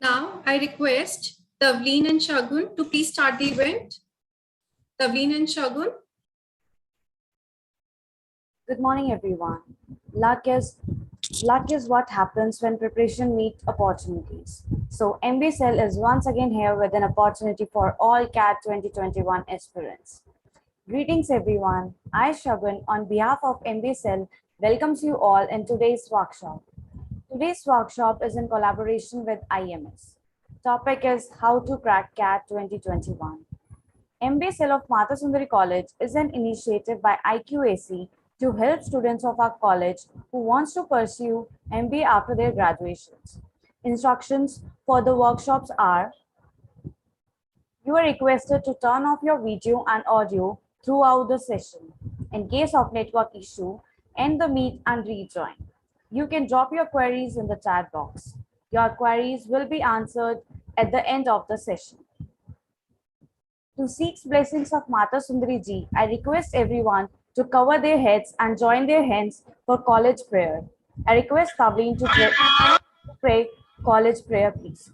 Now, I request Tavleen and Shagun to please start the event. Tavleen and Shagun. Good morning, everyone. Luck is what happens when preparation meets opportunities. So MBA Cell is once again here with an opportunity for all CAT 2021 aspirants. Greetings, everyone. I, Shagun, on behalf of MBA Cell, welcomes you all in today's workshop. Today's workshop is in collaboration with IMS. Topic is how to crack CAT 2021. MBA Cell of Mata Sundari College is an initiative by IQAC to help students of our college who wants to pursue MBA after their graduations. Instructions for the workshops are: you are requested to turn off your video and audio throughout the session. In case of network issue, end the meet and rejoin. You can drop your queries in the chat box. Your queries will be answered at the end of the session. To seek blessings of Mata Sundari Ji, I request everyone to cover their heads and join their hands for college prayer. I request Tavleen to pray college prayer, please.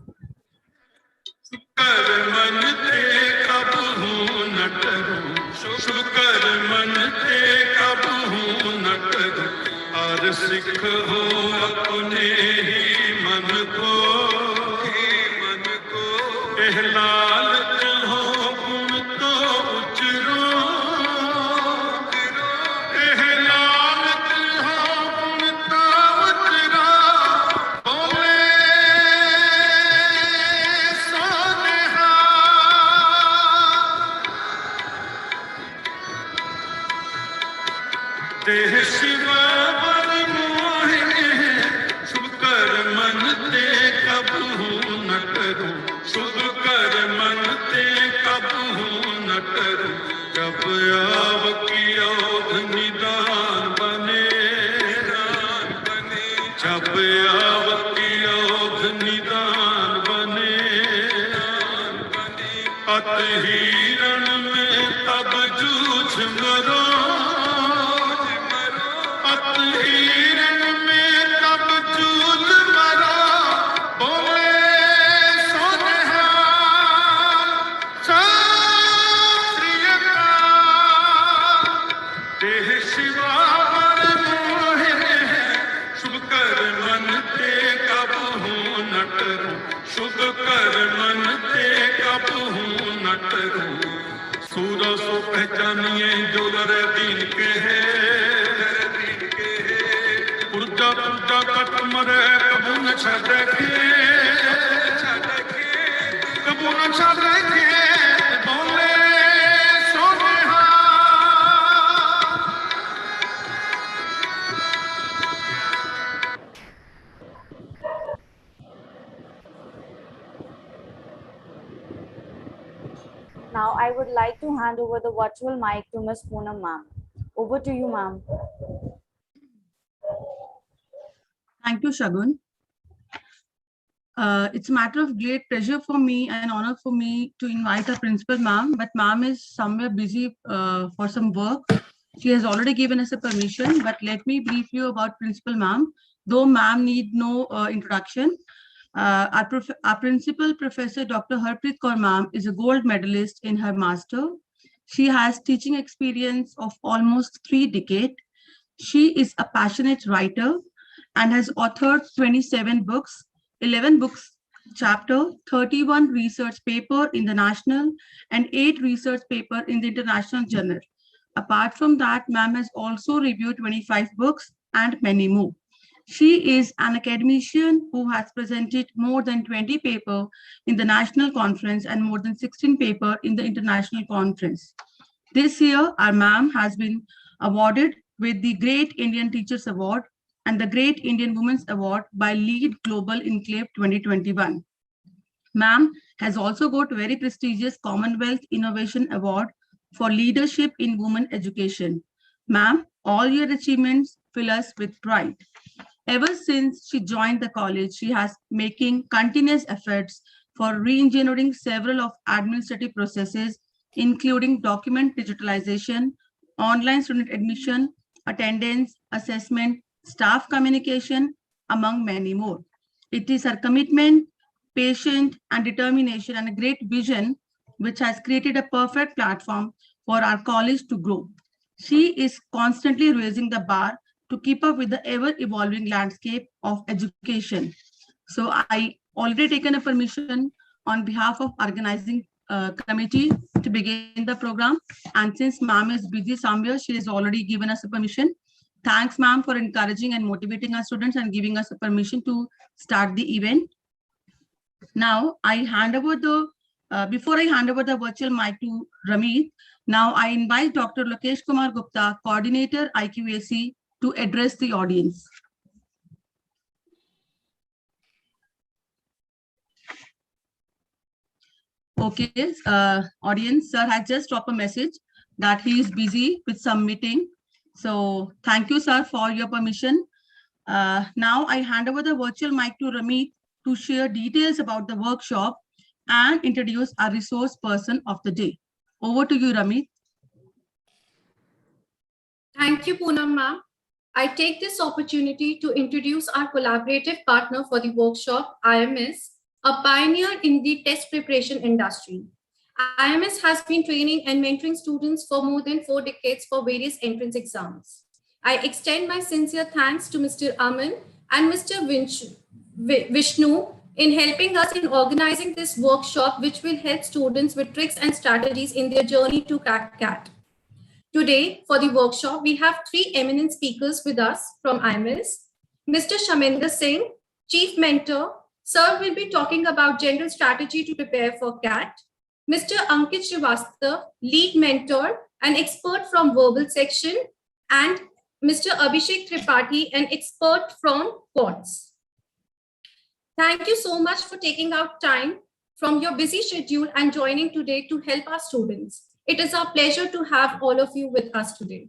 Now, I would like to hand over the virtual mic to Ms. Poonam ma'am. Over to you, ma'am. Thank you, Shagun. It's a matter of great pleasure for me and honor for me to invite our principal ma'am, but ma'am is somewhere busy for some work. She has already given us a permission, but let me brief you about principal ma'am, though ma'am need no introduction. Our principal professor, Dr. Harpreet Kaur ma'am, is a gold medalist in her master. She has teaching experience of almost 3 decades. She is a passionate writer and has authored 27 books, 11 books chapter, 31 research paper in the national and 8 research paper in the international journal. Apart from that, ma'am has also reviewed 25 books and many more. She is an academician who has presented more than 20 papers in the national conference and more than 16 papers in the international conference. This year, our ma'am has been awarded with the Great Indian Teachers Award and the Great Indian Women's Award by Lead Global Enclave 2021. Ma'am has also got very prestigious Commonwealth Innovation Award for Leadership in Women Education. Ma'am, all your achievements fill us with pride. Ever since she joined the college, she has making continuous efforts for re-engineering several of administrative processes, including document digitalization, online student admission, attendance, assessment, staff communication, among many more. It is her commitment, patient and determination and a great vision, which has created a perfect platform for our college to grow. She is constantly raising the bar to keep up with the ever-evolving landscape of education. So I already taken a permission on behalf of organizing committee to begin the program. And since ma'am is busy somewhere, she has already given us a permission. Thanks, ma'am, for encouraging and motivating our students and giving us a permission to start the event. Now I hand over before I hand over the virtual mic to Ramit, now I invite Dr. Lokesh Kumar Gupta, Coordinator IQAC, to address the audience. Okay, audience, sir has just dropped a message that he is busy with some meeting. So thank you, sir, for your permission. Now I hand over the virtual mic to Ramit to share details about the workshop and introduce our resource person of the day. Over to you, Ramit. Thank you, Poonam ma'am. I take this opportunity to introduce our collaborative partner for the workshop, IMS, a pioneer in the test preparation industry. IMS has been training and mentoring students for more than 4 decades for various entrance exams. I extend my sincere thanks to Mr. Aman and Mr. Vishnu in helping us in organizing this workshop, which will help students with tricks and strategies in their journey to crack CAT. Today, for the workshop, we have 3 eminent speakers with us from IMS. Mr. Shaminder Singh, Chief Mentor. Sir will be talking about general strategy to prepare for CAT. Mr. Ankit Srivastava, Lead Mentor, an expert from verbal section, and Mr. Abhishek Tripathi, an expert from quads. Thank you so much for taking out time from your busy schedule and joining today to help our students. It is our pleasure to have all of you with us today.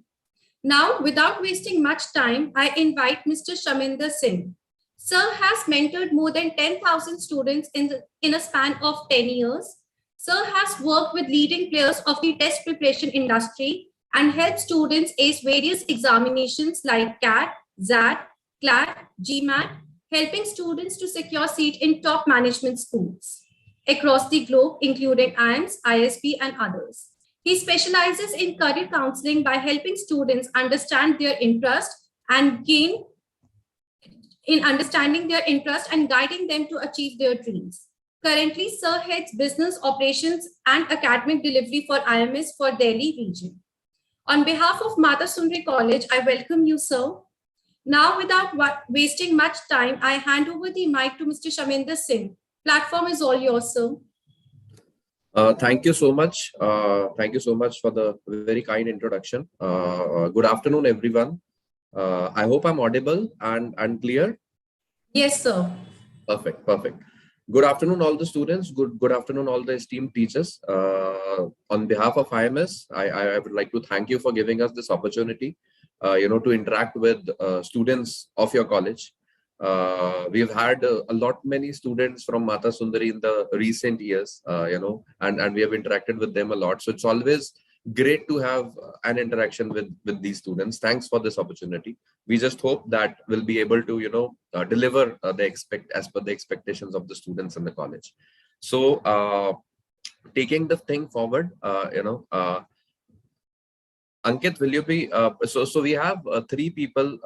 Now, without wasting much time, I invite Mr. Shaminder Singh. Sir has mentored more than 10,000 students in a span of 10 years. Sir has worked with leading players of the test preparation industry and helped students ace various examinations like CAT, ZAT, CLAT, GMAT, helping students to secure seat in top management schools across the globe, including IIMS, ISB, and others. He specializes in career counseling by helping students understand their interest and gain in understanding their interest and guiding them to achieve their dreams. Currently, Sir heads business operations and academic delivery for IMS for Delhi region. On behalf of Mata Sundari College, I welcome you, sir. Now, without wasting much time, I hand over the mic to Mr. Shaminder Singh. Platform is all yours, sir. Thank you so much. Thank you so much for the very kind introduction. Good afternoon, everyone. I hope I'm audible and clear. Yes, sir. Perfect, perfect. Good afternoon, all the students. Good afternoon, all the esteemed teachers. On behalf of IMS, I would like to thank you for giving us this opportunity, to interact with students of your college. We've had many students from Mata Sundari in the recent years, and we have interacted with them a lot. So it's always great to have an interaction with these students. Thanks for this opportunity. We just hope that we'll be able to, deliver as per the expectations of the students in the college. So taking the thing forward, Ankit, will you be so we have 3 people,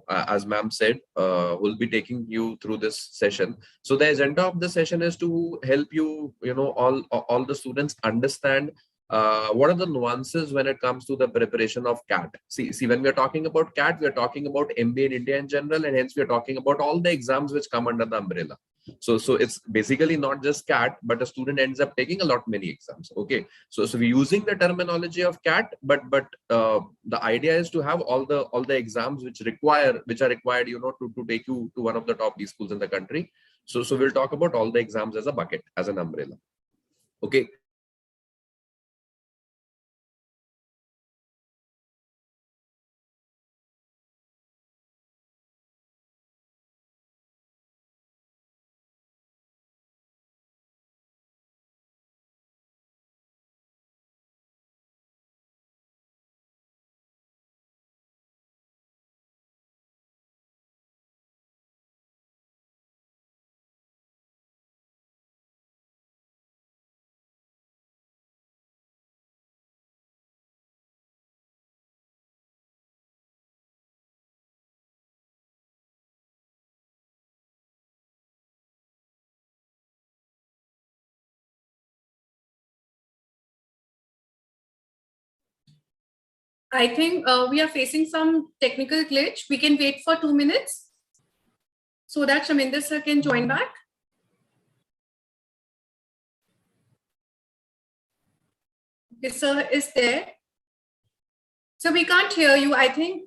as ma'am said, who will be taking you through this session. So the agenda of the session is to help you, all the students understand what are the nuances when it comes to the preparation of CAT. See, when we are talking about CAT, we are talking about MBA in India in general, and hence we are talking about all the exams which come under the umbrella. So it's basically not just CAT, but a student ends up taking many exams. Okay, so we're using the terminology of CAT, but the idea is to have all the exams which are required, to take you to one of the top B schools in the country. So we'll talk about all the exams as a bucket, as an umbrella. Okay. I think we are facing some technical glitch. We can wait for 2 minutes so that Shaminder sir can join back. Okay, sir is there. So we can't hear you, I think.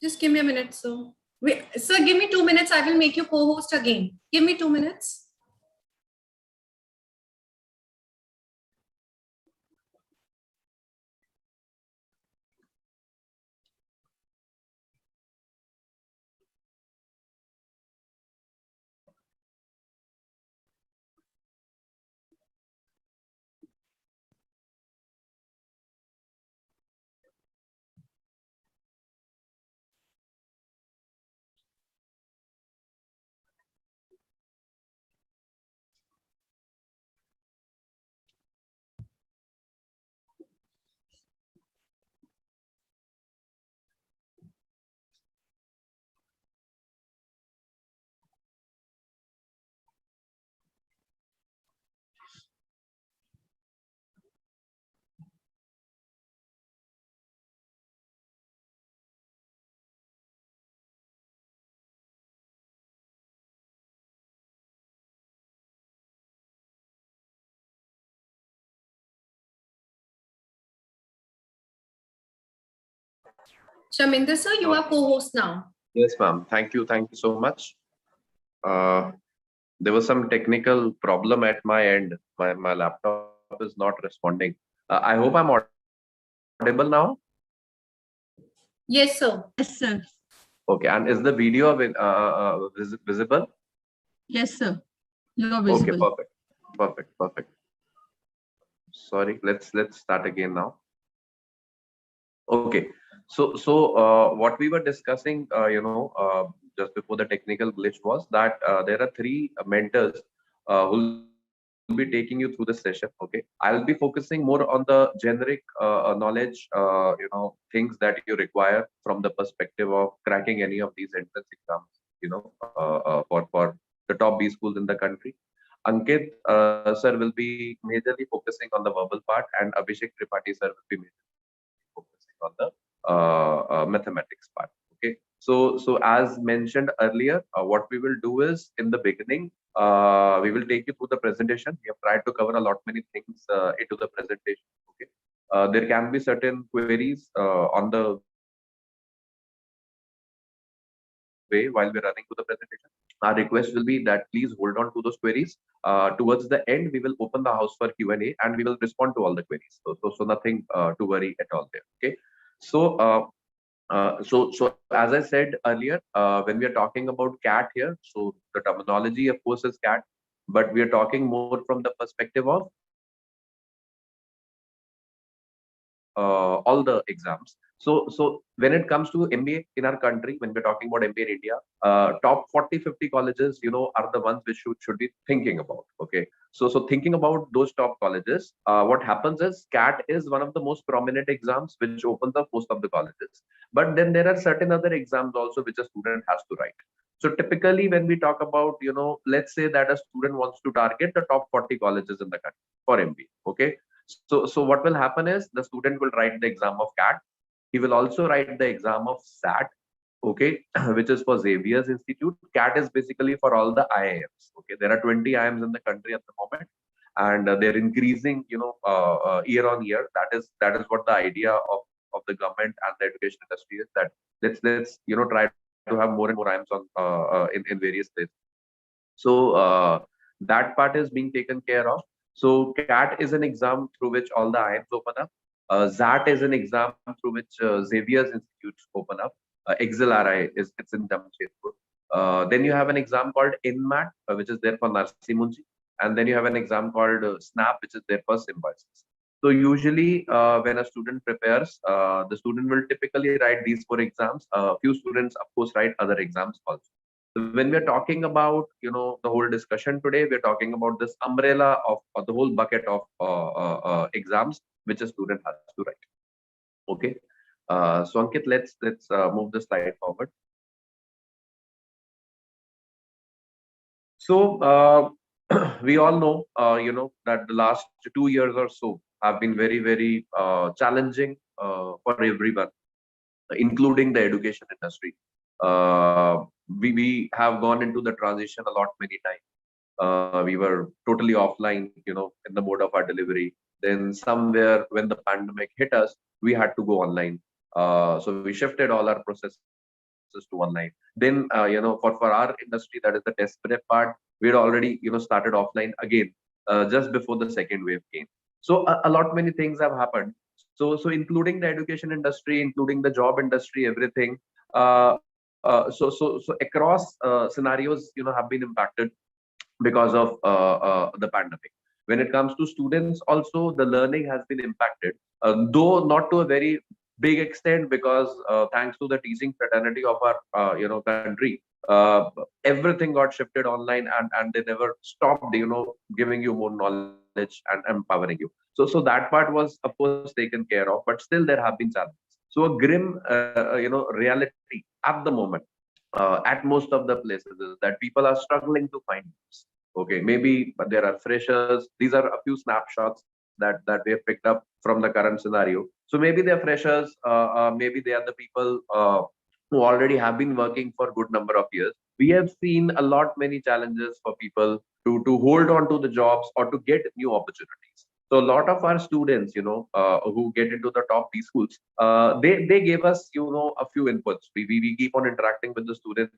Just give me a minute, sir. Sir, give me 2 minutes. I will make you co-host again. Give me 2 minutes. Shaminder sir, you are co-host now. Yes, ma'am. Thank you. Thank you so much. There was some technical problem at my end. My laptop is not responding. I hope I'm audible now. Yes, sir. Yes, sir. Okay. And is the video visible? Yes, sir. You are Okay. visible. Perfect. Perfect. Perfect. Sorry. Let's start again now. Okay. So what we were discussing, just before the technical glitch was that there are three mentors who will be taking you through the session. Okay, I'll be focusing more on the generic knowledge, things that you require from the perspective of cracking any of these entrance exams. For the top B schools in the country. Ankit sir will be majorly focusing on the verbal part, and Abhishek Tripathi sir will be focusing on the mathematics part. Okay, so as mentioned earlier, what we will do is in the beginning, we will take you through the presentation. We have tried to cover a lot many things into the presentation. Okay, there can be certain queries on the way while we're running through the presentation. Our request will be that please hold on to those queries. Towards the end, we will open the house for Q&A and we will respond to all the queries. So nothing to worry at all there. Okay. So so as I said earlier, when we are talking about CAT here, so the terminology, of course, is CAT, but we are talking more from the perspective of all the exams. So when it comes to MBA in our country, when we're talking about MBA in India, top 40, 50 colleges, are the ones which should be thinking about. Okay. So thinking about those top colleges, what happens is CAT is one of the most prominent exams which opens up most of the colleges. But then there are certain other exams also which a student has to write. So typically when we talk about, let's say that a student wants to target the top 40 colleges in the country for MBA. Okay. So what will happen is the student will write the exam of CAT. He will also write the exam of SAT, okay, which is for Xavier's Institute. CAT is basically for all the IIMs. Okay, there are 20 IIMs in the country at the moment, and they're increasing, year on year. That is what the idea of the government and the education industry is, that let's try to have more and more IIMs on in various places. So that part is being taken care of. So CAT is an exam through which all the IIMs open up. ZAT is an exam through which Xavier's institutes open up. XLRI it's in Jamshedpur. Then you have an exam called INMAT, which is there for Narsimunji, and then you have an exam called SNAP, which is there for Symbiosis. So usually, when a student prepares, the student will typically write these four exams. Few students, of course, write other exams also. So when we're talking about, the whole discussion today, we're talking about this umbrella of the whole bucket of exams which a student has to write. Okay. So Ankit, let's move the slide forward. So we all know, that the last 2 years or so, have been very, very challenging for everyone, including the education industry. We have gone into the transition a lot many times. We were totally offline, in the mode of our delivery. Then somewhere when the pandemic hit us, we had to go online. So we shifted all our processes to online. Then, for our industry, that is the test prep part, we had already, started offline again, just before the second wave came. So a lot many things have happened. So including the education industry, including the job industry, everything. So across scenarios, have been impacted because of the pandemic. When it comes to students, also the learning has been impacted, though not to a very big extent, because thanks to the teaching fraternity of our country, everything got shifted online, and they never stopped giving you more knowledge and empowering you. So that part was of course taken care of, but still there have been challenges. So a grim reality at the moment, at most of the places, is that people are struggling to find jobs. Okay, maybe but there are freshers. These are a few snapshots that we have picked up from the current scenario. So maybe they're freshers, maybe they are the people who already have been working for a good number of years. We have seen a lot many challenges for people to hold on to the jobs or to get new opportunities. So a lot of our students, who get into the top B schools, they gave us, a few inputs. We keep on interacting with the students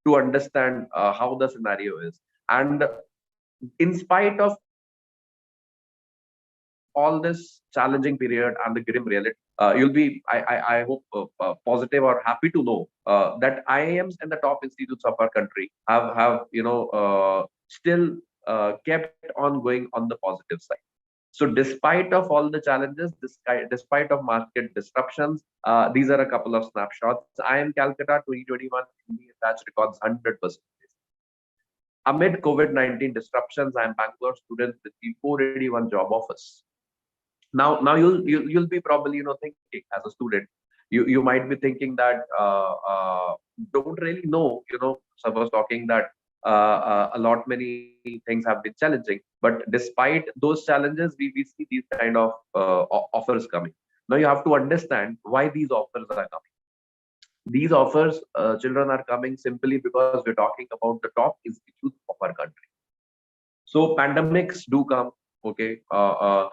to understand how the scenario is. And in spite of all this challenging period and the grim reality, you'll be, I hope, positive or happy to know that IIMs and the top institutes of our country have still kept on going on the positive side. So despite of all the challenges, despite of market disruptions, these are a couple of snapshots. IIM Calcutta 2021 MBA batch records 100%. Amid COVID-19 disruptions, I am Bangalore students received 481 job offers. Now you'll be probably thinking as a student, you might be thinking that don't really know, so I was talking that a lot many things have been challenging, but despite those challenges, we see these kind of offers coming. Now you have to understand why these offers are coming. These offers, children, are coming simply because we're talking about the top institutes of our country. So pandemics do come, okay.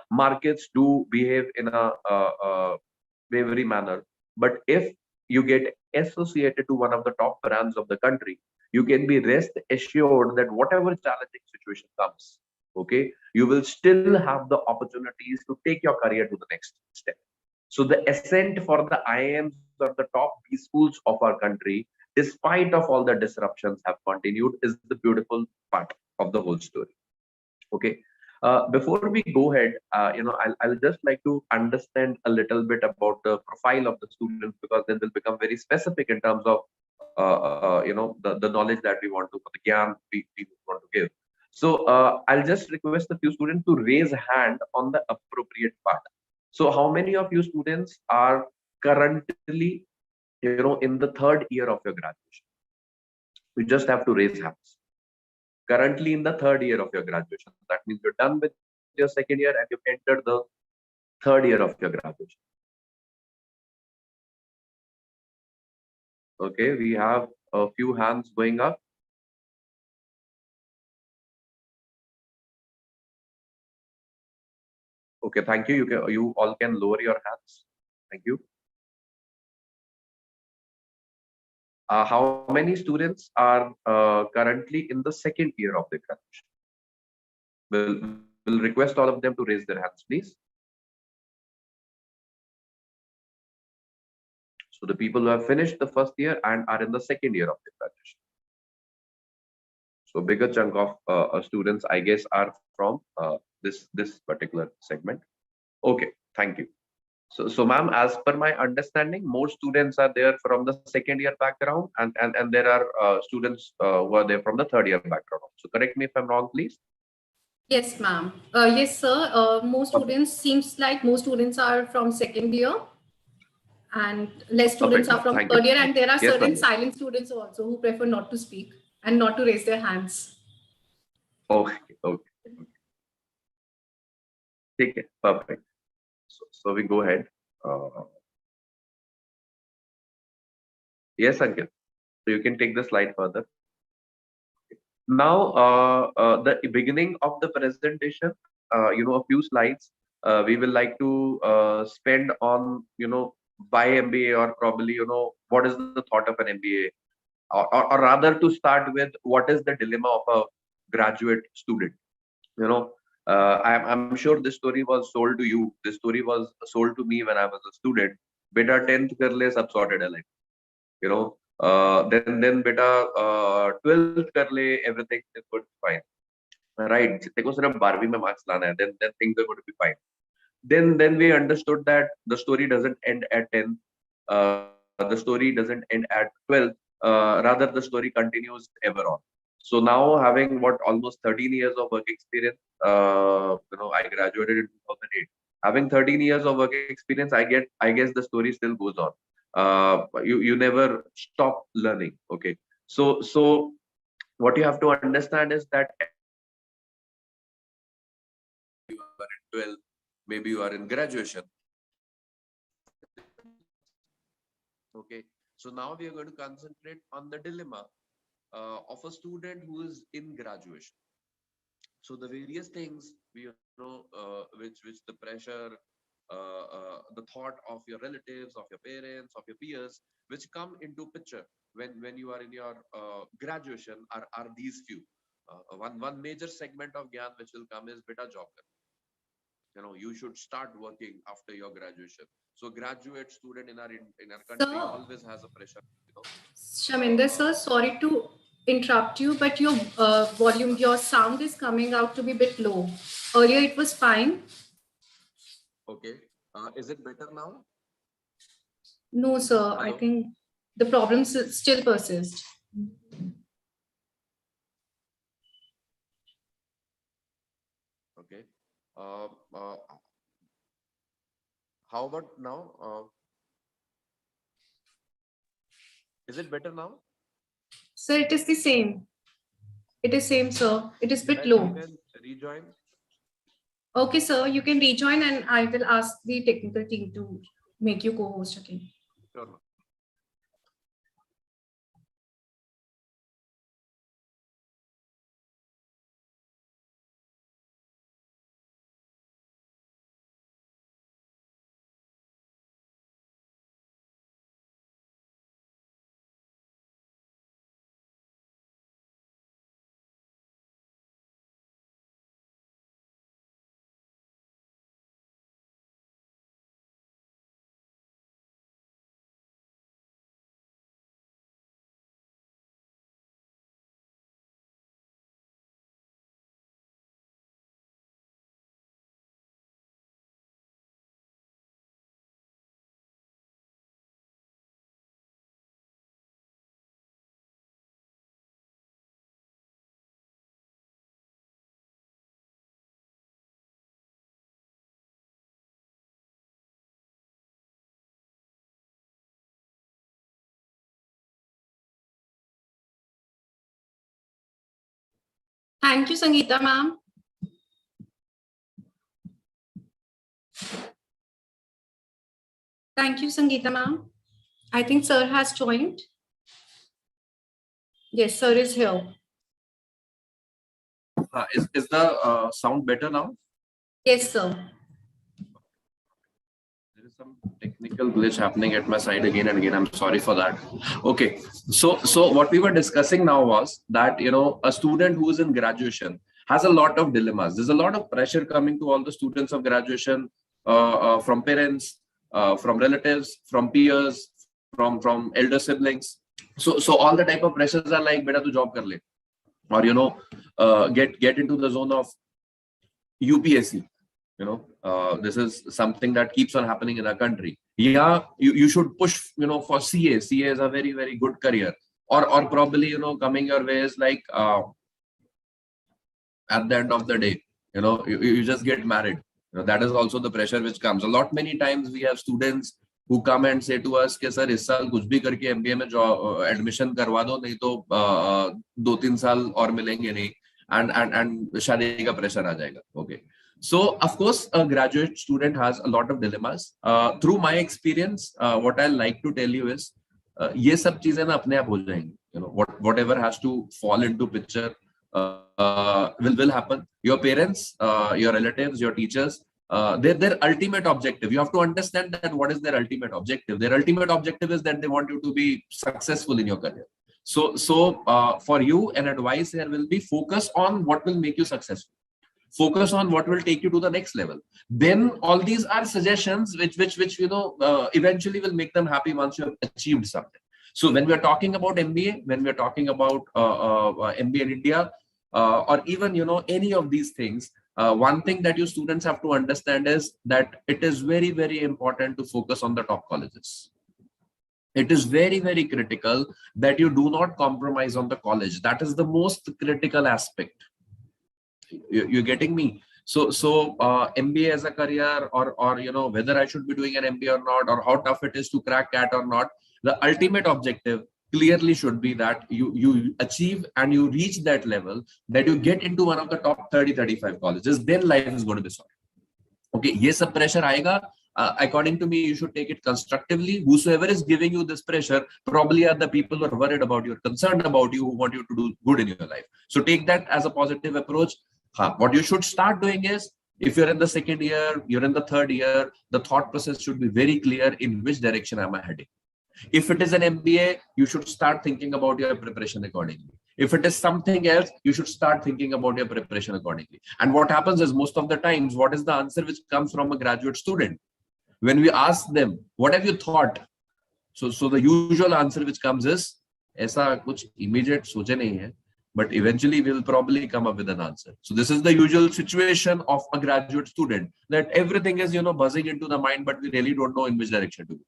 Markets do behave in a wavery manner. But if you get associated to one of the top brands of the country, you can be rest assured that whatever challenging situation comes, okay, you will still have the opportunities to take your career to the next step. So the ascent for the IIMs or the top B schools of our country, despite of all the disruptions, have continued, is the beautiful part of the whole story. Okay. Before we go ahead, I'll just like to understand a little bit about the profile of the students, because then they'll become very specific in terms of the knowledge that we want to, the gyan we want to give. So I'll just request a few students to raise hand on the appropriate part. So how many of you students are currently in the third year of your graduation? You just have to raise hands. Currently in the third year of your graduation. That means you're done with your second year and you've entered the third year of your graduation. Okay, we have a few hands going up. Okay, thank you. You all can lower your hands. Thank you. How many students are currently in the second year of their graduation? We'll request all of them to raise their hands, please. So the people who have finished the first year and are in the second year of their graduation. So bigger chunk of students, I guess, are from this particular segment. Okay, thank you. So ma'am, as per my understanding, more students are there from the second year background, and there are students who are there from the third year background. So correct me if I'm wrong, please. Yes, ma'am. Yes, sir. Most students, seems like most students are from second year, and less students are from third year. And there are certain silent students also who prefer not to speak and not to raise their hands. Okay. ठीक है, perfect. So we go ahead. Yes, Ankit. So you can take the slide further. Now, the beginning of the presentation, a few slides. We will like to spend on, why MBA, or probably, what is the thought of an MBA, or rather to start with, what is the dilemma of a graduate student? You know, I'm sure this story was sold to you. This story was sold to me when I was a student. Beta 10th कर ले सब sorted है like, then beta 12th कर ले everything is going to be fine, right? देखो सिर्फ 12वीं में marks लाना है, then things are going to be fine. Then we understood that the story doesn't end at 10th, the story doesn't end at 12th, rather the story continues ever on. So now, having what, almost 13 years of work experience, I graduated in 2008. Having 13 years of work experience, I guess the story still goes on. You never stop learning. Okay, so what you have to understand is that you are in 12th, maybe you are in graduation. Okay, so now we are going to concentrate on the dilemma of a student who is in graduation. So the various things which the pressure, the thought of your relatives, of your parents, of your peers, which come into picture when you are in your graduation, are these few. One major segment of gyan which will come is beta job. You should start working after your graduation. So graduate student in our country always has a pressure. Shaminder sir, sorry to interrupt you, but your volume, your sound is coming out to be a bit low. Earlier it was fine. Okay. Is it better now? No, sir. Hello? I think the problems still persist. Okay. How about now? Is it better now? Sir, it is the same. It is same, sir. It is a bit low. You can rejoin. Okay, sir. You can rejoin and I will ask the technical team to make you co-host again. Sure. Thank you, Sangeeta ma'am. Thank you, Sangeeta ma'am. I think sir has joined. Yes, sir is here. Is the sound better now? Yes, sir. There is some technical glitch happening at my side again and again. I'm sorry for that. Okay, so what we were discussing now was that a student who is in graduation has a lot of dilemmas. There's a lot of pressure coming to all the students of graduation, from parents, from relatives, from peers, from elder siblings. So all the type of pressures are like, beta tu job kar le, or get into the zone of UPSC. This is something that keeps on happening in our country. Yeah, you should push, for CA. CA is a very, very good career. Or probably, coming your way is like, at the end of the day, you just get married. That is also the pressure which comes. Many times we have students who come and say to us, "Sir, इस साल कुछ भी करके MBA में admission करवा दो, नहीं तो 2-3 साल और मिलेंगे नहीं, and शादी का pressure आ जाएगा." Okay. So, of course, a graduate student has a lot of dilemmas. Through my experience, what I like to tell you is, ये सब चीजें ना अपने आप हो जाएंगी. Whatever has to fall into picture will happen. Your parents, your relatives, your teachers, their ultimate objective. You have to understand that what is their ultimate objective. Their ultimate objective is that they want you to be successful in your career. So for you, an advice here will be focus on what will make you successful. Focus on what will take you to the next level. Then all these are suggestions which eventually will make them happy once you have achieved something. So when we are talking about MBA, when we are talking about MBA in India, or even any of these things, one thing that you students have to understand is that it is very, very important to focus on the top colleges. It is very, very critical that you do not compromise on the college. That is the most critical aspect. You're getting me? So MBA as a career, or whether I should be doing an MBA or not, or how tough it is to crack CAT or not, the ultimate objective clearly should be that you achieve and you reach that level, that you get into one of the top 30-35 colleges. Then life is going to be solved. Okay, ye sab pressure aayega. According to me, you should take it constructively. Whosoever is giving you this pressure probably are the people who are worried about you, concerned about you, who want you to do good in your life. So take that as a positive approach. What you should start doing is, if you're in the second year, you're in the third year, the thought process should be very clear: in which direction am I heading? If it is an MBA, you should start thinking about your preparation accordingly. If it is something else, you should start thinking about your preparation accordingly. And what happens is, most of the times, what is the answer which comes from a graduate student? When we ask them, what have you thought? So the usual answer which comes is, ऐसा कुछ immediate सोचे नहीं है, but eventually we will probably come up with an answer. So this is the usual situation of a graduate student, that everything is buzzing into the mind, but we really don't know in which direction to go.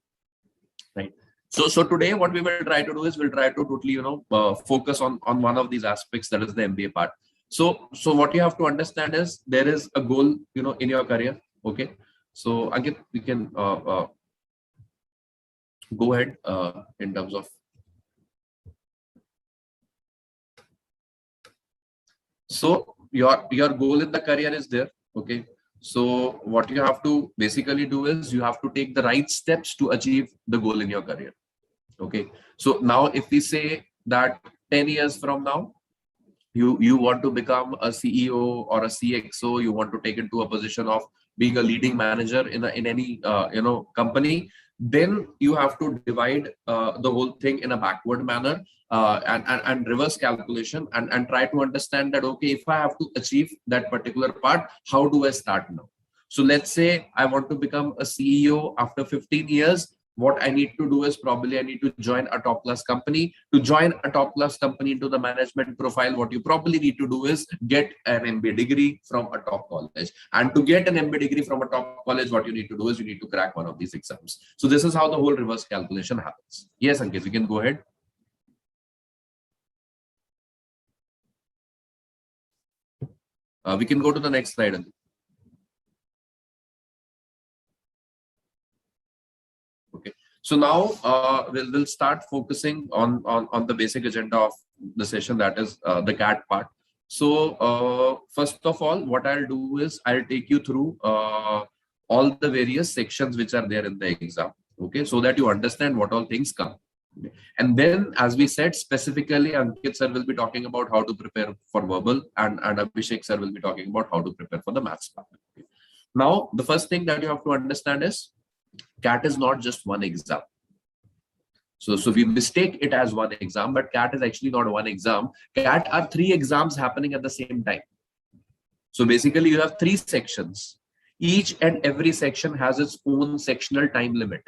Right? So today what we will try to do is, we'll try to totally focus on one of these aspects, that is the MBA part. So what you have to understand is, there is a goal in your career. Okay, so again, we can go ahead in terms of. So your goal in the career is there. Okay, so what you have to basically do is, you have to take the right steps to achieve the goal in your career. Okay, so now if we say that 10 years from now, you want to become a CEO or a CXO, you want to take it to a position of being a leading manager in any company, then you have to divide the whole thing in a backward manner, and reverse calculation, and try to understand that, okay, if I have to achieve that particular part, how do I start now? So let's say I want to become a CEO after 15 years. What I need to do is, probably I need to join a top class company. To join a top class company into the management profile, what you probably need to do is get an MBA degree from a top college. And to get an MBA degree from a top college, what you need to do is, you need to crack one of these exams. So this is how the whole reverse calculation happens. Yes, Ankit, you can go ahead. We can go to the next slide. Ankit. So now we'll start focusing on the basic agenda of the session, that is the CAT part. So first of all, what I'll do is, I'll take you through all the various sections which are there in the exam. Okay, so that you understand what all things come. Okay. And then, as we said, specifically, Ankit sir will be talking about how to prepare for verbal, and Abhishek sir will be talking about how to prepare for the maths part. Okay. Now, the first thing that you have to understand is, CAT is not just one exam. So we mistake it as one exam, but CAT is actually not one exam. CAT are 3 exams happening at the same time. So basically, you have 3 sections. Each and every section has its own sectional time limit.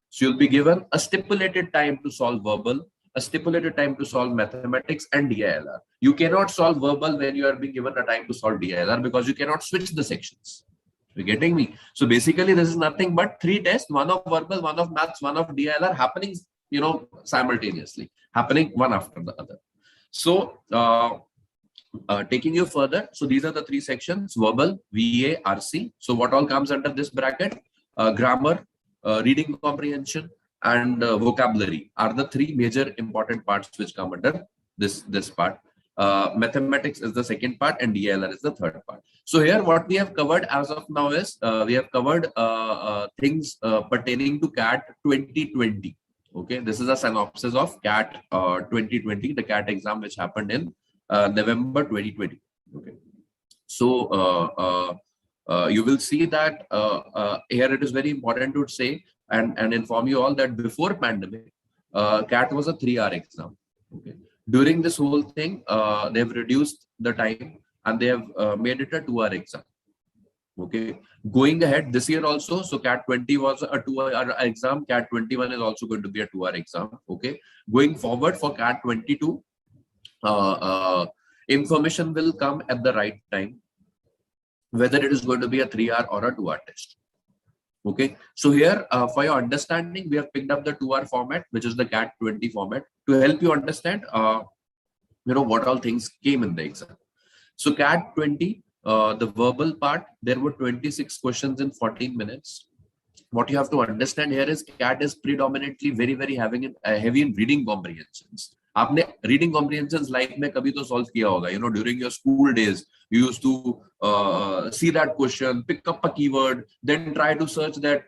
So you'll be given a stipulated time to solve verbal, a stipulated time to solve mathematics and DILR. You cannot solve verbal when you are being given a time to solve DILR, because you cannot switch the sections. You're getting me? So basically, this is nothing but 3 tests, one of verbal, one of maths, one of DILR, happening, simultaneously, happening one after the other. So taking you further, so these are the 3 sections: verbal, VA, RC. So what all comes under this bracket? Grammar, reading comprehension, and vocabulary are the 3 major important parts which come under this part. Mathematics is the second part, and DILR is the third part. So here what we have covered as of now is we have covered things pertaining to CAT 2020. Okay, this is a synopsis of CAT 2020, the CAT exam which happened in November 2020. Okay, so you will see that here it is very important to say and inform you all that before pandemic, CAT was a 3-hour exam. Okay, during this whole thing, they've reduced the time and they have made it a 2-hour exam. Okay, going ahead this year also, so CAT 20 was a 2-hour exam. CAT 21 is also going to be a 2-hour exam. Okay, going forward for CAT 22, information will come at the right time, whether it is going to be a 3-hour or a 2-hour test. Okay, so here for your understanding, we have picked up the 2-hour format, which is the CAT 20 format, to help you understand what all things came in the exam. So CAT 20, the verbal part, there were 26 questions in 14 minutes. What you have to understand here is CAT is predominantly very heavy in reading comprehensions. आपने reading comprehensions life में कभी तो solve किया होगा, during your school days you used to see that question, pick up a keyword, then try to search that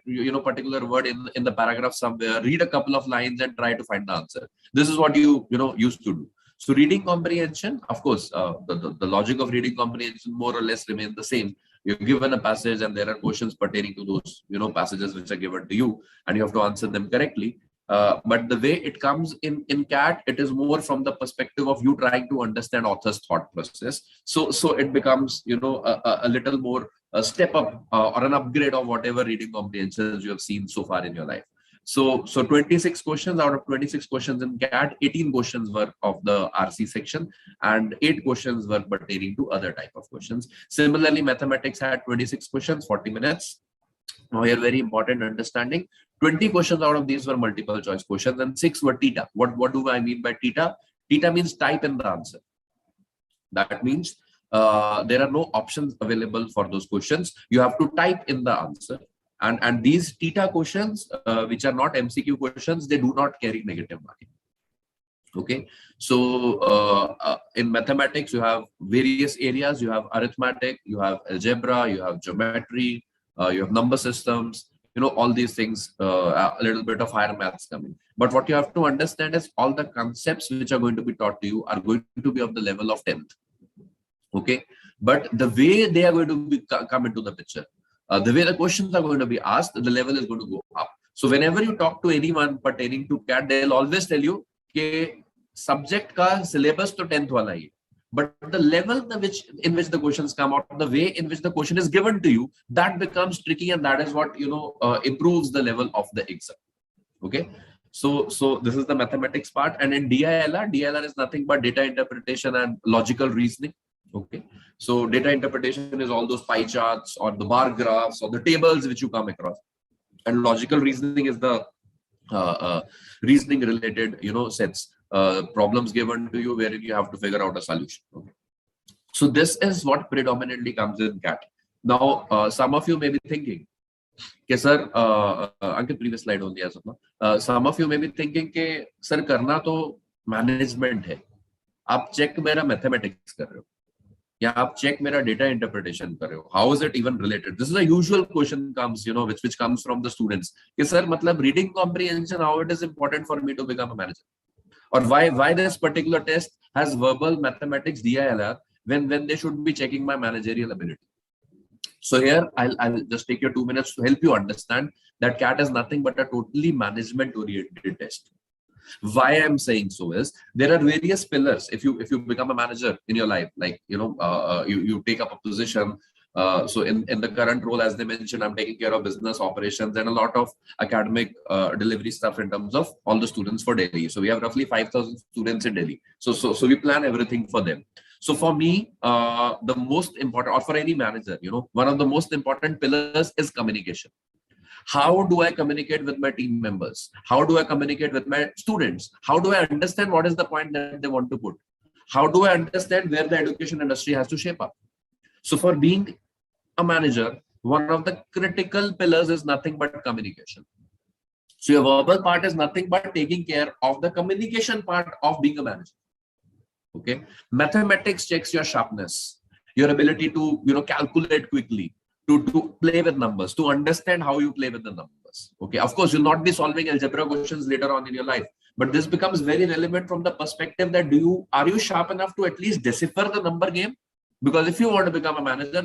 particular word in the paragraph somewhere, read a couple of lines and try to find the answer. This is what you used to do. So reading comprehension, of course, the logic of reading comprehension more or less remains the same. You're given a passage and there are questions pertaining to those passages which are given to you, and you have to answer them correctly. But the way it comes in CAT, it is more from the perspective of you trying to understand author's thought process. So it becomes a little more a step up or an upgrade of whatever reading comprehensions you have seen so far in your life. So 26 questions out of 26 questions in CAT, 18 questions were of the RC section and 8 questions were pertaining to other type of questions. Similarly, mathematics had 26 questions, 40 minutes. Now here, very important understanding, 20 questions out of these were multiple choice questions and 6 were theta. What do I mean by theta? Theta means type in the answer. That means there are no options available for those questions. You have to type in the answer. And these theta questions, which are not MCQ questions, they do not carry negative marking. Okay, so in mathematics, you have various areas. You have arithmetic, you have algebra, you have geometry, you have number systems, all these things, a little bit of higher maths coming. But what you have to understand is all the concepts which are going to be taught to you are going to be of the level of 10th. Okay, but the way they are going to come into the picture, the way the questions are going to be asked, the level is going to go up. So whenever you talk to anyone pertaining to CAT, they'll always tell you कि subject ka syllabus to 10th wala hai, but the level in which the questions come out, the way in which the question is given to you, that becomes tricky, and that is what improves the level of the exam. Okay, so this is the mathematics part, and in DILR is nothing but data interpretation and logical reasoning. Okay, so data interpretation is all those pie charts or the bar graphs or the tables which you come across, and logical reasoning is the reasoning related sets, problems given to you wherein you have to figure out a solution. Okay, so this is what predominantly comes in CAT. Now some of you may be thinking, okay, sir, Ankit, previous slide only as of now. Some of you may be thinking कि sir करना तो management है, आप check मेरा mathematics कर रहे हो या आप check मेरा data interpretation कर रहे हो. How is it even related? This is a usual question comes, which comes from the students. कि sir, मतलब reading comprehension, how it is important for me to become a manager, or why this particular test has verbal mathematics DILR when they should be checking my managerial ability. So here I'll just take your 2 minutes to help you understand that CAT is nothing but a totally management oriented test. Why I'm saying so is there are various pillars. If you become a manager in your life, like you take up a position. So in the current role, as they mentioned, I'm taking care of business operations and a lot of academic delivery stuff in terms of all the students for Delhi. So we have roughly 5,000 students in Delhi. So we plan everything for them. So for me, the most important, or for any manager, one of the most important pillars is communication. How do I communicate with my team members? How do I communicate with my students? How do I understand what is the point that they want to put? How do I understand where the education industry has to shape up? So for being a manager, one of the critical pillars is nothing but communication. So your verbal part is nothing but taking care of the communication part of being a manager. Okay. Mathematics checks your sharpness, your ability to, calculate quickly, to play with numbers, to understand how you play with the numbers. Okay. Of course, you'll not be solving algebra questions later on in your life, but this becomes very relevant from the perspective that are you sharp enough to at least decipher the number game? Because if you want to become a manager,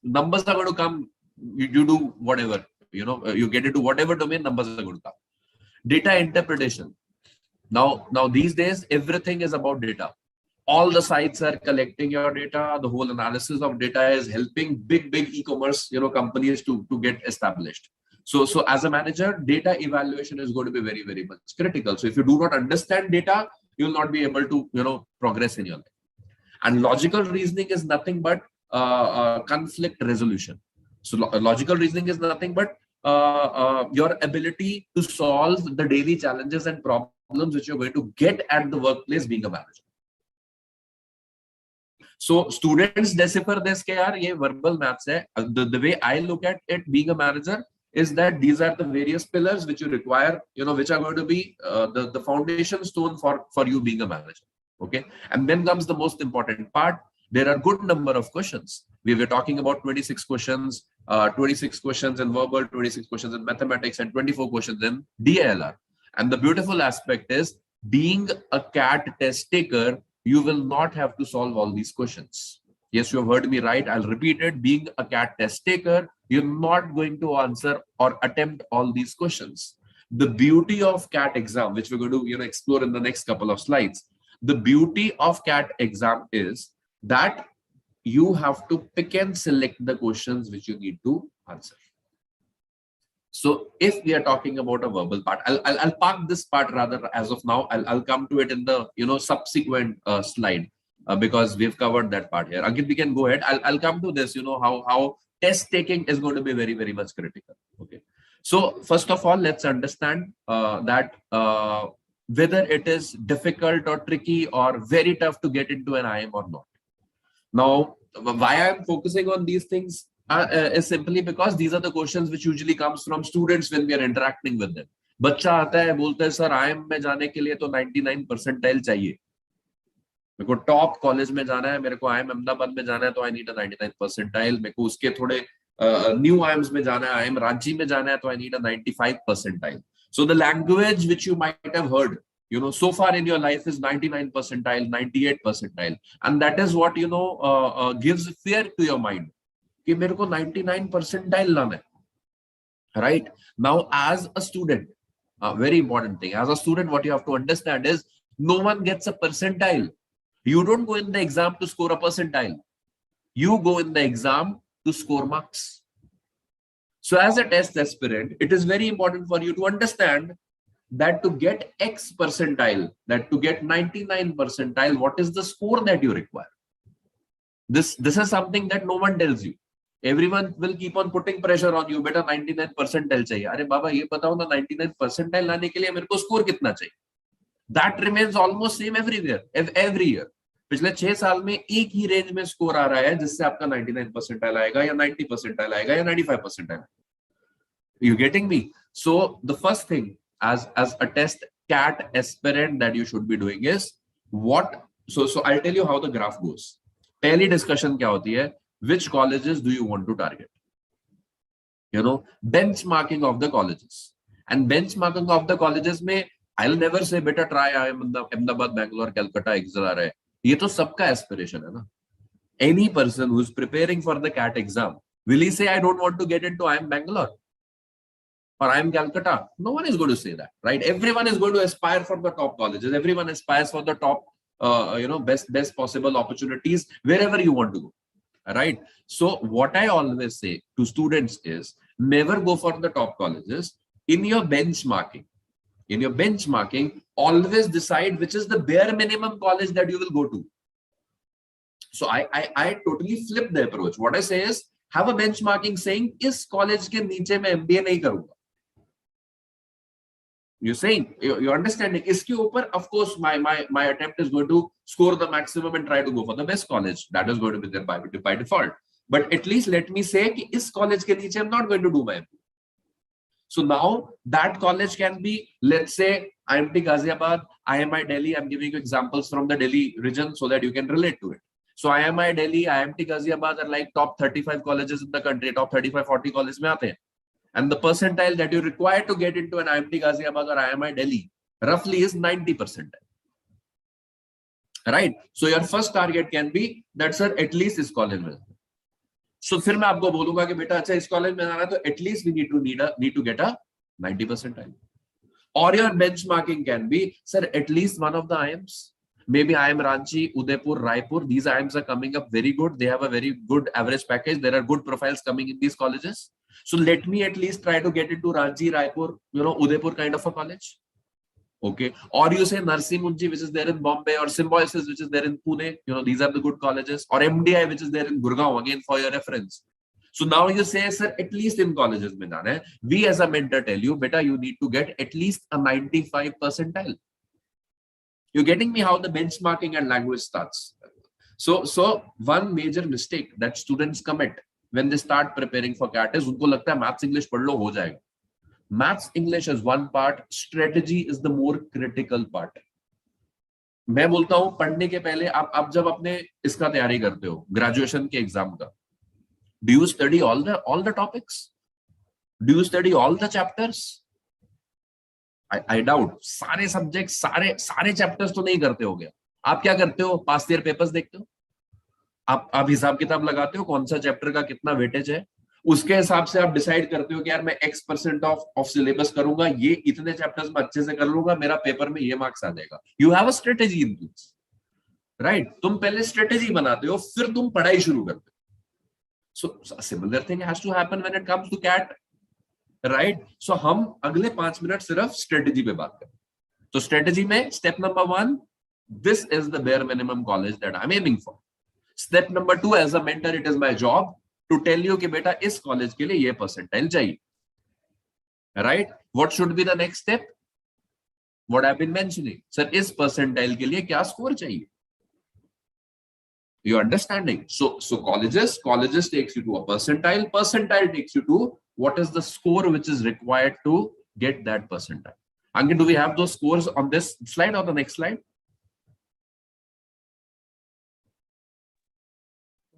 numbers are going to come. You do whatever, you get into whatever domain, numbers are going to come. Data interpretation. Now these days, everything is about data. All the sites are collecting your data. The whole analysis of data is helping big e-commerce, companies to get established. So as a manager, data evaluation is going to be very, very much critical. So if you do not understand data, you will not be able to, progress in your life. And logical reasoning is nothing but conflict resolution. So logical reasoning is nothing but your ability to solve the daily challenges and problems which you're going to get at the workplace being a manager. So students decipher this, ye verbal maths hai. The way I look at it being a manager is that these are the various pillars which you require, which are going to be the foundation stone for you being a manager. Okay. And then comes the most important part. There are good number of questions. We were talking about 26 questions, 26 questions in verbal, 26 questions in mathematics, and 24 questions in DLR. And the beautiful aspect is, being a CAT test taker, you will not have to solve all these questions. Yes, you have heard me right. I'll repeat it. Being a CAT test taker, you're not going to answer or attempt all these questions. The beauty of CAT exam, which we're going to explore in the next couple of slides, the beauty of CAT exam is that you have to pick and select the questions which you need to answer. So if we are talking about a verbal part, I'll park this part rather as of now. I'll come to it in the subsequent slide because we've covered that part here. Ankit, we can go ahead. I'll come to this. How test taking is going to be very, very much critical. Okay. So first of all, let's understand that whether it is difficult or tricky or very tough to get into an IIM or not. Now, why I'm focusing on these things is simply because these are the questions which usually comes from students when we are interacting with them. बच्चा आता है बोलता है sir IIM में जाने के लिए तो 99 परसेंटाइल चाहिए, मेरे को टॉप कॉलेज में जाना है, मेरे को IIM अहमदाबाद में जाना है तो I need a 99 परसेंटाइल, मेरे को उसके थोड़े न्यू IIMs में जाना है, IIM रांची में जाना है तो I need a 95 percentile. So the language which you might have heard so far in your life is 99 percentile, 98 percentile, and that is what gives fear to your mind. कि मेरे को 99 percentile लाना है, right? Now, as a student, a very important thing, as a student, what you have to understand is no one gets a percentile. You don't go in the exam to score a percentile. You go in the exam to score marks. So as a test aspirant, it is very important for you to understand that to get X percentile, that to get 99 percentile, what is the score that you require? This is something that no one tells you. Everyone will keep on putting pressure on you. Beta 99 percentile चाहिए. अरे बाबा ये बताओ ना 99 percentile लाने के लिए मेरे को score कितना चाहिए? That remains almost same everywhere, every year. पिछले 6 साल में एक ही रेंज में स्कोर आ रहा है जिससे आपका 99 percentile आएगा या 90 percentile आएगा या 95 percentile. You getting me? So the first thing as a test CAT aspirant that you should be doing is what? So I'll tell you how the graph goes. पहली discussion क्या होती है? Which colleges do you want to target? Benchmarking of the colleges. And benchmarking of the में I'll never say better try IIM Ahmedabad, Bangalore, Calcutta, etc. ये तो सबका aspiration है ना. Any person who's preparing for the CAT exam, will he say I don't want to get into IIM Bangalore or IIM Calcutta? No one is going to say that, right? Everyone is going to aspire for the top colleges. Everyone aspires for the top, best possible opportunities wherever you want to go. Right. So what I always say to students is never go for the top colleges. In your benchmarking, always decide which is the bare minimum college that you will go to. So I totally flip the approach. What I say is have a benchmarking saying is college ke niche mein MBA nahi karunga. You're saying, you're understanding, iske upar, of course, my attempt is going to score the maximum and try to go for the best college. That is going to be there by default. But at least let me say, is college ke niche I'm not going to do my MBA. So now that college can be, let's say, IMT Ghaziabad, IMI Delhi. I'm giving you examples from the Delhi region so that you can relate to it. So IMI Delhi, IMT Ghaziabad are like top 35 colleges in the country, top 35, 40 colleges mein aate hain. And the percentile that you require to get into an IMT Ghaziabad or IMI Delhi roughly is 90 percentile. Right? So your first target can be that, sir, at least इस college में. So फिर मैं आपको बोलूंगा कि बेटा अच्छा इस college में जाना है तो at least we need to get a 90 percentile. Or your benchmarking can be, sir, at least one of the IIMs. Maybe IIM Ranchi, Udaipur, Raipur. These IIMs are coming up very good. They have a very good average package. There are good profiles coming in these colleges. So let me at least try to get into Ranchi, Raipur, Udaipur kind of a college. Okay. Or you say Narsi Munji, which is there in Bombay, or Symbiosis, which is there in Pune. These are the good colleges. Or MDI, which is there in Gurgaon, again for your reference. So now you say, sir, at least in colleges mein jana hai. We as a mentor tell you, beta, you need to get at least a 95 percentile. You're getting me how the benchmarking and language starts. So one major mistake that students commit when they start preparing for CAT is unko lagta hai maths English padh lo ho jayega. Maths English is one part, strategy is the more critical part. मैं बोलता हूं पढ़ने के पहले आप जब अपने इसका तैयारी करते हो ग्रेजुएशन के एग्जाम का, do you study all the topics? Do you study all the chapters? I doubt. सारे सब्जेक्ट सारे चैप्टर्स तो नहीं करते हो गया. आप क्या करते हो? पास्ट ईयर पेपर्स देखते हो, आप हिसाब किताब लगाते हो कौन सा चैप्टर का कितना वेटेज है, उसके हिसाब से आप डिसाइड करते हो कि यार मैं X% ऑफ सिलेबस करूंगा, ये इतने चैप्टर्स में अच्छे से कर लूंगा, मेरा पेपर में ये मार्क्स आ जाएगा. You have a strategy in this, right? तुम पहले स्ट्रेटेजी बनाते हो, फिर तुम पढ़ाई शुरू करते हो. So a similar thing has to happen when it comes to CAT, right? So हम अगले 5 मिनट सिर्फ स्ट्रेटेजी पे बात करें. तो स्ट्रेटेजी में step number 1, this is the bare minimum college that I'm aiming for. Step number 2, as a mentor, it is my job to tell you कि बेटा इस कॉलेज के लिए ये परसेंटाइल चाहिए, right? What should be the next step? What I've been mentioning, sir, इस percentile के लिए क्या स्कोर चाहिए? You're understanding? So colleges takes you to a percentile takes you to what is the score which is required to get that percentile. Ankit, do we have those scores on this slide or the next slide?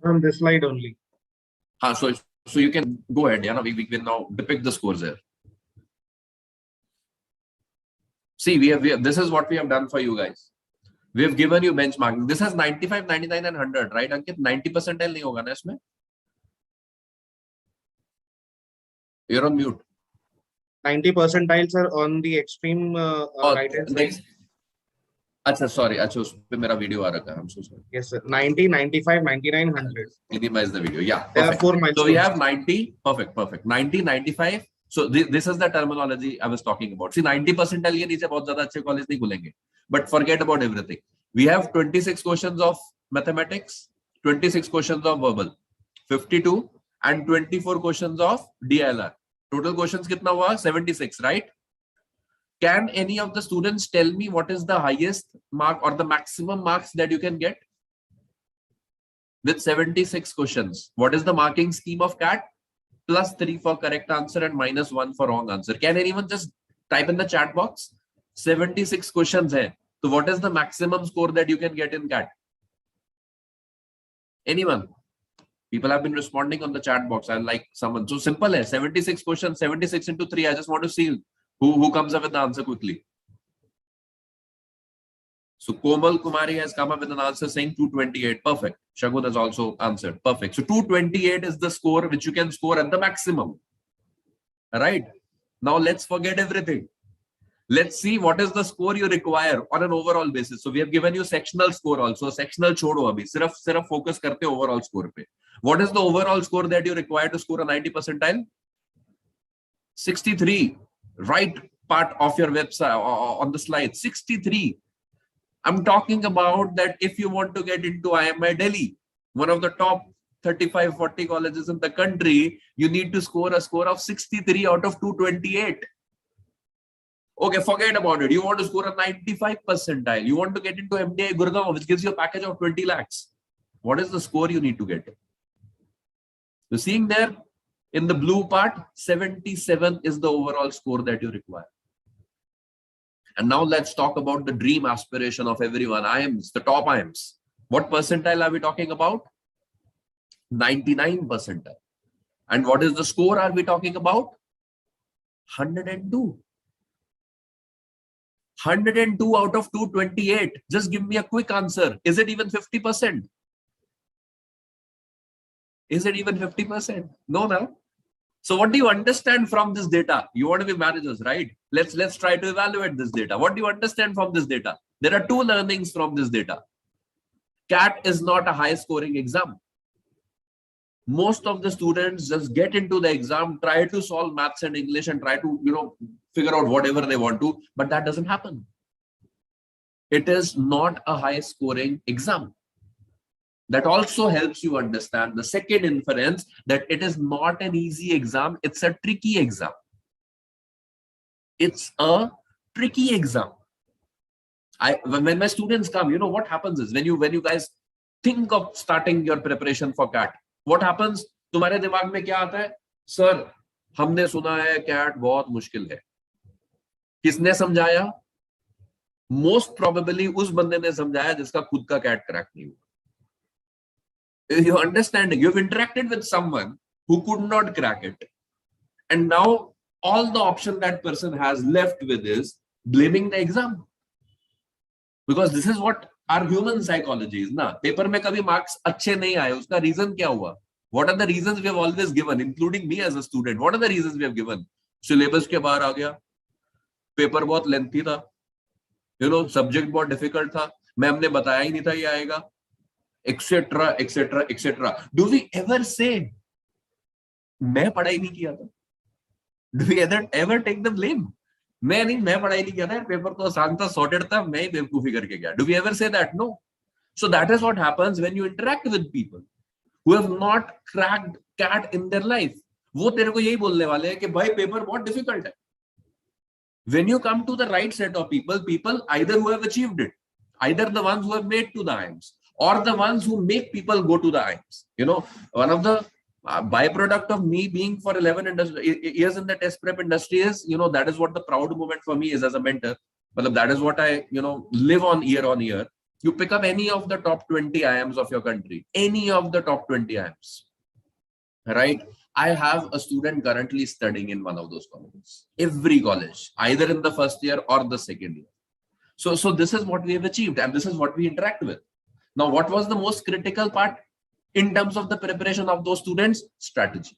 On this slide only. So you can go ahead. Yeah, we can now depict the scores here. See, we have this is what we have done for you guys. We have given you benchmarking. This has 95, 99 and 100, right? Ankit, 90 percentile नहीं होगा ना इसमें? You're on mute. 90 percentiles are on the extreme right hand side. अच्छा, sorry. अच्छा, उस पे मेरा video आ रखा है. I'm so sorry. Yes, sir. 90, 95, 99, 100. Minimize the video. Yeah. There are Perfect. 4 milestones. So we have 90. Perfect. 90, 95. So this is the terminology I was talking about. See, 90 percentile के नीचे बहुत ज्यादा अच्छे कॉलेज नहीं खुलेंगे. But forget about everything. We have 26 questions of mathematics, 26 questions of verbal, 52 and 24 questions of DLR. Total questions कितना हुआ? 76, right? Can any of the students tell me what is the highest mark or the maximum marks that you can get? With 76 questions, what is the marking scheme of CAT? +3 for correct answer and -1 for wrong answer. Can anyone just type in the chat box? 76 questions hai. So what is the maximum score that you can get in CAT? Anyone? People have been responding on the chat box. I like someone. So simple hai. 76 questions, 76 into 3. I just want to see who comes up with the answer quickly. So Komal Kumari has come up with an answer saying 228. Perfect. Shagun has also answered. Perfect. So 228 is the score which you can score at the maximum. All right. Now let's forget everything. Let's see what is the score you require on an overall basis. So we have given you sectional score also. Sectional छोड़ो अभी. सिर्फ focus करते overall score पे. What is the overall score that you require to score a 90 percentile? 63. Right part of your website on the slide. 63. I'm talking about that if you want to get into IMI Delhi, one of the top 35, 40 colleges in the country, you need to score a score of 63 out of 228. Okay, forget about it. You want to score a 95 percentile. You want to get into MBA Gurgaon, which gives you a package of 20 lakhs. What is the score you need to get? So seeing there, In the blue part, 77 is the overall score that you require. And now let's talk about the dream aspiration of everyone. IIMs, the top IIMs. What percentile are we talking about? 99 percentile. And what is the score are we talking about? 102. 102 out of 228. Just give me a quick answer. Is it even 50%? Is it even 50%? No, no. So what do you understand from this data? You want to be managers, right? Let's try to evaluate this data. What do you understand from this data? There are two learnings from this data. CAT is not a high scoring exam. Most of the students just get into the exam, try to solve maths and English and try to, figure out whatever they want to, but that doesn't happen. It is not a high scoring exam. That also helps you understand the second inference, that it is not an easy exam. It's a tricky exam. It's a tricky exam. When my students come, what happens is when you guys think of starting your preparation for CAT, what happens? तुम्हारे दिमाग में क्या आता है? Sir, हमने सुना है CAT बहुत मुश्किल है. किसने समझाया? Most probably उस बंदे ने समझाया जिसका खुद का CAT क्रैक नहीं हुआ. You're understanding, you've interacted with someone who could not crack it. And now all the option that person has left with is blaming the exam. Because this is what our human psychology is. Na? Paper mein kabhi marks अच्छे नहीं आए, उसका reason क्या हुआ? What are the reasons we have always given, including me as a student? What are the reasons we have given? Syllabus के बाहर आ गया, paper बहुत lengthy था, subject बहुत difficult था, मैम ने बताया ही नहीं था ये आएगा, etc, etc, etc. Do we ever say, मैं पढ़ाई नहीं किया था? Do we ever take the blame? मैं पढ़ाई नहीं किया था, पेपर तो आसान था, sorted था, मैं ही बेवकूफी करके गया. Do we ever say that? No. So that is what happens when you interact with people who have not cracked CAT in their life. वो तेरे को यही बोलने वाले हैं कि भाई पेपर बहुत difficult है. When you come to the right set of people either who have achieved it, either the ones who have made to the IIMs, or the ones who make people go to the IIMs. One of the byproduct of me being for 11 years in the test prep industry is, that is what the proud moment for me is as a mentor. But that is what I, live on year. You pick up any of the top 20 IIMs of your country, any of the top 20 IIMs, right? I have a student currently studying in one of those colleges, every college, either in the first year or the second year. So this is what we have achieved and this is what we interact with. Now, what was the most critical part in terms of the preparation of those students? Strategy.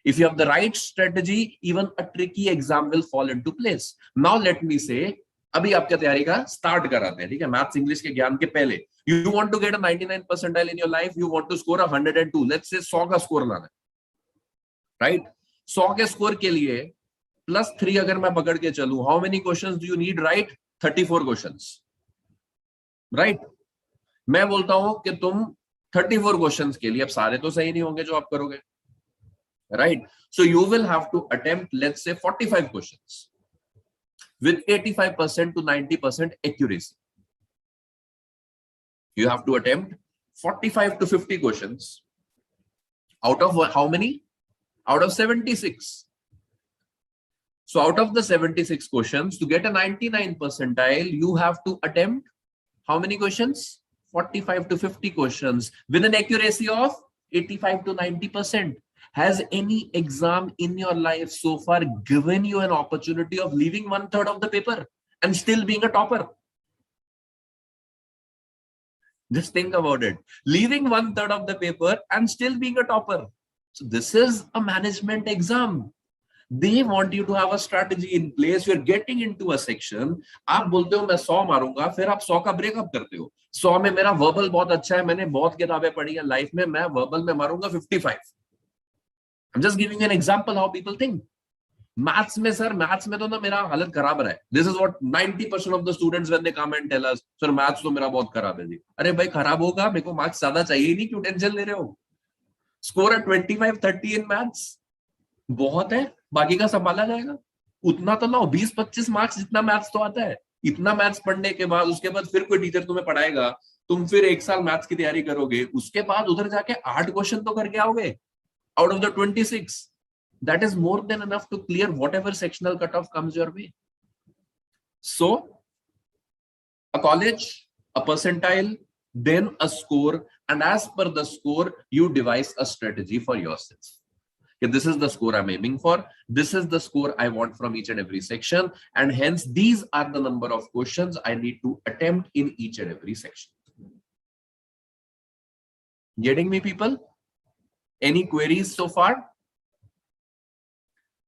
If you have the right strategy, even a tricky exam will fall into place. Now, let me say, अभी आपके तैयारी का start कराते हैं, ठीक है? Maths, English के ज्ञान के पहले. You want to get a 99 percentile in your life. You want to score 102. Let's say 100 का score लाना है, right? 100 के score के लिए +3 अगर मैं पकड़ के चलूं, how many questions do you need? Right? 34 questions, right? मैं बोलता हूं कि तुम 34 क्वेश्चंस के लिए, अब सारे तो सही नहीं होंगे जो आप करोगे, right? So you will have to attempt, let's say 45 questions with 85% to 90% accuracy. You have to attempt 45 to 50 questions out of how many? Out of 76. So out of the 76 questions, to get a 99 percentile, you have to attempt how many questions? 45 to 50 questions with an accuracy of 85 to 90%. Has any exam in your life so far given you an opportunity of leaving 1/3 of the paper and still being a topper? Just think about it. Leaving 1/3 of the paper and still being a topper. So this is a management exam. They want you to have a strategy in place. You're getting into a section. आप बोलते हो मैं 100 मारूंगा, फिर आप 100 का breakup करते हो. 100 में मेरा वर्बल बहुत अच्छा है, मैंने बहुत किताबें पढ़ी है लाइफ में, मैं वर्बल में मारूंगा 55. I'm just giving you an example how people think. Maths में सर, maths में तो ना मेरा हालत खराब रहा है. This is what 90% of the students when they come and tell us, sir maths तो मेरा बहुत खराब है जी. अरे भाई खराब होगा, मेरे को मार्क्स ज्यादा चाहिए ही नहीं, क्यों टेंशन ले रहे हो? Score at 25-30 in maths बहुत है, बाकी का संभाला जाएगा. उतना तो लाओ, 20-25 मार्क्स जितना मैथ्स तो आता है. इतना मैथ्स पढ़ने के बाद उसके बाद फिर कोई टीचर तुम्हें पढ़ाएगा, तुम फिर 1 साल मैथ्स की तैयारी करोगे, उसके बाद उधर जाके 8 क्वेश्चन तो करके आओगे out of the 26. That is more than enough to clear whatever sectional cutoff comes your way. So a college, a percentile, then a score, and as per the score, you devise a strategy for yourself. Okay, this is the score I'm aiming for. This is the score I want from each and every section, and hence these are the number of questions I need to attempt in each and every section. Getting me, people? Any queries so far?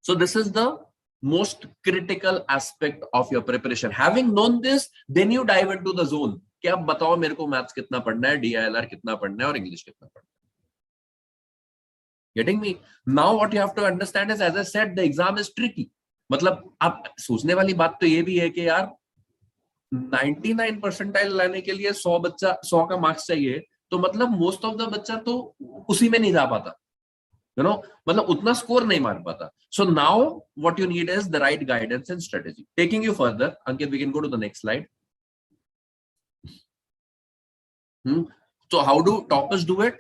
So this is the most critical aspect of your preparation. Having known this, then you dive into the zone. कि अब बताओ मेरे को maths कितना पढ़ना है, DILR कितना पढ़ना है और इंग्लिश कितना पढ़ना है. Getting me? Now what you have to understand is, as I said, the exam is tricky. मतलब आप सोचने वाली बात तो ये भी है कि यार 99 परसेंटाइल लाने के लिए 100 का मार्क्स चाहिए, तो मतलब मोस्ट ऑफ द बच्चा तो उसी में नहीं जा पाता, you know, मतलब उतना स्कोर नहीं मार पाता. So now what you need is the right guidance and strategy. Taking you further, Ankit, we can go to the next slide. So how do toppers do it?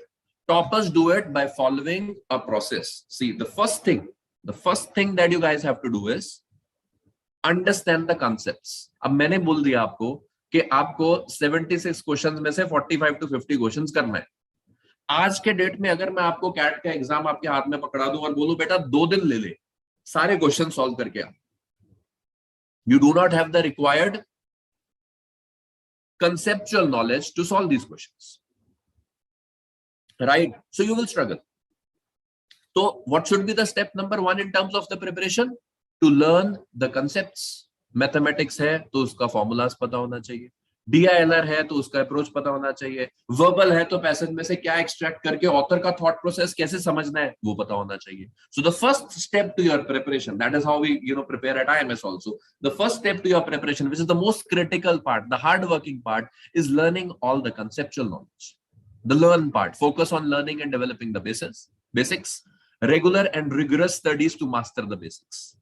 Toppers do it by following a process. See, the first thing that you guys have to do is understand the concepts. अब मैंने बोल दिया आपको कि आपको 76 questions में से 45 to 50 questions करना है. आज के डेट में अगर मैं आपको कैट का एग्जाम आपके हाथ में पकड़ा दूं और बोलूं बेटा 2 दिन ले ले, सारे क्वेश्चन सॉल्व करके आ, you do not have the required conceptual knowledge to solve these questions, right? So you will struggle. So what should be the step number 1 in terms of the preparation? To learn the concepts. Mathematics है तो उसका formulas पता होना चाहिए, DILR है तो उसका approach पता होना चाहिए, वर्बल है तो पैसेज में से क्या एक्सट्रैक्ट करके ऑथर का थॉट प्रोसेस कैसे समझना है वो पता होना चाहिए. So the first step to your preparation, that is how we prepare at IMS also. The first step to your preparation, which is the most critical part, the hard working part, is learning all the conceptual knowledge. The learn part, focus on learning and developing the basics, regular and rigorous studies to master the basics.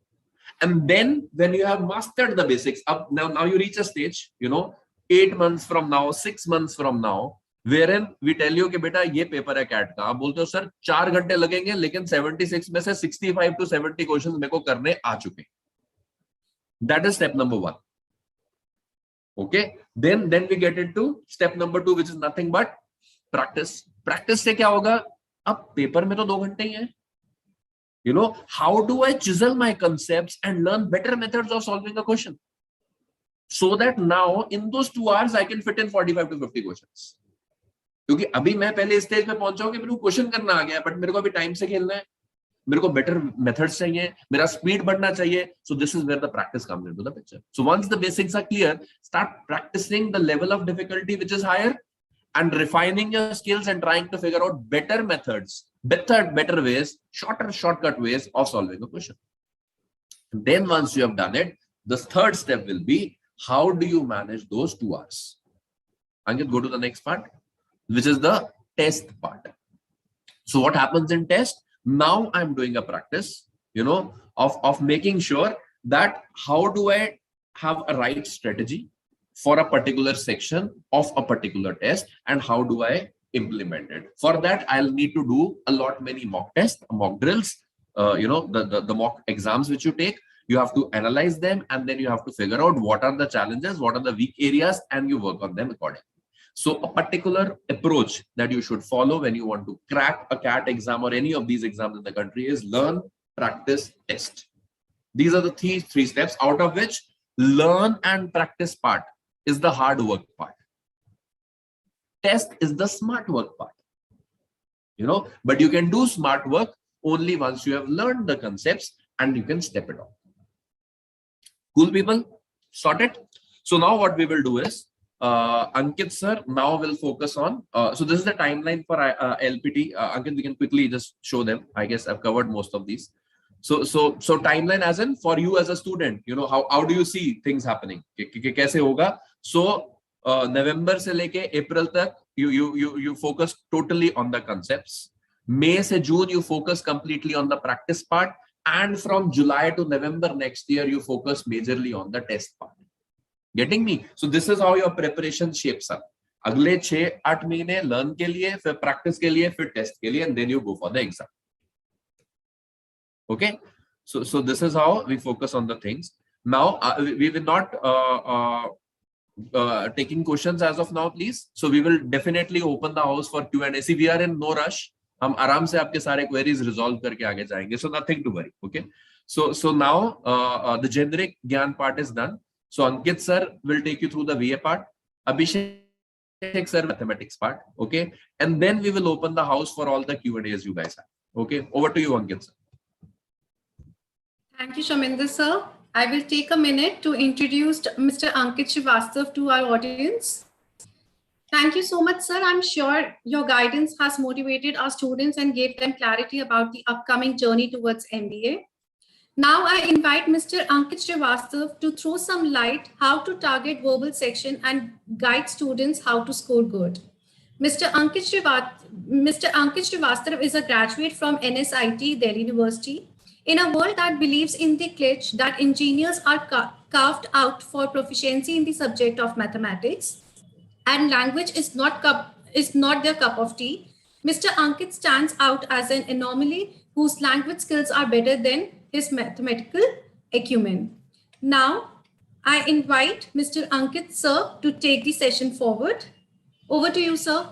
And then when you have mastered the basics, now you reach a stage, 8 months from now, 6 months from now, wherein we tell you कि बेटा ये paper है cat का, आप बोलते हो sir 4 घंटे लगेंगे, लेकिन 76 में से 65 to 70 क्वेश्चंस मेरे को करने आ चुके. That is step number 1. Okay, then we get into step number 2, which is nothing but practice. Practice से क्या होगा? अब पेपर में तो 2 घंटे ही है. How do I chisel my concepts and learn better methods of solving a question, so that now in those 2 hours I can fit in 45 to 50 questions. क्योंकि अभी मैं पहले स्टेज पे पहुंचा हूं कि मेरे को क्वेश्चन करना आ गया, बट मेरे को अभी टाइम से खेलना है, मेरे को बेटर मेथड्स चाहिए, मेरा स्पीड बढ़ना चाहिए. So this is where the practice comes into the picture. So once the basics are clear, start practicing the level of difficulty which is higher and refining your skills and trying to figure out better methods, better ways, shortcut ways of solving a question. And then once you have done it, the third step will be, how do you manage those 2 hours? Ankit, go to the next part, which is the test part. So what happens in test? Now I'm doing a practice, of making sure that how do I have a right strategy for a particular section of a particular test, and how do I implement it. For that, I'll need to do many mock tests, mock drills, the mock exams which you take. You have to analyze them, and then you have to figure out what are the challenges, what are the weak areas, and you work on them accordingly. So a particular approach that you should follow when you want to crack a CAT exam or any of these exams in the country is learn, practice, test. These are the three steps, out of which learn and practice part is the hard work part. Test is the smart work part, but you can do smart work only once you have learned the concepts and you can step it up. Cool, people? Sorted? So now what we will do is, Ankit sir now will focus on, so this is the timeline for LPT. Ankit, we can quickly just show them. I guess I've covered most of these. So timeline as in for you as a student, how do you see things happening? कैसे होगा? So November से लेके April तक you focus totally on the concepts. May से June you focus completely on the practice part, and from July to November next year you focus majorly on the test part. Getting me? So this is how your preparation shapes up. अगले 6-8 महीने learn के लिए, फिर practice के लिए, फिर test के लिए, and then you go for the exam. Okay. So this is how we focus on the things. Now, we will not taking questions as of now, please. So we will definitely open the house for Q&A. See, we are in no rush. हम आराम से आपके सारे queries resolve करके आगे जाएंगे. So nothing to worry. Okay. So now the generic ज्ञान part is done. So Ankit sir will take you through the VA part. Abhishek sir mathematics part. Okay. And then we will open the house for all the Q&As you guys have. Okay. Over to you, Ankit sir. Thank you, Shaminder sir. I will take a minute to introduce Mr. Ankit Srivastav to our audience. Thank you so much, sir. I'm sure your guidance has motivated our students and gave them clarity about the upcoming journey towards MBA. Now I invite Mr. Ankit Srivastav to throw some light how to target verbal section and guide students how to score good. Mr. Ankit Srivastav is a graduate from NSIT, Delhi University. In a world that believes in the glitch that engineers are carved out for proficiency in the subject of mathematics and language is not their cup of tea, Mr. Ankit stands out as an anomaly whose language skills are better than his mathematical acumen. Now, I invite Mr. Ankit sir to take the session forward. Over to you, sir.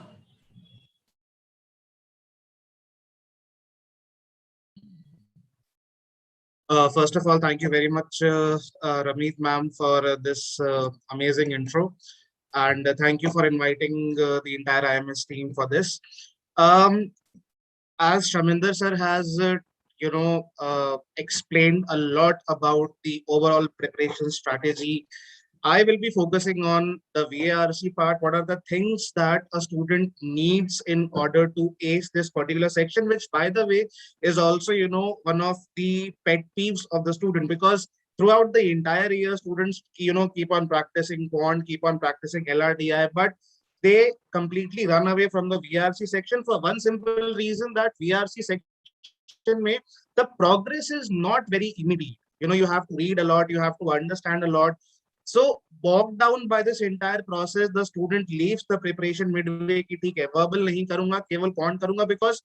First of all, thank you very much, Ramit ma'am, for this amazing intro. And thank you for inviting the entire IMS team for this. As Shaminder sir has, explained a lot about the overall preparation strategy, I will be focusing on the VARC part. What are the things that a student needs in order to ace this particular section, which by the way is also, one of the pet peeves of the student, because throughout the entire year, students, keep on practicing quant, keep on practicing LRDI, but they completely run away from the VRC section for one simple reason, that VRC section may the progress is not very immediate. You have to read a lot, you have to understand a lot. So bogged down by this entire process, the student leaves the preparation midway कि ठीक है verbal नहीं करूँगा, केवल quant करूँगा, because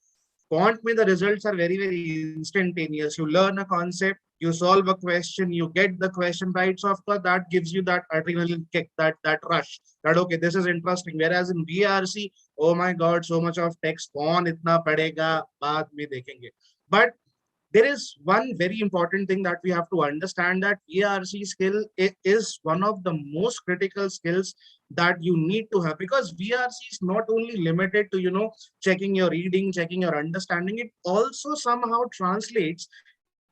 quant में the results are very, very instantaneous. You learn a concept, you solve a question, you get the question right. So of course that gives you that adrenaline kick, that rush, that okay, this is interesting. Whereas in VRC, oh my God, so much of text, कौन इतना पढ़ेगा, बाद में देखेंगे. But there is one very important thing that we have to understand, that VRC skill is one of the most critical skills that you need to have, because VRC is not only limited to, checking your reading, checking your understanding, it also somehow translates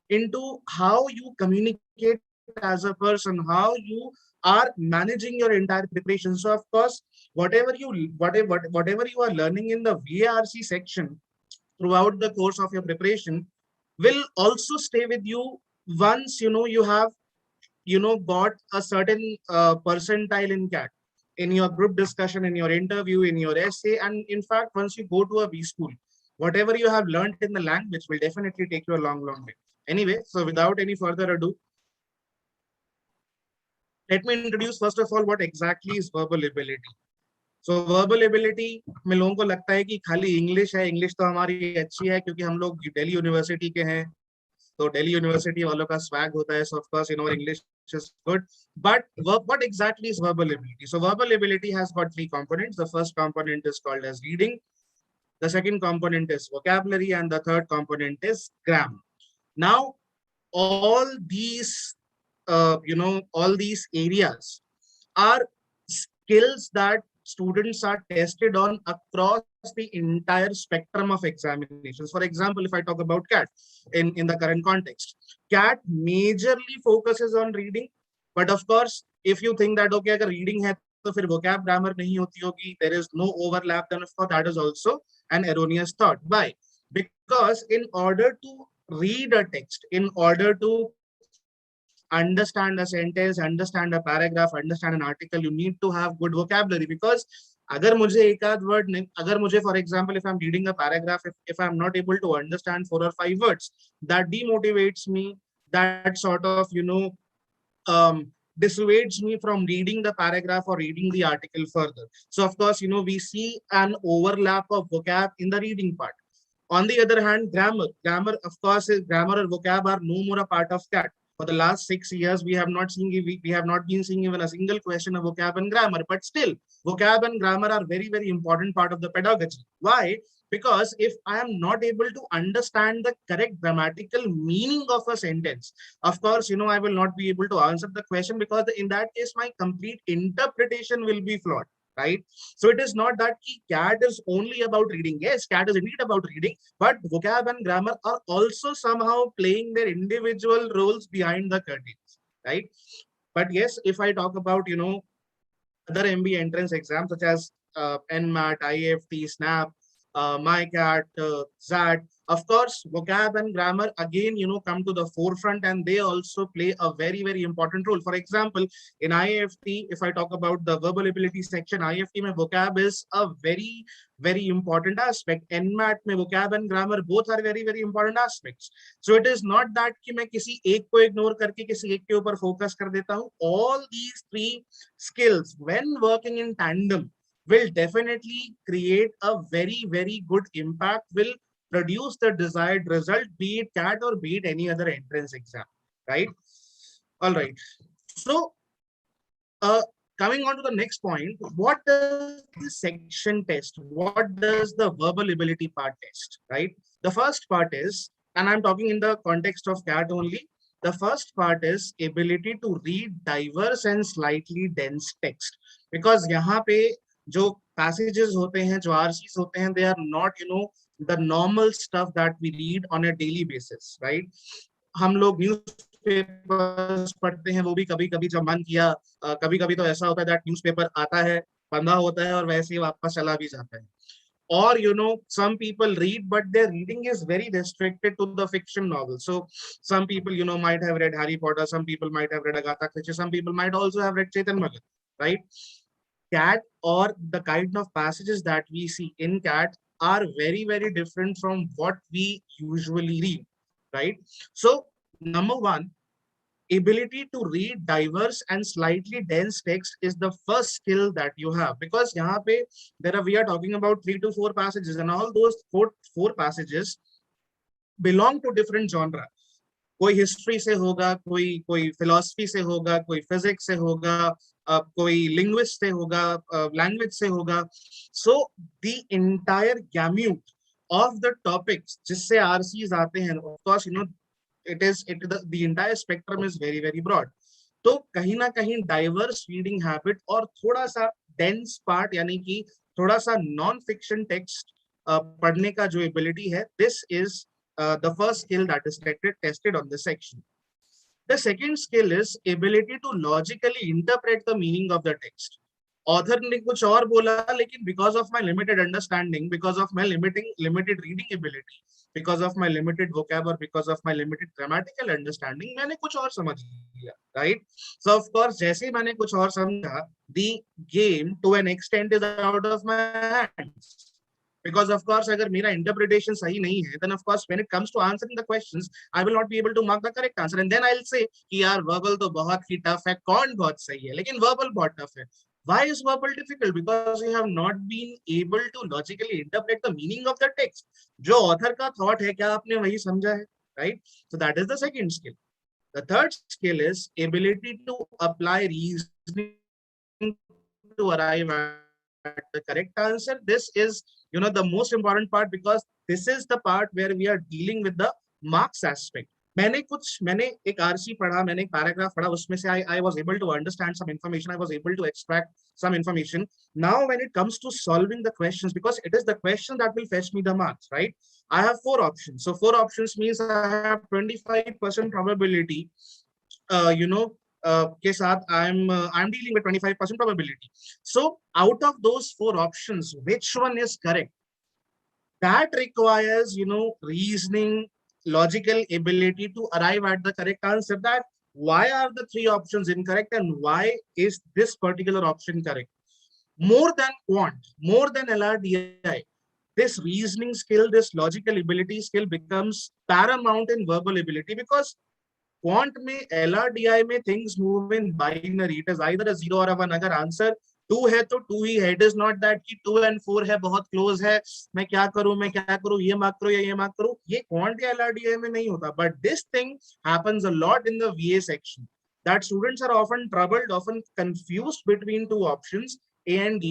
into how you communicate as a person, how you are managing your entire preparation. So of course, whatever you are learning in the VRC section throughout the course of your preparation will also stay with you once you have got a certain percentile in CAT, in your group discussion, in your interview, in your essay, and in fact once you go to a B school, whatever you have learned in the language will definitely take you a long way. Anyway, so without any further ado, let me introduce first of all what exactly is verbal ability. So verbal ability में लोगों को लगता है कि खाली English है, English तो हमारी अच्छी है क्योंकि हम लोग दिल्ली यूनिवर्सिटी के हैं, तो दिल्ली यूनिवर्सिटी वालों का स्वैग होता है, so of course English is good. But what exactly is verbal ability? So verbal ability has got three components. The first component is called as reading, the second component is vocabulary, and the third component is grammar. Now all these all these areas are skills that students are tested on across the entire spectrum of examinations. For example, if I talk about CAT in the current context, CAT majorly focuses on reading, but of course if you think that okay, agar reading hai to fir vocab grammar nahi hoti hogi, there is no overlap, then of course that is also an erroneous thought. Why? Because in order to read a text, in order to understand a sentence, understand a paragraph, understand an article, you need to have good vocabulary. Because agar mujhe ek aad word nahi, agar mujhe, for example, if I'm reading a paragraph, if I'm not able to understand 4 or 5 words, that demotivates me, that sort of dissuades me from reading the paragraph or reading the article further. So of course we see an overlap of vocab in the reading part. On the other hand, grammar, of course, is grammar or vocab are no more a part of CAT. For the last 6 years, we have not seen, we have not been seeing even a single question of vocab and grammar. But still, vocab and grammar are very, very important part of the pedagogy. Why? Because if I am not able to understand the correct grammatical meaning of a sentence, of course, I will not be able to answer the question, because in that case, my complete interpretation will be flawed, right? So it is not that CAT is only about reading. Yes, CAT is indeed about reading, but vocab and grammar are also somehow playing their individual roles behind the curtains, right? But yes, if I talk about, other MBA entrance exams such as NMAT, IFT, SNAP, MyCat, ZAT. Of course, vocab and grammar again, come to the forefront, and they also play a very, very important role. For example, in IFT, if I talk about the verbal ability section, IFT mein vocab is a very, very important aspect. NMAT mein vocab and grammar both are very, very important aspects. So it is not that कि मैं किसी एक को ignore करके किसी एक के ऊपर focus कर देता हूँ. All these three skills, when working in tandem, will definitely create a very, very good impact, will produce the desired result, be it CAT or be it any other entrance exam, right? All right. So, coming on to the next point, what does the section test? What does the verbal ability part test, right? The first part is, and I'm talking in the context of CAT only, the first part is ability to read diverse and slightly dense text. Because यहाँ पे जो passages होते हैं, जो RCs होते हैं, they are not, the normal stuff that we read on a daily basis, right? हम लोग न्यूज़पेपर्स पढ़ते हैं, वो भी कभी कभी जब मन किया, कभी कभी तो ऐसा होता है दैट न्यूज़पेपर आता है, बंधा होता है और वैसे ही वापस चला भी जाता है. Or, some people read, but their reading is very restricted to the fiction novel. So some people, might have read Harry Potter, some people might have read Agatha Christie, some people might also have read Chetan Bhagat, right? CAT, or the kind of passages that we see in CAT, are very, very different from what we usually read, right? So number one, ability to read diverse and slightly dense text is the first skill that you have, because यहाँ पे we are talking about 3 to 4 passages, and all those four passages belong to different genre. कोई history से होगा, कोई philosophy से होगा, कोई physics से होगा, कोई लिंग्विस्ट से होगा, लैंग्वेज से होगा. So the entire gamut of the topics जिससे आरसीज आते हैं, of course the entire spectrum is very, very broad. तो कहीं ना कहीं डाइवर्स रीडिंग हैबिट और थोड़ा सा डेंस पार्ट, यानी कि थोड़ा सा नॉन फिक्शन टेक्स्ट पढ़ने का जो एबिलिटी है, this is the first skill that is tested on this section. The second skill is ability to logically interpret the meaning of the text. Author ने कुछ और बोला, लेकिन because of my limited understanding, because of my limited reading ability, because of my limited vocab, or because of my limited grammatical understanding, मैंने कुछ और समझ लिया, right? So of course, जैसे मैंने कुछ और समझा, the game to an extent is out of my hands. Because of course, अगर मेरा interpretation सही नहीं है, then of course when it comes to answering the questions, I will not be able to mark the correct answer, and then I'll say कि यार verbal तो बहुत ही tough है, कौन बहुत सही है, लेकिन verbal बहुत tough है. Why is verbal difficult? Because you have not been able to logically interpret the meaning of the text. जो author का thought है, क्या आपने वही समझा है, right? So that is the second skill. The third skill is ability to apply reasoning to arrive at the correct answer. This is, the most important part, because this is the part where we are dealing with the marks aspect. मैंने एक RC पढ़ा, मैंने एक paragraph पढ़ा, उसमें से I was able to understand some information, I was able to extract some information. Now when it comes to solving the questions, because it is the question that will fetch me the marks, right? I have 4 options. So 4 options means I have 25% probability, के साथ I'm dealing with 25% probability. So out of those 4 options, which one is correct? That requires, reasoning, logical ability to arrive at the correct answer. That why are the 3 options incorrect and why is this particular option correct? More than quant, more than LRDI, this reasoning skill, this logical ability skill becomes paramount in verbal ability, because quant में LRDI में things move in binary. It is either a 0 or a 1. अगर answer to है तो to ही है. It is not that कि 2 and 4 है, बहुत close है, मैं क्या करूं, ये मार्क करूं या ये मार्क करूं. ये क्वांट या एलआरडीआई में नहीं होता. But this thing happens a lot in the वीए section, that students are often troubled, often confused between two options, A and D,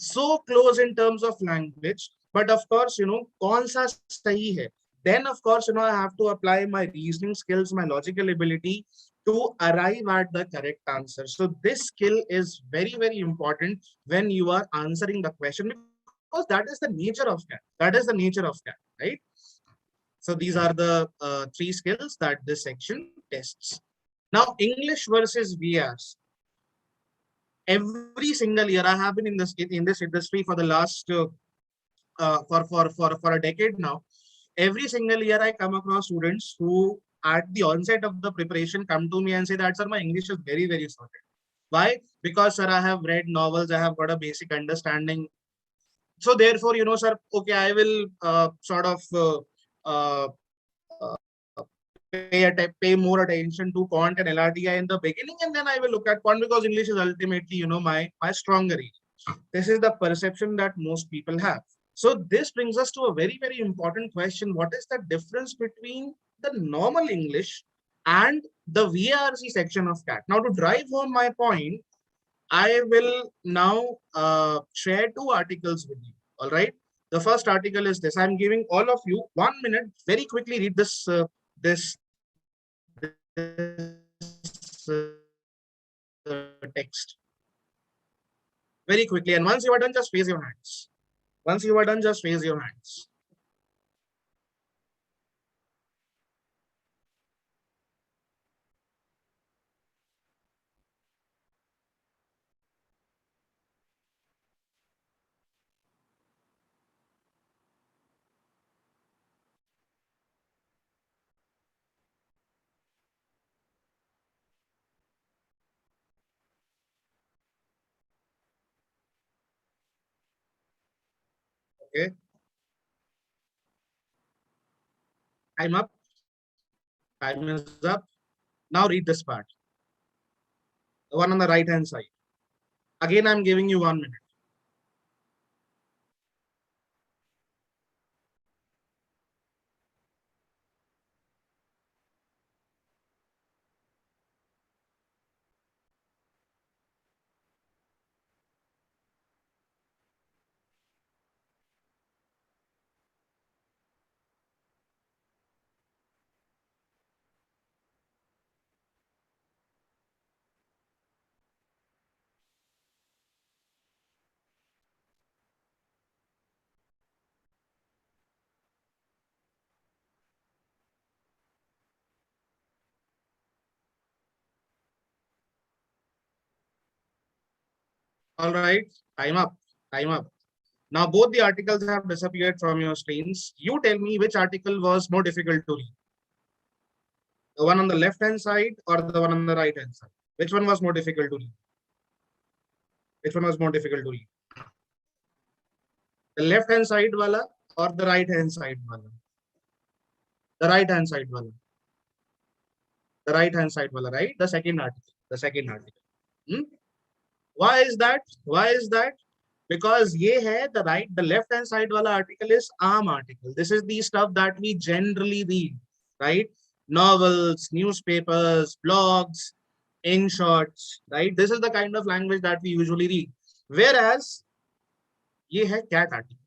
so close in terms of language. But of course, kaun sa sahi hai. Then of course, I have to apply my reasoning skills, my logical ability to arrive at the correct answer. So this skill is very, very important when you are answering the question, because that is the nature of CAT. That is the nature of CAT, right? So these are the three skills that this section tests. Now, English versus VRs. Every single year, I have been in this industry for the last for a decade now. Every single year, I come across students who, at the onset of the preparation, come to me and say that, sir, my English is very, very sorted. Why? Because, sir, I have read novels, I have got a basic understanding. So therefore, sir, okay, I will sort of pay more attention to quant and LRDI in the beginning, and then I will look at quant, because English is ultimately, my stronger area. This is the perception that most people have. So this brings us to a very, very important question. What is the difference between the normal English and the VRC section of CAT? Now, to drive home my point, I will now share two articles with you. All right. The first article is this. I'm giving all of you 1 minute. Very quickly read this text. Very quickly. And once you are done, just raise your hands. Once you are done, just raise your hands. Okay. Time up. Time is up. Now read this part. The one on the right hand side. Again, I'm giving you 1 minute. All right. Time up. Time up. Now both the articles have disappeared from your screens. You tell me which article was more difficult to read. The one on the left hand side or the one on the right hand side? Which one was more difficult to read? Which one was more difficult to read? The left hand side wala or the right hand side wala? The right hand side wala. The right hand side wala, right? The second article. The second article. Why is that? Why is that? Because ye hai the left hand side wala article is aam article. This is the stuff that we generally read, right? Novels, newspapers, blogs, in shorts, right? This is the kind of language that we usually read. Whereas ye hai CAT article.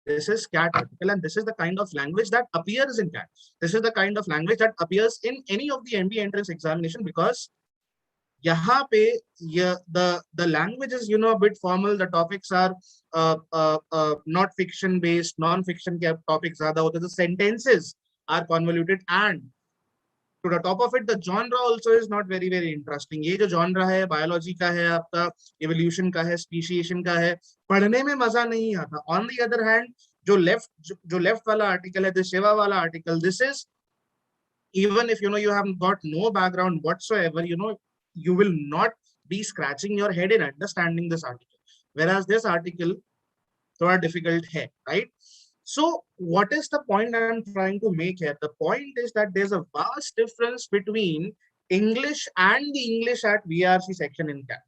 This is CAT article, and this is the kind of language that appears in CAT. This is the kind of language that appears in any of the MBA entrance examination, because यहाँ पे the language is a bit formal. The topics are not fiction based, non-fiction के topics ज़्यादा होते हैं. The sentences are convoluted, and to the top of it, the genre also is not very, very interesting. ये जो genre है, biology का है, आपका evolution का है, speciation का है, पढ़ने में मजा नहीं आता. On the other hand, जो left वाला article है, the Shiva वाला article, this is, even if you have got no background whatsoever, you will not be scratching your head in understanding this article. Whereas this article, thoda difficult hai, right? So what is the point I'm trying to make here? The point is that there's a vast difference between English and the English at VRC section in CAT.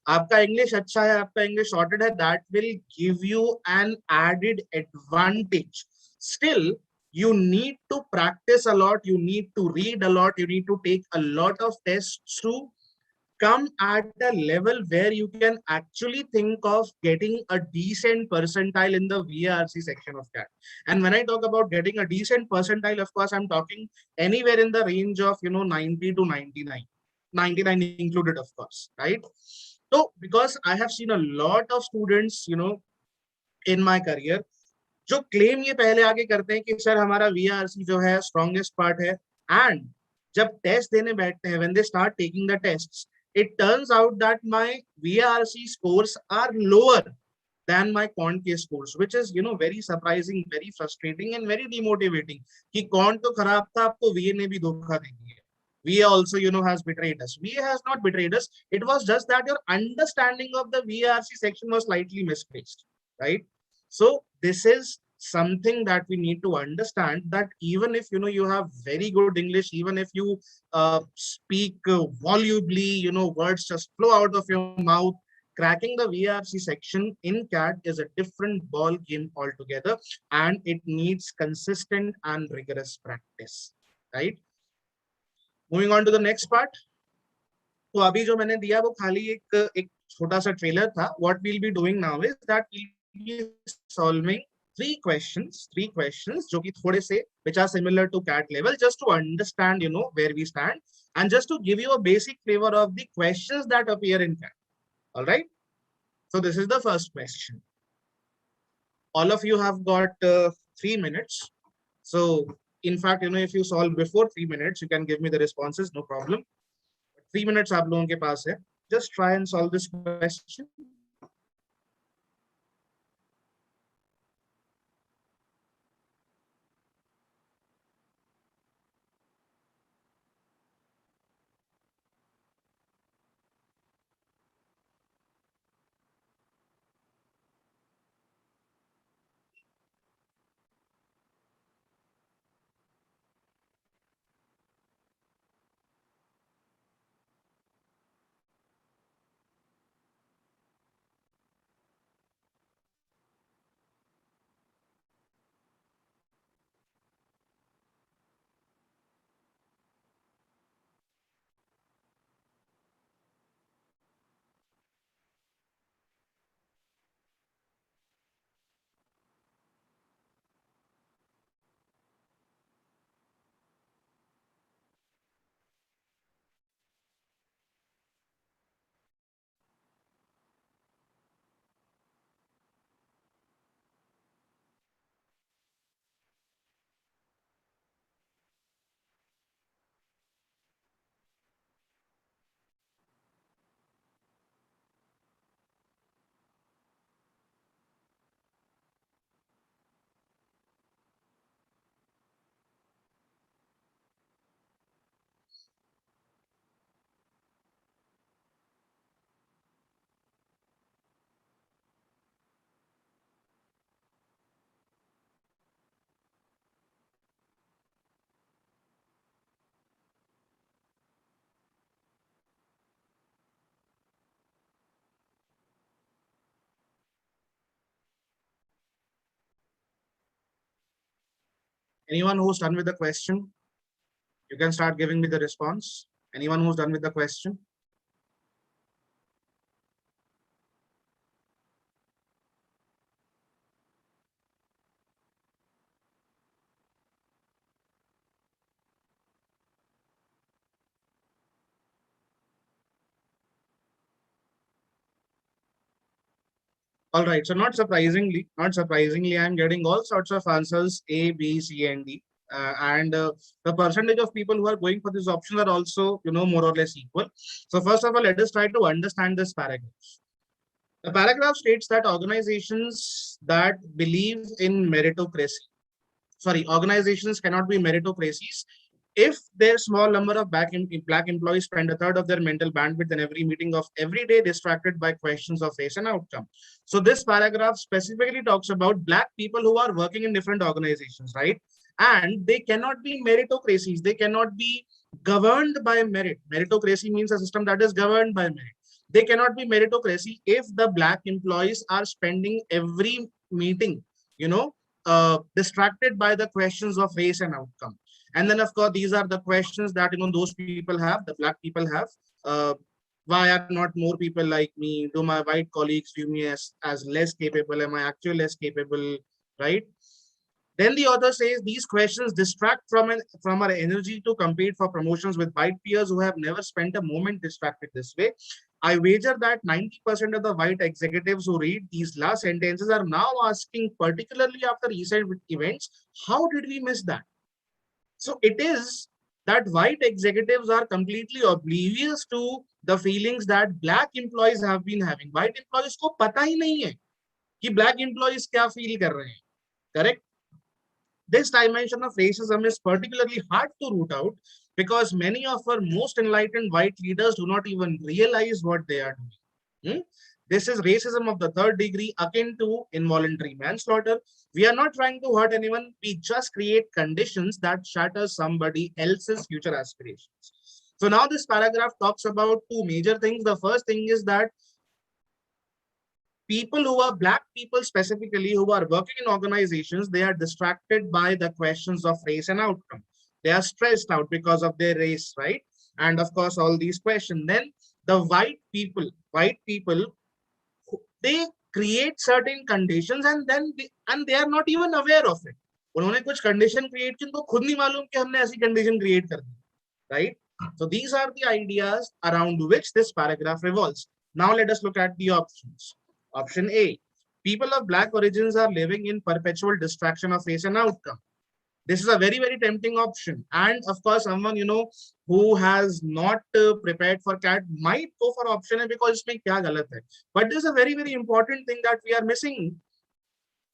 आपका English अच्छा है, आपका English sorted है, that will give you an added advantage. Still, you need to practice a lot, you need to read a lot, you need to take a lot of tests to come at a level where you can actually think of getting a decent percentile in the VARC section of CAT. And when I talk about getting a decent percentile, of course, I'm talking anywhere in the range of 90 to 99, 99 included, of course, right? So because I have seen a lot of students, in my career, जो claim ये पहले आगे करते हैं कि sir हमारा VARC जो है स्ट्रॉन्गेस्ट पार्ट है, एंड जब टेस्ट देने बैठते हैं, when they start taking the tests, it turns out that my VARC scores are lower than my quant के scores, which is very surprising, very frustrating and very demotivating. कि quant तो खराब था, आपको VA ने भी धोखा दे दिया. VA also has betrayed us. VA has not betrayed us. It was just that your understanding of the VARC section was slightly misplaced, right? So this is something that we need to understand, that even if you have very good English, even if you speak volubly, words just flow out of your mouth, cracking the VARC section in CAT is a different ball game altogether, and it needs consistent and rigorous practice, right? Moving on to the next part. तो अभी जो मैंने दिया वो खाली एक छोटा सा ट्रेलर था. What we'll be doing now is that we'll be solving three questions जो कि थोड़े से which are similar to CAT level, just to understand where we stand, and just to give you a basic flavor of the questions that appear in CAT. All right, so this is the first question. All of you have got 3 minutes. So in fact, if you solve before 3 minutes, you can give me the responses, no problem. 3 minutes आप लोगों के पास है. Just try and solve this question. Anyone who's done with the question, you can start giving me the response. Anyone who's done with the question? All right, so not surprisingly, I'm getting all sorts of answers A, B, C, and D. And the percentage of people who are going for this option are also, more or less equal. So first of all, let us try to understand this paragraph. The paragraph states that organizations that believe in organizations cannot be meritocracies if their small number of black employees spend a third of their mental bandwidth in every meeting of every day distracted by questions of race and outcome. So this paragraph specifically talks about black people who are working in different organizations, right? And they cannot be meritocracies. They cannot be governed by merit. Meritocracy means a system that is governed by merit. They cannot be meritocracy if the black employees are spending every meeting, distracted by the questions of race and outcome. And then, of course, these are the questions that those people have, the black people have. Uh, why are not more people like me? Do my white colleagues view me as less capable? Am I actually less capable? Right? Then the author says these questions distract from our energy to compete for promotions with white peers who have never spent a moment distracted this way. I wager that 90% of the white executives who read these last sentences are now asking, particularly after recent events, how did we miss that? So it is that white executives are completely oblivious to the feelings that black employees have been having. White employees को पता ही नहीं है कि black employees क्या feel कर रहे हैं. Correct? This dimension of racism is particularly hard to root out because many of our most enlightened white leaders do not even realize what they are doing. This is racism of the third degree, akin to involuntary manslaughter. We are not trying to hurt anyone. We just create conditions that shatter somebody else's future aspirations. So now this paragraph talks about two major things. The first thing is that people who are black people specifically who are working in organizations, they are distracted by the questions of race and outcome. They are stressed out because of their race, right? And of course, all these questions. Then the white people, they create certain conditions and then they are not even aware of it. उन्होंने कुछ condition create की उनको खुद नहीं मालूम कि हमने ऐसी condition create कर दी, right? So these are the ideas around which this paragraph revolves. Now let us look at the options. Option A, people of black origins are living in perpetual distraction of race and outcome. This is a very, very tempting option. And of course, someone, who has not prepared for CAT might go for option A because इसमें क्या गलत है. But there's a very, very important thing that we are missing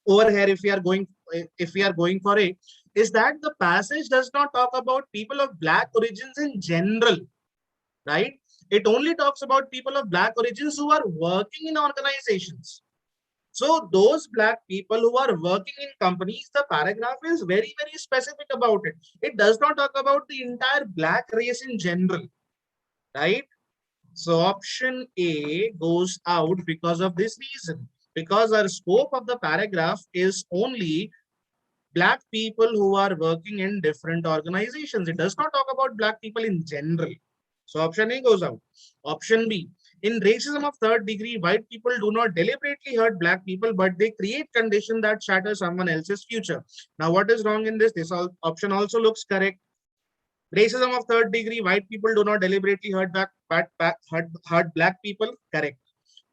over here if we are going for it, is that the passage does not talk about people of black origins in general, right? It only talks about people of black origins who are working in organizations. So those black people who are working in companies, the paragraph is very, very specific about it. It does not talk about the entire black race in general, right? So option A goes out because of this reason, because our scope of the paragraph is only black people who are working in different organizations. It does not talk about black people in general. So option A goes out. Option B, in racism of third degree, white people do not deliberately hurt black people, but they create conditions that shatter someone else's future. Now, what is wrong in this? This option also looks correct. Racism of third degree, white people do not deliberately hurt black people, correct.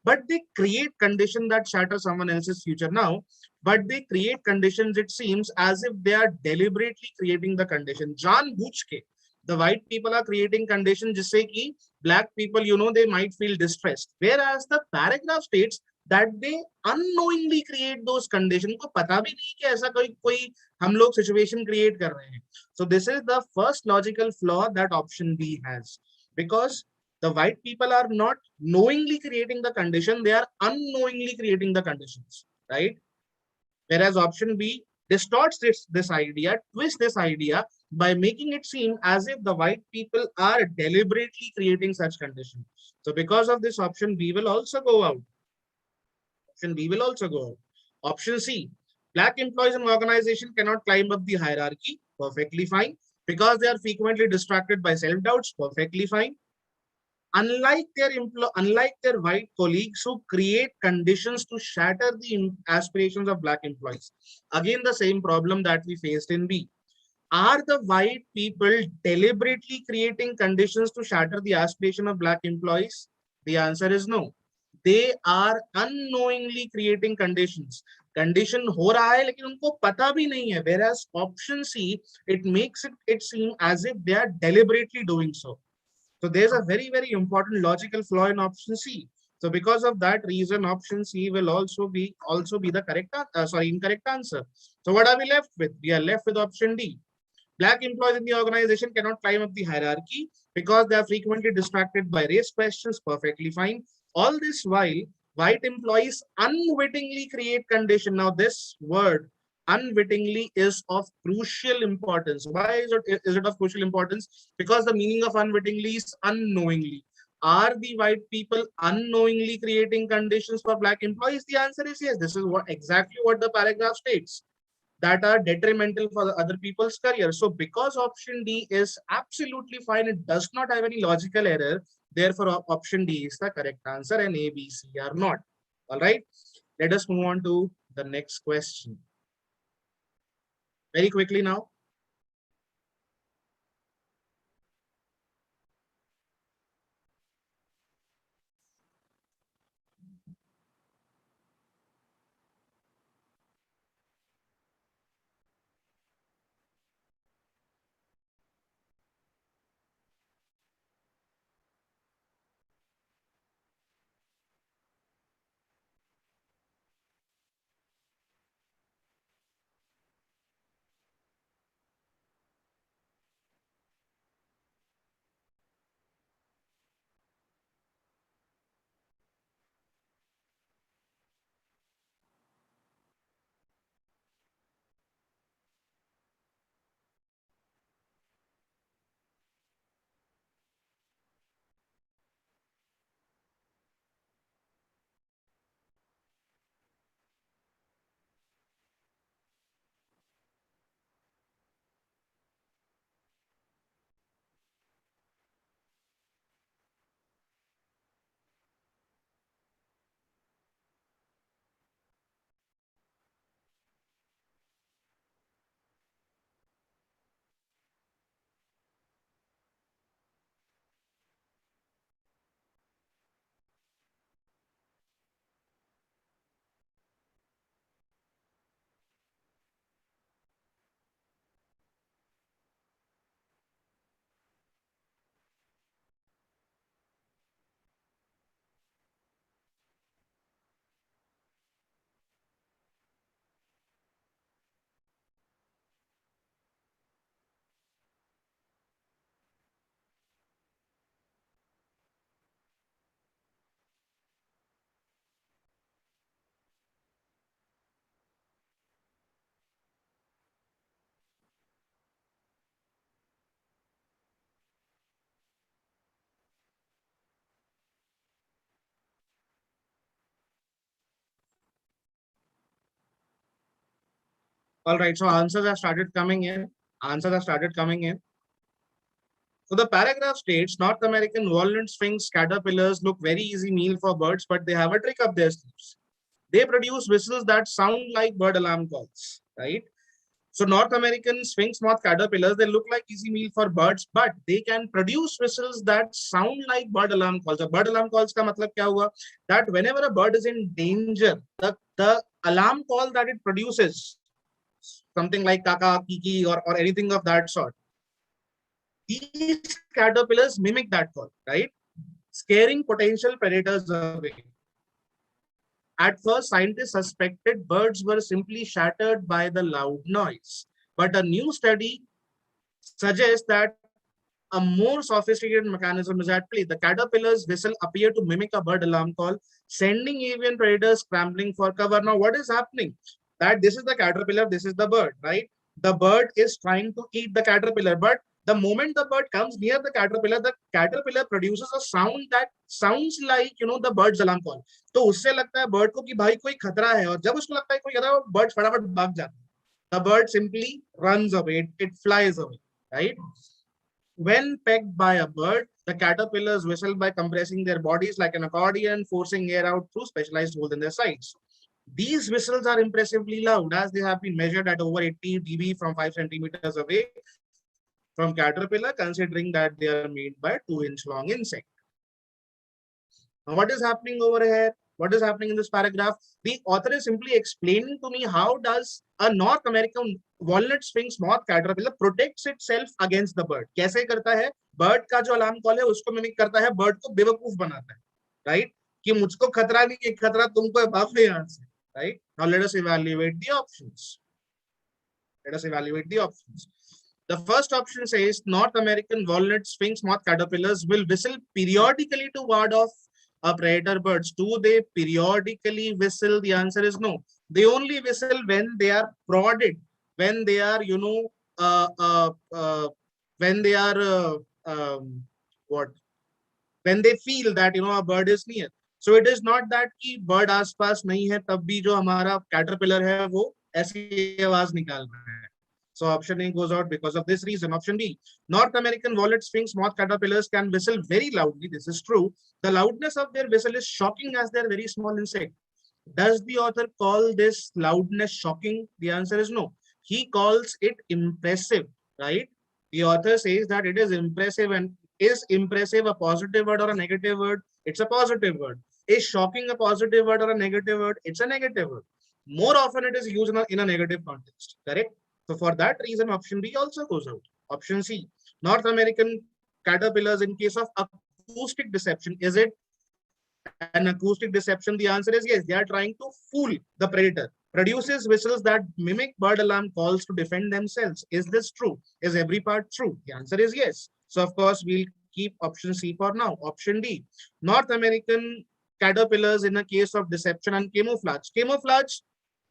But they create conditions that shatter someone else's future now. But they create conditions, it seems, as if they are deliberately creating the condition. जानबूझ के the white people are creating conditions जिससे कि black people, they might feel distressed. Whereas the paragraph states that they unknowingly create those conditions. को पता भी नहीं कि ऐसा कोई हम लोग situation create कर रहे हैं. So this is the first logical flaw that option B has, because the white people are not knowingly creating the condition, they are unknowingly creating the conditions, right? Whereas option B distorts this idea, twists this idea by making it seem as if the white people are deliberately creating such conditions. So because of this, option B will also go out. Option B will also go out. Option C, black employees in organization cannot climb up the hierarchy, perfectly fine. Because they are frequently distracted by self-doubts, perfectly fine. Unlike their white colleagues who create conditions to shatter the aspirations of black employees. Again, the same problem that we faced in B. Are the white people deliberately creating conditions to shatter the aspiration of black employees? The answer is no. They are unknowingly creating conditions. Condition हो रहा है लेकिन उनको पता भी नहीं है. Whereas option C, it makes it seem as if they are deliberately doing so. So there's a very, very important logical flaw in option C. So because of that reason, option C will also be the incorrect answer. So what are we left with? We are left with option D. Black employees in the organization cannot climb up the hierarchy because they are frequently distracted by race questions, perfectly fine. All this while, white employees unwittingly create condition. Now this word unwittingly is of crucial importance. Why is it of crucial importance? Because the meaning of unwittingly is unknowingly. Are the white people unknowingly creating conditions for black employees? The answer is yes. This is exactly what the paragraph states, that are detrimental for the other people's career. So because option D is absolutely fine, it does not have any logical error. Therefore, option D is the correct answer and A, B, C are not. All right. Let us move on to the next question. Very quickly now. All right. So answers have started coming in. Answers have started coming in. So the paragraph states North American walnut sphinx caterpillars look very easy meal for birds, but they have a trick up their sleeves. They produce whistles that sound like bird alarm calls, right? So North American sphinx moth caterpillars, they look like easy meal for birds, but they can produce whistles that sound like bird alarm calls. A bird alarm calls ka matlab kya hua? That whenever a bird is in danger, the alarm call that it produces, something like kaka, kiki, or anything of that sort, these caterpillars mimic that call, right? Scaring potential predators away. At first, scientists suspected birds were simply shattered by the loud noise. But a new study suggests that a more sophisticated mechanism is at play. The caterpillar's whistle appeared to mimic a bird alarm call, sending avian predators scrambling for cover. Now, what is happening? That this is the caterpillar, this is the bird, right? The bird is trying to eat the caterpillar, but the moment the bird comes near the caterpillar produces a sound that sounds like, the bird's alarm call. तो उससे लगता है bird को कि भाई कोई खतरा है, और जब उसको लगता है कोई खतरा है, bird फटाफट भाग जाता है. The bird simply runs away, it flies away, right? When pecked by a bird, the caterpillars whistle by compressing their bodies like an accordion, forcing air out through specialized holes in their sides. These whistles are impressively loud, as they have been measured at over 80 dB from 5 centimeters away from caterpillar, considering that they are made by 2-inch long insect. Now, what is happening over here? What is happening in this paragraph? The author is simply explaining to me how does a North American walnut sphinx moth caterpillar protects itself against the bird. कैसे करता है? Bird का जो alarm call है उसको mimic करता है, bird को बेवकूफ बनाता है, right? कि मुझको खतरा नहीं है, खतरा तुमको है, भाग ले यहाँ से, right? Now let us evaluate the options. Let us evaluate the options. The first option says North American walnut sphinx moth caterpillars will whistle periodically to ward off a predator birds. Do they periodically whistle? The answer is no. They only whistle when they are prodded, when they are, when they are what? when they feel that a bird is near. So it is not that कि bird आसपास नहीं है तब भी जो हमारा caterpillar है वो ऐसी आवाज निकाल रहा है. So option A goes out because of this reason. Option B, North American wallet sphinx moth caterpillars can whistle very loudly. This is true. The loudness of their whistle is shocking as they're very small insect. Does the author call this loudness shocking? The answer is no. He calls it impressive, right? The author says that it is impressive. And is impressive a positive word or a negative word? It's a positive word. Is shocking a positive word or a negative word? It's a negative word. More often it is used in a negative context, correct? So for that reason, option B also goes out. Option C, North American caterpillars in case of acoustic deception. Is it an acoustic deception? The answer is yes. They are trying to fool the predator. Produces whistles that mimic bird alarm calls to defend themselves. Is this true? Is every part true? The answer is yes. So of course, we'll keep option C for now. Option D, North American caterpillars in a case of deception and camouflage. Camouflage,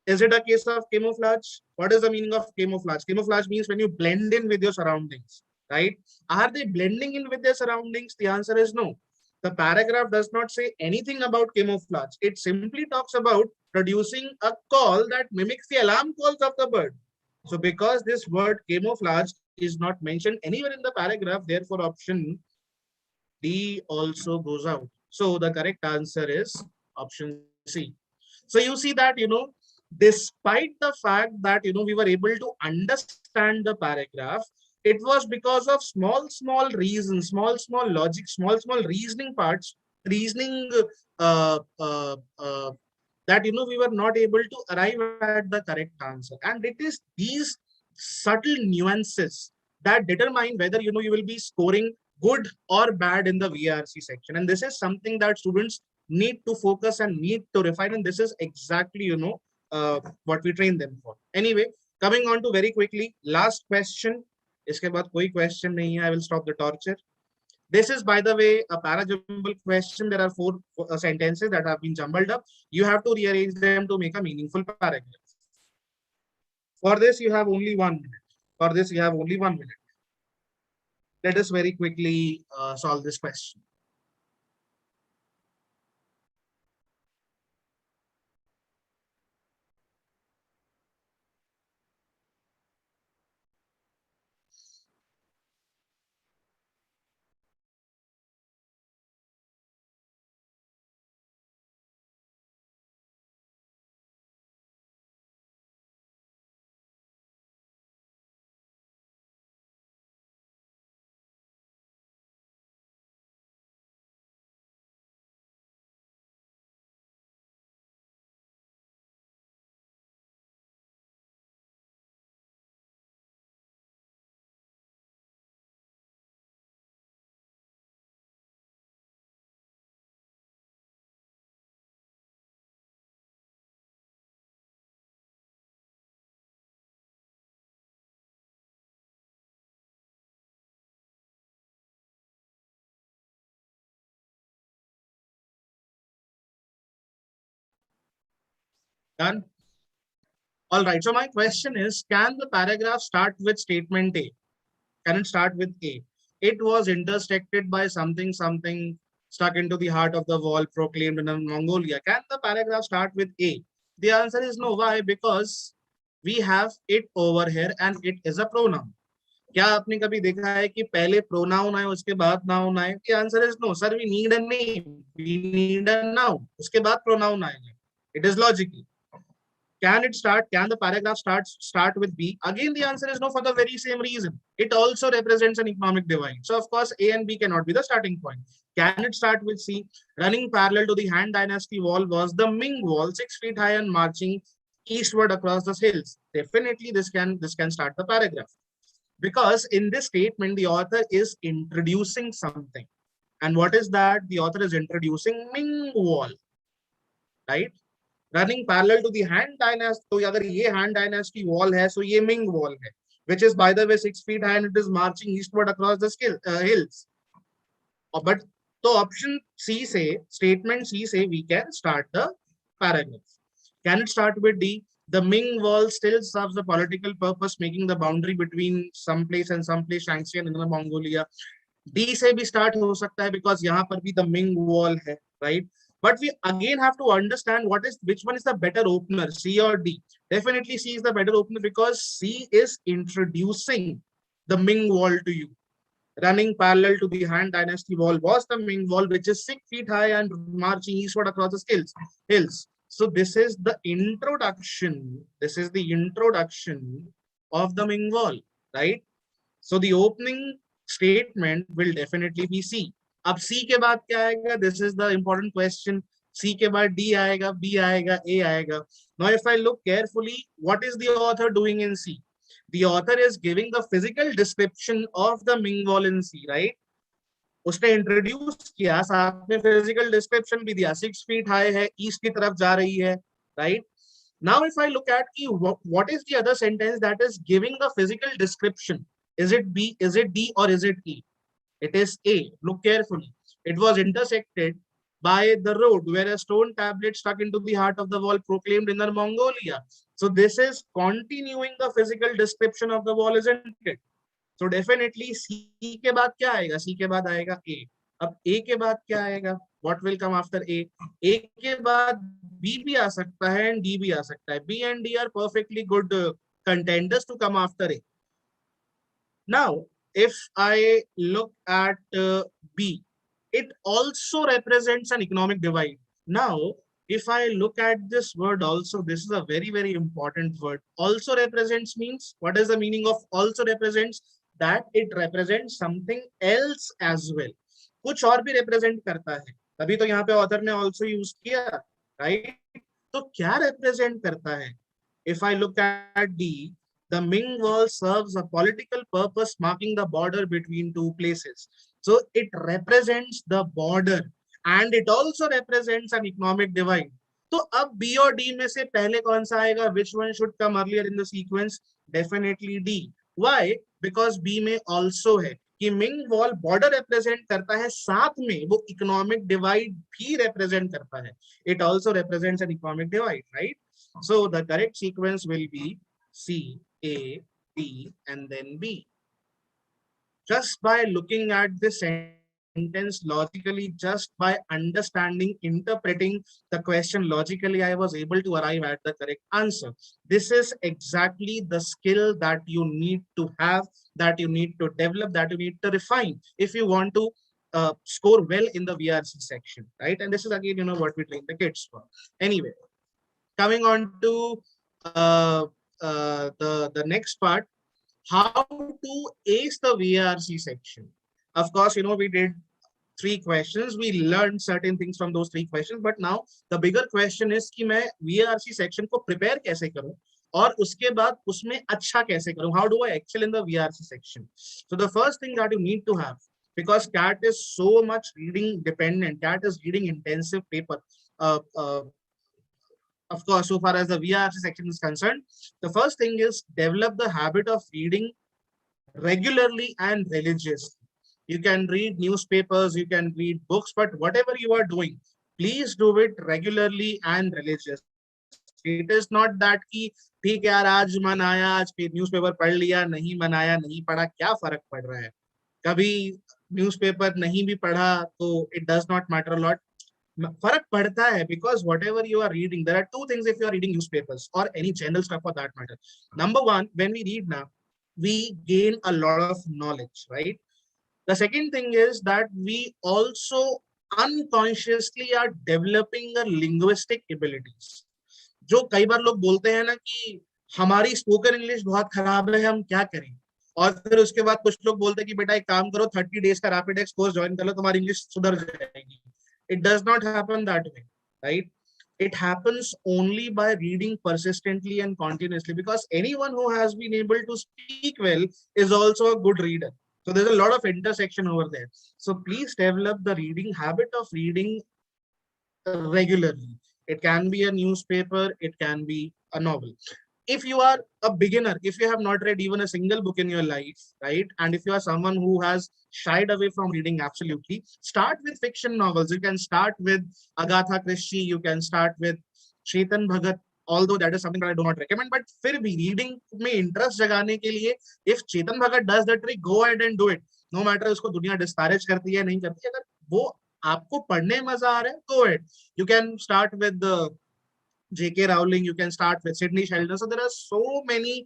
is it a case of camouflage? What is the meaning of camouflage? Camouflage means when you blend in with your surroundings, right? Are they blending in with their surroundings? The answer is no. The paragraph does not say anything about camouflage. It simply talks about producing a call that mimics the alarm calls of the bird. So because this word camouflage is not mentioned anywhere in the paragraph, therefore option D also goes out. So the correct answer is option C. So you see that, despite the fact that, we were able to understand the paragraph, it was because of small reasons, small logic, small reasoning parts, reasoning that, we were not able to arrive at the correct answer. And it is these subtle nuances that determine whether, you will be scoring good or bad in the VRC section. And this is something that students need to focus and need to refine. And this is exactly, what we train them for. Anyway, coming on to very quickly, last question. इसके बाद कोई question नहीं है. I will stop the torture. This is, by the way, a parajumble question. There are four sentences that have been jumbled up. You have to rearrange them to make a meaningful paragraph. For this, you have only 1 minute. For this, you have only 1 minute. Let us very quickly solve this question. Done? All right. So my question is, can the paragraph start with statement A? Can it start with A? It was intersected by something stuck into the heart of the wall proclaimed in Mongolia. Can the paragraph start with A? The answer is no. Why? Because we have it over here and it is a pronoun. क्या आपने कभी देखा है कि पहले pronoun आए उसके बाद नाउन आए? The answer is no. Sir, we need a name. We need a noun. उसके बाद pronoun आएगा. It is logical. Can it start? Can the paragraph start with B? Again, the answer is no for the very same reason. It also represents an economic divide. So of course, A and B cannot be the starting point. Can it start with C? Running parallel to the Han Dynasty wall was the Ming wall, 6 feet high and marching eastward across the hills. Definitely, this can start the paragraph. Because in this statement, the author is introducing something. And what is that? The author is introducing Ming wall, right? Running parallel to the Han Dynasty. So अगर ये Han Dynasty wall है, so ये Ming wall है, which is, by the way, 6 feet high and it is marching eastward across the hills. But so option C say, statement C say, we can start the paragraph. Can it start with D? The Ming wall still serves the political purpose, making the boundary between some place and some place, Shaanxi and Inner Mongolia. D से भी start हो सकता है because यहाँ पर भी the Ming wall है, right? But we again have to understand which one is the better opener, C or D. Definitely C is the better opener because C is introducing the Ming wall to you. Running parallel to the Han Dynasty wall was the Ming wall, which is 6 feet high and marching eastward across the hills. So this is the introduction. This is the introduction of the Ming wall, right? So the opening statement will definitely be C. अब C के बाद क्या आएगा? This is the important question. C के बाद D आएगा, B आएगा, A आएगा. Now if I look carefully, what is the author doing in C? The author is giving the physical description of the Ming wall in C, right? उसने introduce किया, साथ में physical description भी दिया. 6 feet high है, east की तरफ जा रही है, right? Now if I look at what is the other sentence that is giving the physical description? Is it B, is it D, or is it E? It is A. Look carefully. It was intersected by the road where a stone tablet stuck into the heart of the wall proclaimed Inner Mongolia. So this is continuing the physical description of the wall, isn't it? So definitely C के बाद क्या आएगा? C के बाद आएगा A. अब A के बाद क्या आएगा? What will come after A? A के बाद B भी आ सकता है and D भी आ सकता है. B and D are perfectly good contenders to come after A. Now, if I look at B, it also represents an economic divide. Now, if I look at this word also, this is a very, very important word. Also represents means, what is the meaning of also represents? That it represents something else as well. कुछ और भी represent करता है. तभी तो यहाँ पे author ने also use किया, right? तो क्या represent करता है? If I look at D, the Ming wall serves a political purpose marking the border between two places. So it represents the border and it also represents an economic divide. तो अब B और D में से पहले कौन सा आएगा? Which one should come earlier in the sequence? Definitely D. Why? Because B में also है कि Ming wall border represent करता है, साथ में वो economic divide भी represent करता है. It also represents an economic divide, right? So the correct sequence will be C, A, D, and then B. Just by looking at this sentence logically, just by understanding, interpreting the question logically, I was able to arrive at the correct answer. This is exactly the skill that you need to have, that you need to develop, that you need to refine if you want to score well in the VRC section, right? And this is again, what we train the kids for. Anyway, coming on to the next part, how to ace the VRC section. Of course, we did 3 questions. We learned certain things from those 3 questions, but now the bigger question is कि मैं VRC section को prepare कैसे करूं और उसके बाद उसमें अच्छा कैसे करूं. How do I excel in the VRC section? So the first thing that you need to have, because CAT is so much reading dependent, CAT is reading intensive paper. Of course, so far as the VRC section is concerned, the first thing is develop the habit of reading regularly and religiously. You can read newspapers, you can read books, but whatever you are doing, please do it regularly and religiously. It is not that कि ठीक है यार आज मन आया, आज newspaper पढ़ लिया, नहीं मन आया, नहीं पढ़ा, क्या फर्क पड़ रहा है? कभी न्यूज़पेपर नहीं भी पढ़ा तो it does not matter a lot. फर्क पड़ता है because whatever you are reading, there are 2 things if you are reading newspapers or any general stuff for that matter. Number 1, when we read now, we gain a lot of knowledge, right? The second thing is that we also unconsciously are developing a linguistic abilities. जो कई बार लोग बोलते हैं ना कि हमारी spoken English बहुत खराब है, हम क्या करें? और फिर उसके बाद कुछ लोग बोलते हैं कि बेटा एक काम करो, 30 days का रैपिड एक्स कोर्स ज्वाइन कर लो, तुम्हारी इंग्लिश सुधर जाएगी. It does not happen that way, right? It happens only by reading persistently and continuously, because anyone who has been able to speak well is also a good reader. So there's a lot of intersection over there. So please develop the reading habit of reading regularly. It can be a newspaper, it can be a novel. If you are a beginner, if you have not read even a single book in your life, right? And if you are someone who has shied away from reading, absolutely, start with fiction novels. You can start with Agatha Christie, you can start with Chetan Bhagat, although that is something that I do not recommend, but फिर भी reading में interest जगाने के लिए, if Chetan Bhagat does the trick, go ahead and do it. No matter उसको दुनिया disparage करती है नहीं करती, अगर वो आपको पढ़ने में मजा आ रहा है, go it. You can start with J.K. Rowling, you can start with Sydney Sheldon. So there are so many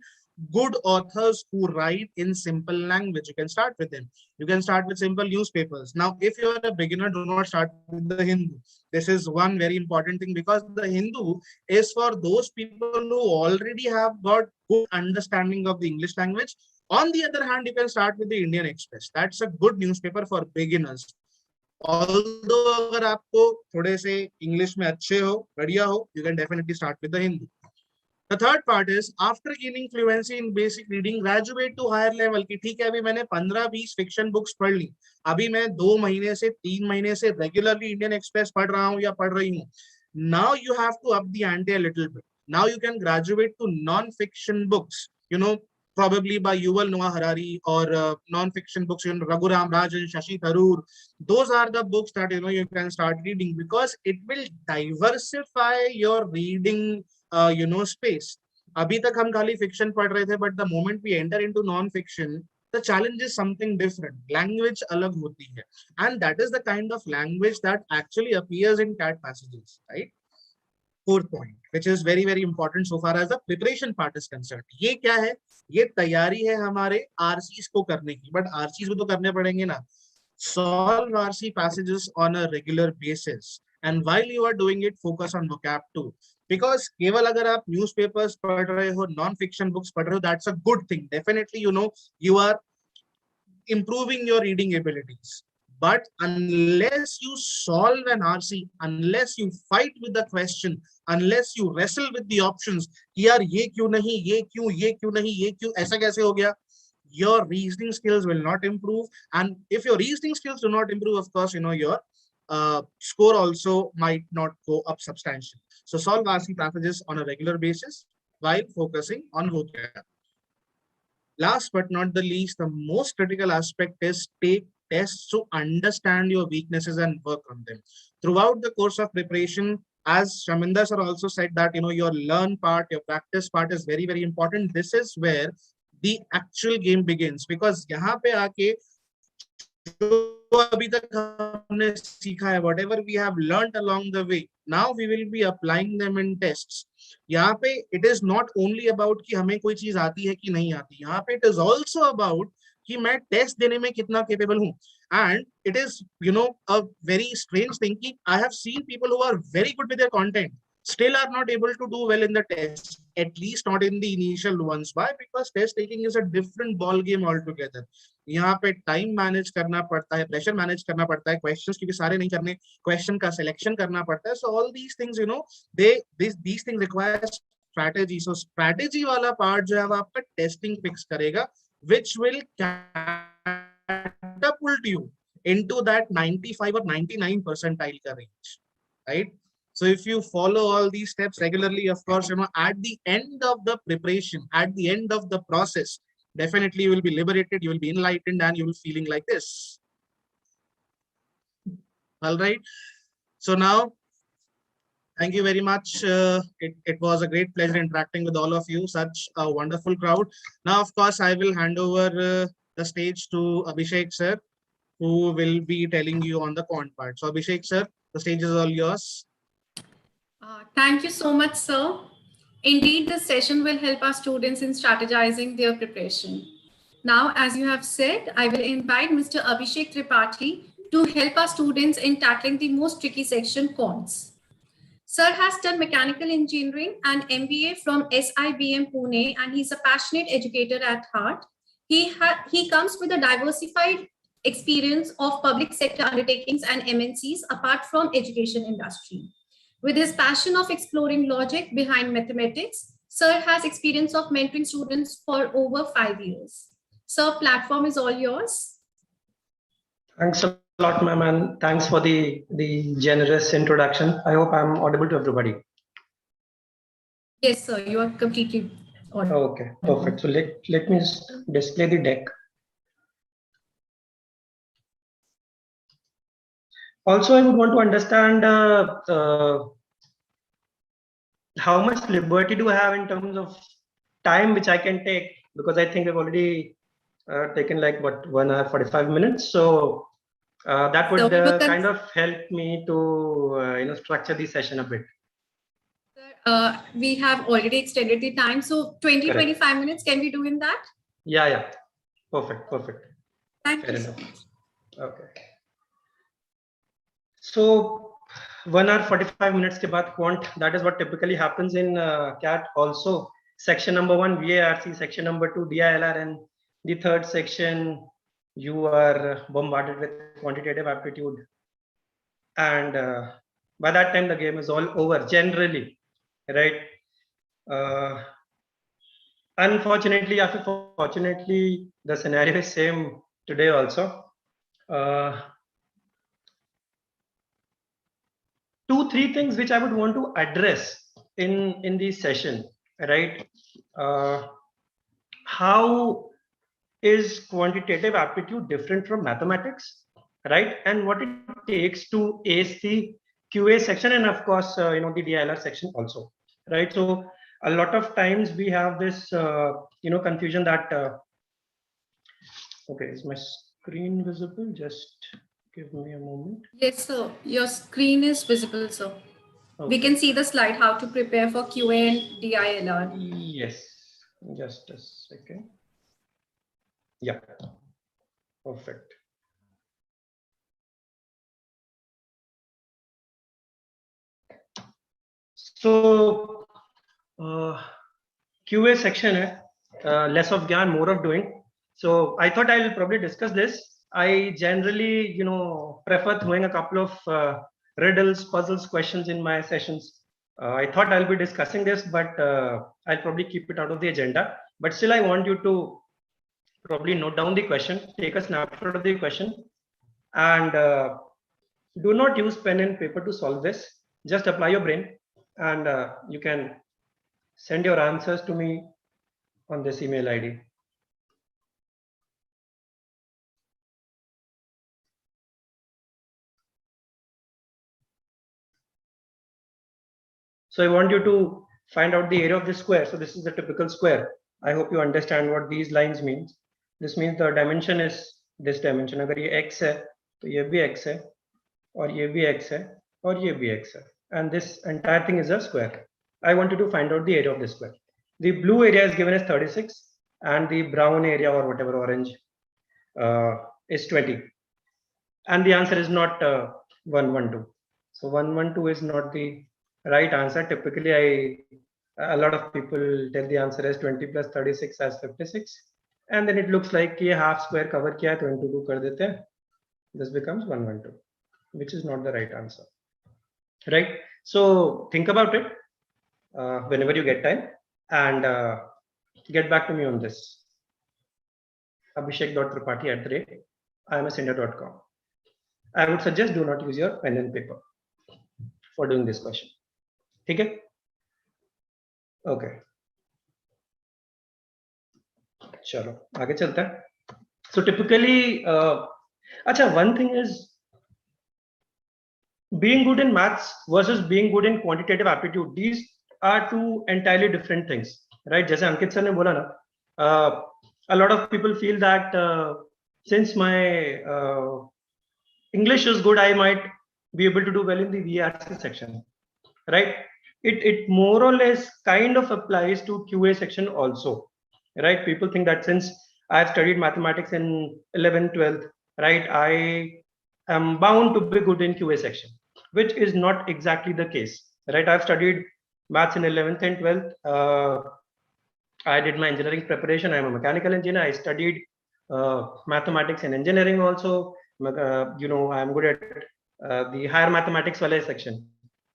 good authors who write in simple language. You can start with them. You can start with simple newspapers. Now, if you are a beginner, do not start with the Hindu. This is one very important thing, because the Hindu is for those people who already have got good understanding of the English language. On the other hand, you can start with the Indian Express. That's a good newspaper for beginners. Although अगर आपको थोड़े से English में अच्छे हो, बढ़िया हो, you can definitely start with the Hindi. The third part is after gaining fluency in basic reading, graduate to higher level. कि ठीक है, अभी मैंने 15-20 fiction books पढ़ ली, अभी मैं 2 महीने से 3 महीने से regularly Indian Express पढ़ रहा हूँ या पढ़ रही हूँ. Now you have to up the ante a little bit. Now you can graduate to non-fiction books. Probably by Yuval Noah Harari, or non-fiction books, Raghuram Rajan, Shashi Tharoor. Those are the books that you can start reading, because it will diversify your reading space. Abhi tak hum khali fiction पढ़ रहे थे, but the moment we enter into non-fiction, the challenge is something different. Language alag hoti hai, and that is the kind of language that actually appears in CAT passages, right? Fourth point, which is very very important so far as the preparation part is concerned. ये क्या है? ये तैयारी है हमारे RCs को करने की, but RCs भी तो करने पड़ेंगे ना. Solve RC passages on a regular basis, and while you are doing it, focus on vocab too. Because केवल अगर आप newspapers पढ़ रहे हो, non-fiction books पढ़ रहे हो, that's a good thing. Definitely, you are improving your reading abilities. But unless you solve an RC, unless you fight with the question, unless you wrestle with the options, यार ये क्यों नहीं, ये क्यों नहीं, ये क्यों ऐसा कैसे हो गया, your reasoning skills will not improve. And if your reasoning skills do not improve, of course, your score also might not go up substantially. So solve RC passages on a regular basis while focusing on vocab. Last but not the least, the most critical aspect is take tests to understand your weaknesses and work on them. Throughout the course of preparation, as Shaminder sir also said that, your learn part, your practice part is very, very important. This is where the actual game begins, because यहाँ पे आके जो अभी तक हमने सीखा है, whatever we have learned along the way, now we will be applying them in tests. यहाँ पे it is not only about कि हमें कोई चीज आती है कि नहीं आती, यहाँ पे it is also about कि मैं टेस्ट देने में कितना capable हूँ. And it is, a very strange thing कि I have seen people who are very good with their content still are not able to do well in the test, at least not in the initial ones. Why? Because test taking is a different ball game altogether. यहाँ पे time manage करना पड़ता है, pressure manage करना पड़ता है, questions क्योंकि सारे नहीं करने, क्वेश्चन का सिलेक्शन करना पड़ता है. So all these things these things require strategy. So strategy वाला पार्ट जो है वो आपका टेस्टिंग फिक्स करेगा, which will catapult you into that 95 or 99 percentile का range, right? So if you follow all these steps regularly, of course, at the end of the preparation, at the end of the process, definitely you will be liberated, you will be enlightened, and you will be feeling like this. All right. So now, thank you very much. It was a great pleasure interacting with all of you, such a wonderful crowd. Now, of course, I will hand over the stage to Abhishek sir, who will be telling you on the quant part. So Abhishek sir, the stage is all yours. Thank you so much, sir. Indeed, this session will help our students in strategizing their preparation. Now, as you have said, I will invite Mr. Abhishek Tripathi to help our students in tackling the most tricky section, quants. Sir has done mechanical engineering and MBA from SIBM Pune, and he's a passionate educator at heart. He comes with a diversified experience of public sector undertakings and MNCs apart from education industry. With his passion of exploring logic behind mathematics, Sir has experience of mentoring students for over 5 years. Sir, platform is all yours. Thanks a lot, ma'am, and thanks for the generous introduction. I hope I'm audible to everybody. Yes, sir, you are completely audible. Okay, perfect. So let me display the deck. Also, I would want to understand how much liberty do I have in terms of time which I can take, because I think we've already taken like what 1 hour 45 minutes. So that would kind of help me to structure the session a bit. We have already extended the time, so 20, Correct. 25 minutes. Can we do in that? Yeah. Perfect. Thank Fair you. enough. Okay. So 1 hour 45 minutes ke baad quant, that is what typically happens in CAT also. Section number 1 VARC, section number 2 DILR, and the third section you are bombarded with quantitative aptitude, and by that time the game is all over generally, right? Unfortunately, fortunately, the scenario is same today also. 2-3 things which I would want to address in this session, right? How is quantitative aptitude different from mathematics, right? And what it takes to ace the QA section, and of course, the DILR section also, right? So a lot of times we have this, confusion that, okay, is my screen visible? Just give me a moment. Yes, sir. Your screen is visible, sir. Okay. We can see the slide, how to prepare for QA and DILR. Yes, just a second. Yeah, perfect. So QA section hai, less of gyan, more of doing. So I thought I'll probably discuss this. I generally, prefer throwing a couple of riddles, puzzles, questions in my sessions. I thought I'll be discussing this, but I'll probably keep it out of the agenda. But still, I want you to probably note down the question, take a snapshot of the question, and do not use pen and paper to solve this. Just apply your brain, and you can send your answers to me on this email ID. So I want you to find out the area of this square. So this is the typical square. I hope you understand what these lines means. This means the dimension is this dimension. अगर ये x है, तो ये भी x है, और ये भी x है, और ये भी x है. And this entire thing is a square. I want you to find out the area of this square. The blue area is given as 36, and the brown area, or whatever orange, is 20. And the answer is not 112. So 112 is not the right answer. Typically, a lot of people tell the answer as 20 plus 36 as 56, and then it looks like ये half square cover किया 22 कर देते हैं. This becomes 112, which is not the right answer, right? So think about it whenever you get time, and get back to me on this. abhishek.tripathi@imsender.com. I would suggest do not use your pen and paper for doing this question. Okay? Okay. चलो आगे चलते हैं. So typically, one thing is being good in maths versus being good in quantitative aptitude. These are two entirely different things, right? जैसे अंकित sir ने बोला ना, a lot of people feel that since my English is good, I might be able to do well in the VRC section, right? It more or less kind of applies to QA section also, right? People think that since I've studied mathematics in 11th, 12th, right, I am bound to be good in QA section, which is not exactly the case, right? I've studied maths in 11th and 12th. I did my engineering preparation. I'm a mechanical engineer. I studied mathematics and engineering also. I'm good at the higher mathematics section,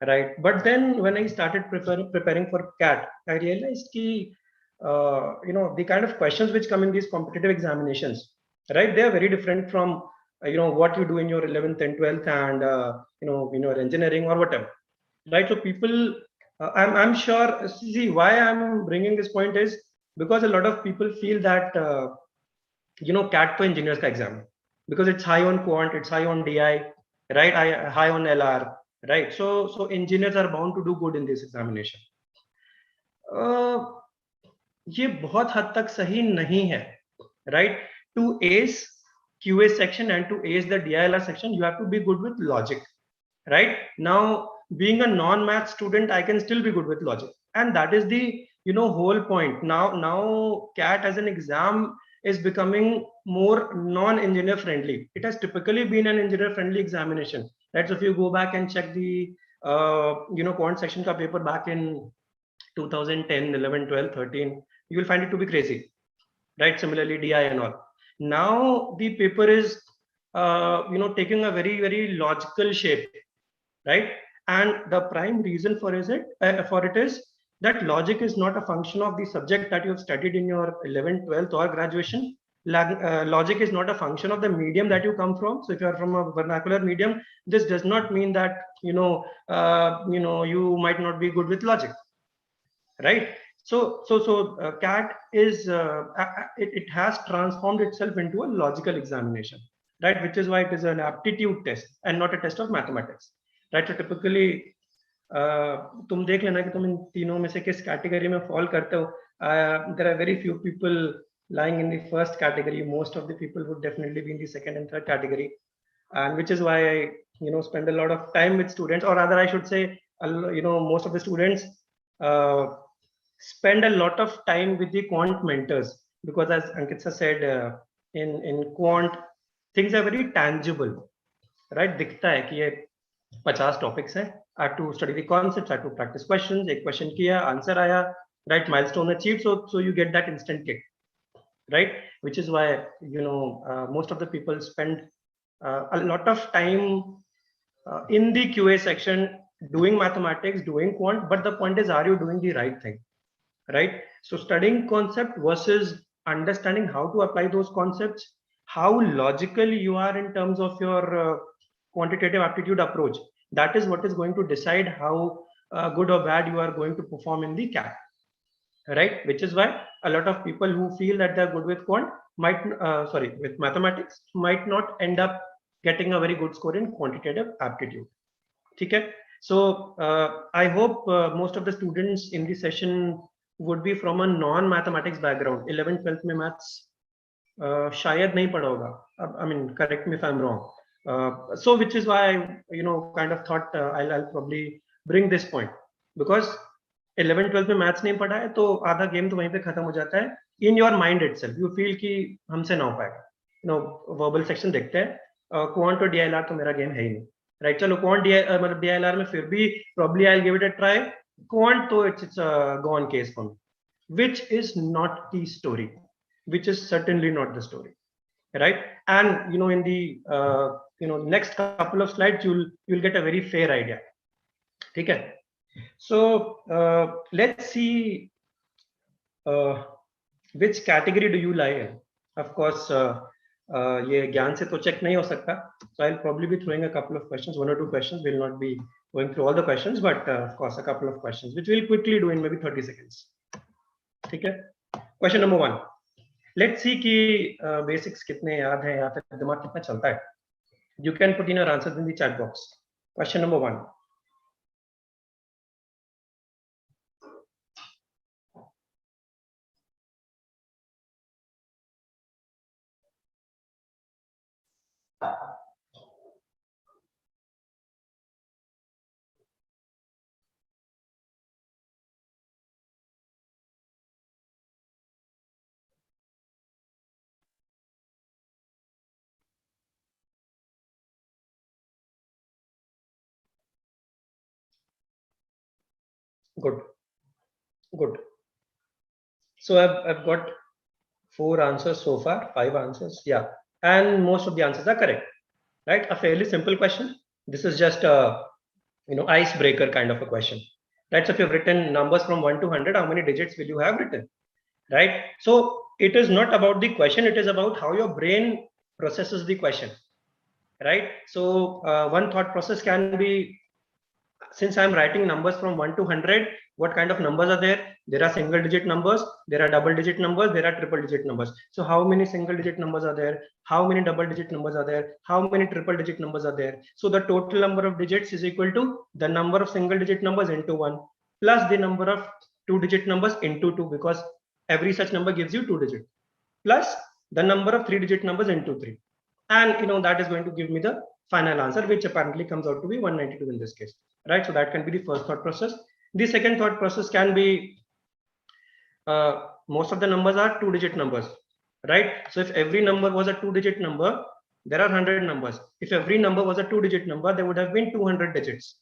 right? But then when I started preparing for CAT, I realized the kind of questions which come in these competitive examinations, right? They are very different from what you do in your 11th and 12th and in your engineering or whatever, right? So people, I'm sure, see why I'm bringing this point is because a lot of people feel that CAT for engineers ka exam, because it's high on quant, it's high on DI, right? High on LR, right? So engineers are bound to do good in this examination. ये बहुत हद तक सही नहीं है, right? to ace QA section and to ace the DILR section, you have to be good with logic, right? Now, being a non-math student, I can still be good with logic, and that is the whole point. Now CAT as an exam is becoming more non-engineer friendly. It has typically been an engineer friendly examination, right? So if you go back and check the quant section ka paper back in 2010, 11, 12, 13, you will find it to be crazy, right? Similarly, DI and all. Now the paper is taking a very, very logical shape, right? And the prime reason for it is that logic is not a function of the subject that you have studied in your 11th, 12th or graduation. Logic is not a function of the medium that you come from. So if you are from a vernacular medium, this does not mean that you might not be good with logic, right? So CAT is it has transformed itself into a logical examination, right? Which is why it is an aptitude test and not a test of mathematics, right? So typically तुम देख लेना कि तुम इन तीनों में से किस category में फॉल करते हो. There are very few people lying in the first category. Most of the people would definitely be in the second and third category, and which is why I spend a lot of time with students, or rather I should say most of the students spend a lot of time with the quant mentors, because as Ankita said, in quant things are very tangible, right? दिखता है कि ये 50 topics है. I have to study the concepts, I have to practice questions. एक question किया, answer आया, right? Milestone achieved. So you get that instant kick, right? Which is why most of the people spend a lot of time in the QA section doing mathematics, doing quant. But the point is, are you doing the right thing, right? So studying concept versus understanding how to apply those concepts, how logical you are in terms of your quantitative aptitude approach. That is what is going to decide how good or bad you are going to perform in the CAT, right? Which is why a lot of people who feel that they're good with quant with mathematics might not end up getting a very good score in quantitative aptitude. Okay? So I hope most of the students in this session would be from a non-mathematics background. 11th, 12th में maths शायद नहीं पढ़ा होगा. I mean, correct me if I'm wrong. So which is why I kind of thought I'll probably bring this point, because 11th 12th में maths नहीं पढ़ा है तो आधा गेम तो वहीं पे खत्म हो जाता है. In your mind itself you feel कि हमसे ना हो पाएगा. वर्बल सेक्शन देखते हैं, क्वांट और डीआईएलआर तो मेरा गेम है ही नहीं, राइट? चलो क्वांट मतलब डीआईएलआर में फिर भी probably I will give it a try. Quant तो it's gone case for me, which is not the story, which is certainly not the story, right? And in the next couple of slides you'll get a very fair idea. Okay, so let's see which category do you lie in. Of course ये ज्ञान से तो check नहीं हो सकता, so I'll probably be throwing a couple of questions, 1 or 2 questions. We'll not be going through all the questions, but of course a couple of questions which we'll quickly do in maybe 30 seconds. Okay, question number 1. Let's see कि basics कितने याद हैं या फिर दिमाग कितना चलता है. You can put in your answers in the chat box. Question number 1. Good. So I've got 4 answers so far, 5 answers, yeah, and most of the answers are correct, right? A fairly simple question. This is just a icebreaker kind of a question, right? So if you've written numbers from 1 to 100, how many digits will you have written, right? So it is not about the question, it is about how your brain processes the question, right? So one thought process can be, since I'm writing numbers from 1 to 100, what kind of numbers are there? There are single digit numbers, there are double digit numbers, there are triple digit numbers. So how many single digit numbers are there? How many double digit numbers are there? How many triple digit numbers are there? So the total number of digits is equal to the number of single digit numbers into 1 plus the number of 2 digit numbers into 2, because every such number gives you 2 digits, plus the number of 3-digit numbers into 3. And that is going to give me the final answer, which apparently comes out to be 192 in this case, right? So that can be the first thought process. The second thought process can be, most of the numbers are 2-digit numbers, right? So if every number was a 2-digit number, there are 100 numbers. If every number was a 2-digit number, there would have been 200 digits,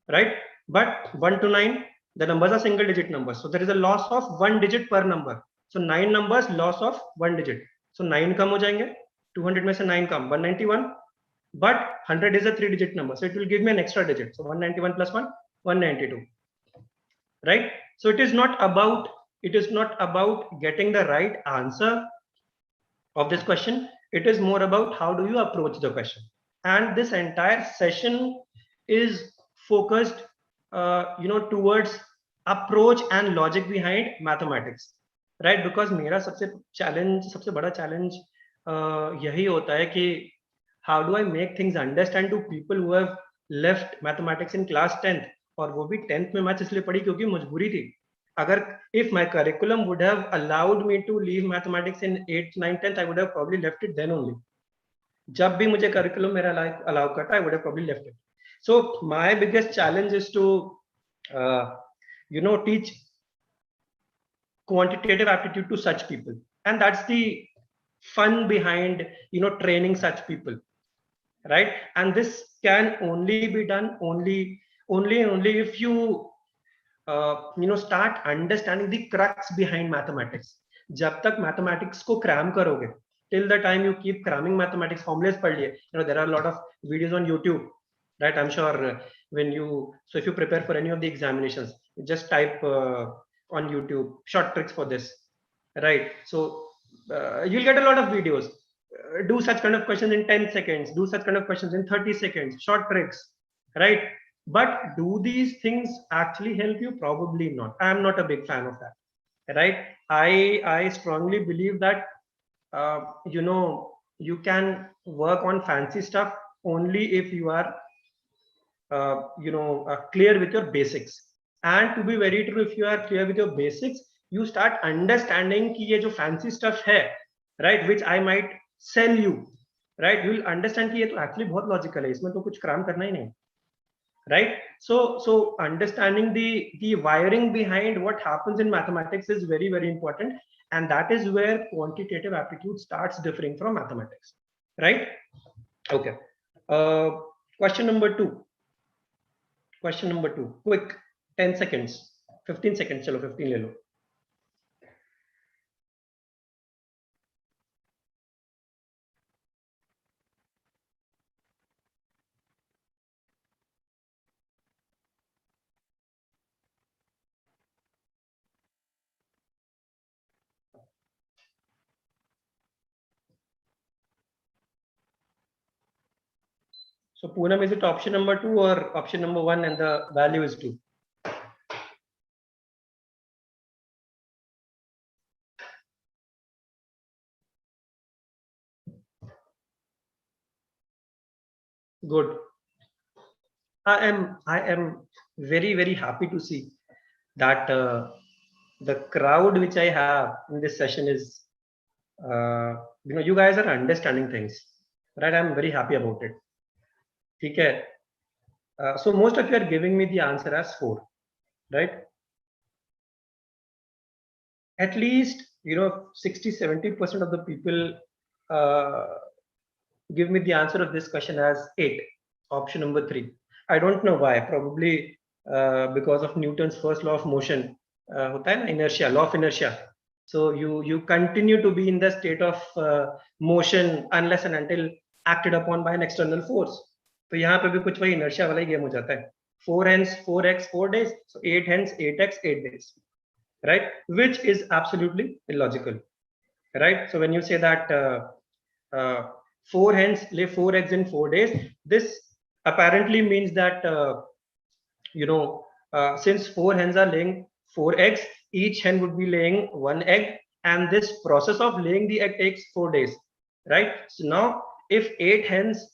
right? But 1 to 9, the numbers are single-digit numbers. So there is a loss of 1 digit per number. So 9 numbers, loss of 1 digit. So 9 kam ho jayenge, 200 mein se 9 kam, 191. But 100 is a 3-digit number. So it will give me an extra digit. So 191 plus 1, 192. Right? So it is not about getting the right answer of this question. It is more about how do you approach the question. And this entire session is focused towards approach and logic behind mathematics, right? Because मेरा सबसे बड़ा challenge यही होता है कि how do I make things understand to people who have left mathematics in class 10th, और वो भी 10th में मैथ्स इसलिए पढ़ी क्योंकि मजबूरी थी. अगर if my curriculum would have allowed me to leave mathematics in 8th, 9th, 10th, I would have probably left it then only. जब भी मुझे curriculum मेरा allow करता, I would have probably left it. So my biggest challenge is to teach quantitative aptitude to such people, and that's the fun behind training such people, right? And this can only be done only if you start understanding the crux behind mathematics. जब तक mathematics को cram करोगे, till the time you keep cramming mathematics, formulas पढ़ लिए, there are a lot of videos on YouTube, right? I'm sure if you prepare for any of the examinations, just type on YouTube short tricks for this, right? So you'll get a lot of videos. Do such kind of questions in 10 seconds, do such kind of questions in 30 seconds, short tricks, right? But do these things actually help you? Probably not. I'm not a big fan of that, right? I strongly believe that you can work on fancy stuff only if you are clear with your basics. And to be very true, if you are clear with your basics, you start understanding कि ये जो fancy stuff है, right, which I might sell you, right, you will understand कि ये तो actually बहुत logical है, इसमें तो कुछ cram करना ही नहीं, right? So understanding the wiring behind what happens in mathematics is very, very important, and that is where quantitative aptitude starts differing from mathematics, right? Okay. Question number two, quick, 10 seconds, 15 seconds, chalo 15 le lo. So Poonam, is it option number 2 or option number 1 and the value is 2? Good. I am very, very happy to see that the crowd which I have in this session is, you guys are understanding things, right? I'm very happy about it. Okay. So most of you are giving me the answer as 4, right? At least 60-70% of the people give me the answer of this question as 8, option number 3. I don't know why. Probably because of Newton's first law of motion, inertia, law of inertia. So you continue to be in the state of motion unless and until acted upon by an external force. तो यहाँ पे भी कुछ वही inertia वाला ही game हो जाता है. 4 hence 4x 4 days. So 8 hence 8x 8 days, right? Which is absolutely illogical, right? So when you say that 4 hens lay 4 eggs in 4 days, this apparently means that since 4 hens are laying 4 eggs, each hen would be laying 1 egg, and this process of laying the egg takes 4 days, right? So now if 8 hens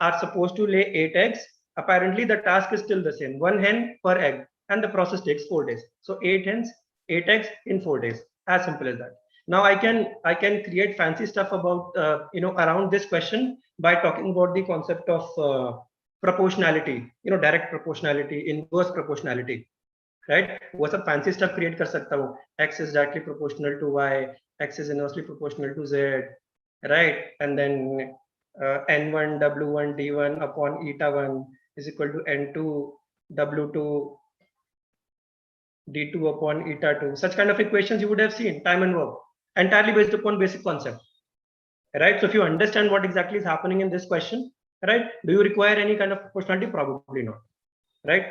are supposed to lay 8 eggs, apparently the task is still the same, 1 hen per egg, and the process takes 4 days. So 8 hens 8 eggs in 4 days, as simple as that. Now I can create fancy stuff about around this question by talking about the concept of proportionality, direct proportionality, inverse proportionality, right? वो सब fancy stuff create कर सकता हूँ. X is directly proportional to Y, X is inversely proportional to Z, right? And then N1 W1 D1 upon eta 1 is equal to N2 W2 D2 upon eta 2. Such kind of equations you would have seen time and work, entirely based upon basic concept, right? So if you understand what exactly is happening in this question, right? Do you require any kind of proportionality? Probably not, right?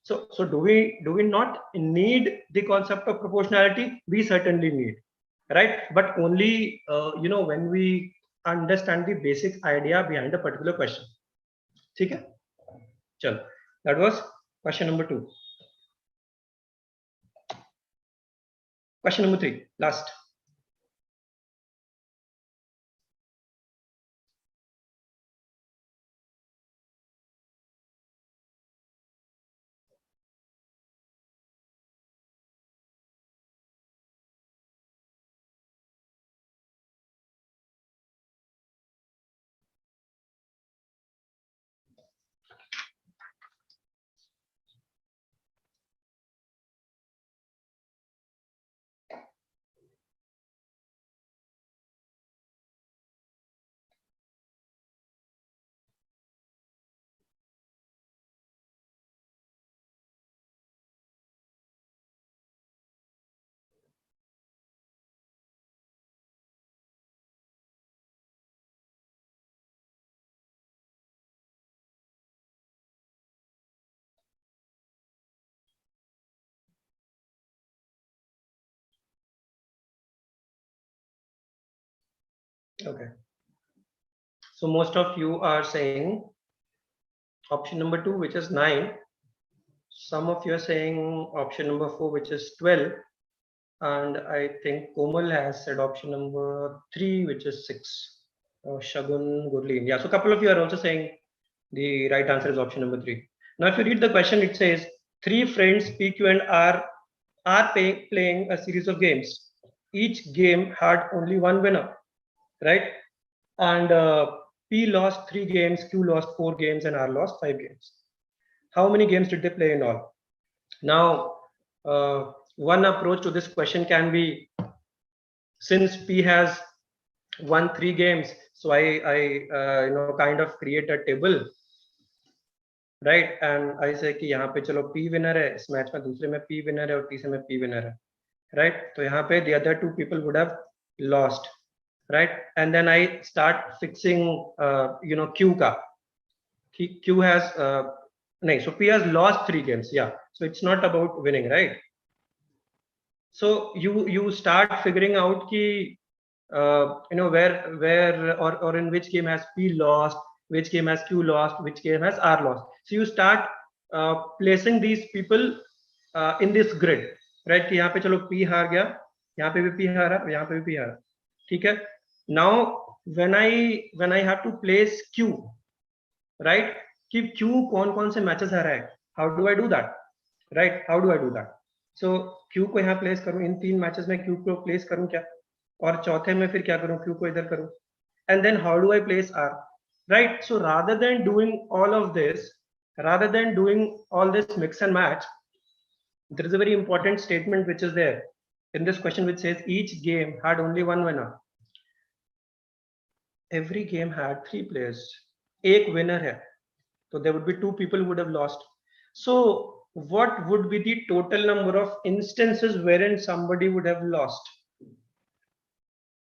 So do we not need the concept of proportionality? We certainly need, right? But only when we understand the basic idea behind a particular question. Okay, chalo. That was question number 2. Question number 3, last. Okay. So most of you are saying option number 2, which is 9. Some of you are saying option number 4, which is 12. And I think Komal has said option number 3, which is 6. Shagun, Gurleen. Yeah, so a couple of you are also saying the right answer is option number 3. Now, if you read the question, it says 3 friends, PQ and R, are playing a series of games. Each game had only one winner, right? And P lost 3 games, Q lost 4 games, and R lost 5 games. How many games did they play in all? Now, one approach to this question can be, since P has won 3 games, so I kind of create a table, right? And I say कि यहाँ पे चलो P winner है, इस match में दूसरे में P winner है और तीसरे में P winner है, right? तो यहाँ पे the other 2 people would have lost, right? And then I start fixing Q का. Q has so P has lost 3 games, yeah. So it's not about winning, right? So you start figuring out ki where or in which game has P lost, which game has Q lost, which game has R lost. So you start placing these people in this grid, right? कि यहाँ पे चलो P हार गया, यहाँ पे भी P हारा, यहाँ पे भी P हारा, ठीक है? Now when I have to place Q, right? कि Q कौन से matches हारा है? How do I do that? Right? How do I do that? So Q को यहाँ place करूँ, इन 3 matches में Q को place करूँ क्या? और चौथे में फिर क्या करूँ? Q को इधर करूँ. And then how do I place R? Right? So rather than doing all of this, rather than doing all this mix and match, there is a very important statement which is there in this question, which says each game had only one winner. Every game had 3 players. एक winner है. So there would be 2 people who would have lost. So what would be the total number of instances wherein somebody would have lost?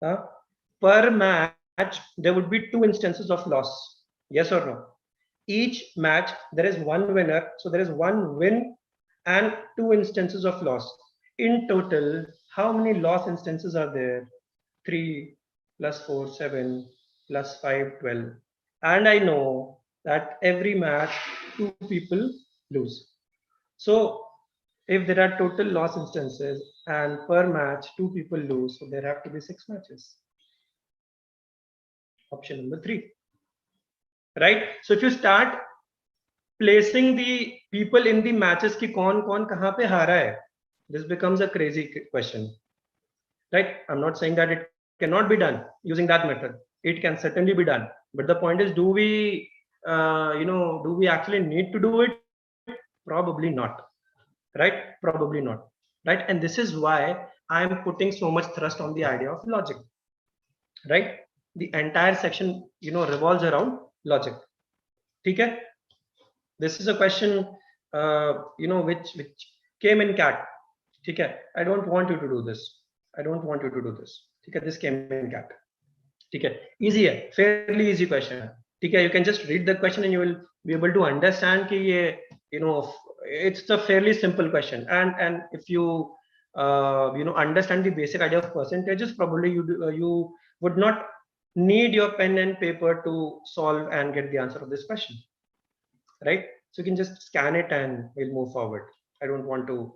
Per match, there would be 2 instances of loss. Yes or no? Each match, there is one winner. So there is one win and 2 instances of loss. In total, how many loss instances are there? 3 plus 4, 7 plus 5, 12. And I know that every match 2 people lose. So if there are total loss instances and per match 2 people lose, so there have to be 6 matches. Option number 3, right? So if you start placing the people in the matches ki kaun kahan pe hara hai, this becomes a crazy question. right? I'm not saying that it cannot be done using that method. It can certainly be done, but the point is, do we do we actually need to do it? Probably not, right? Probably not, right? And this is why I'm putting so much thrust on the idea of logic, right? The entire section revolves around logic. Okay, this is a question which came in CAT. Okay, I don't want you to do this. I don't want you to do this. Okay, this came in CAT. Okay, easy hai, fairly easy question. Okay, you can just read the question and you will be able to understand ki ye, it's a fairly simple question. And if you understand the basic idea of percentages, probably you would not need your pen and paper to solve and get the answer of this question, right? So you can just scan it and we'll move forward. I don't want to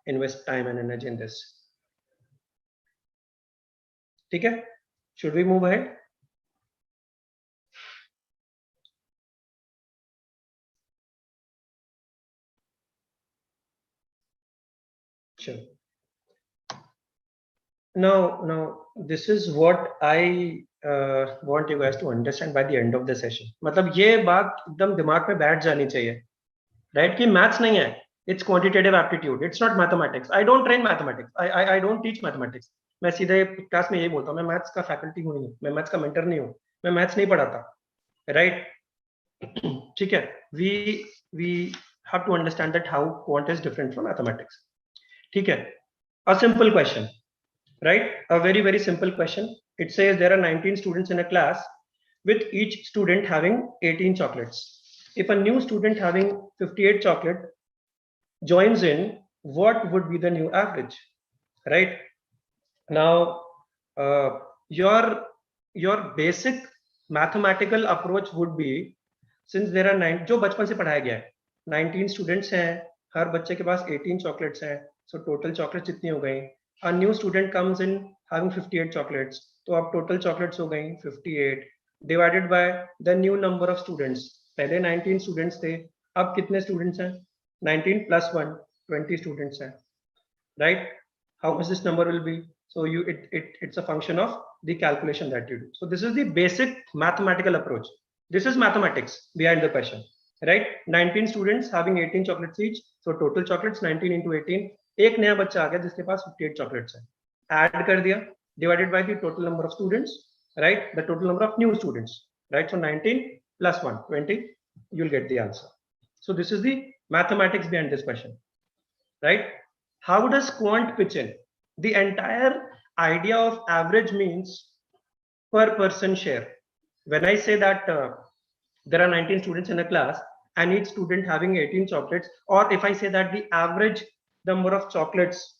invest time and energy in this. Okay, should we move ahead? Sure. Now, this is what I want you guys to understand by the end of the session. मतलब ये बात एकदम दिमाग में बैठ जानी चाहिए, right? कि maths नहीं है, it's quantitative aptitude. It's not mathematics. I don't train mathematics. I don't teach mathematics. मैं सीधे क्लास में यही बोलता हूँ, मैं मैथ्स का फैकल्टी हूँ नहीं, मैं मैथ्स का मेंटर नहीं हूँ, मैं मैथ्स नहीं पढ़ाता, right? ठीक है, we have to understand that how quant is different from mathematics. ठीक है, a simple question, right? A very, very simple question. It says there are 19 students in a class with each student having 18 chocolates. If a new student having 58 chocolate joins in, what would be the new average, right? Now, your basic mathematical approach would be, since there are 9, जो बचपन से पढ़ाया गया है, 19 students हैं, हर बच्चे के पास 18 chocolates हैं, so total chocolates कितनी हो गई? A new student comes in having 58 chocolates, तो अब total chocolates हो गई 58 divided by the new number of students. पहले 19 students थे, अब कितने students हैं? 19 plus 1, 20 students हैं, right? How much this number will be? So it's a function of the calculation that you do. So this is the basic mathematical approach. This is mathematics behind the question, right? 19 students having 18 chocolates each, so total chocolates 19 into 18. एक नया बच्चा आ गया जिसके पास 58 chocolates है, add कर दिया, divided by the total number of students, right? The total number of new students, right? So 19 plus 1, 20, you'll get the answer. So this is the mathematics behind this question, right? How does quant pitch in? The entire idea of average means per person share. When I say that there are 19 students in a class and each student having 18 chocolates, or if I say that the average number of chocolates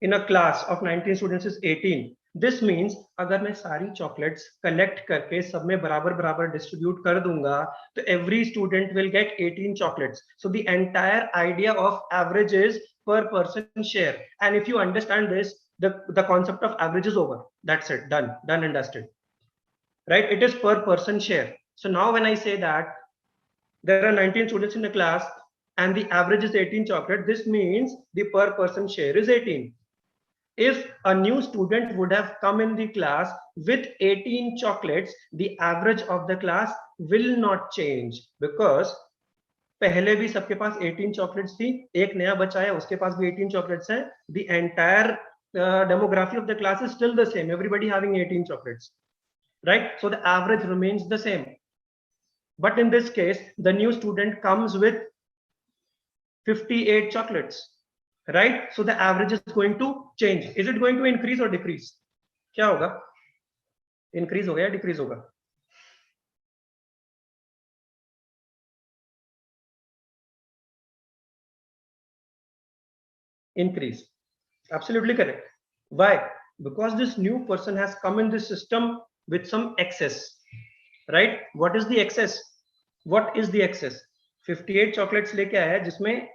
in a class of 19 students is 18, this means अगर मैं सारी chocolates collect करके सब में बराबर बराबर distribute कर दूंगा, तो every student will get 18 chocolates. So the entire idea of average is per person share. And if you understand this, the concept of average is over. That's it, done and dusted, right? It is per person share. So now when I say that there are 19 students in the class and the average is 18 chocolate, this means the per person share is 18. If a new student would have come in the class with 18 chocolates, the average of the class will not change, because पहले भी सबके पास 18 chocolates थी, एक नया बच्चा है उसके पास भी 18 chocolates हैं. The entire demography of the class is still the same, everybody having 18 chocolates, right? So the average remains the same. But in this case, the new student comes with 58 chocolates, right? So the average is going to change. Is it going to increase or decrease? क्या होगा? Increase होगा या decrease होगा? Increase. Absolutely correct. Why? Because this new person has come in this system with some excess, right? What is the excess? What is the excess? 58 chocolates लेके आया है जिसमें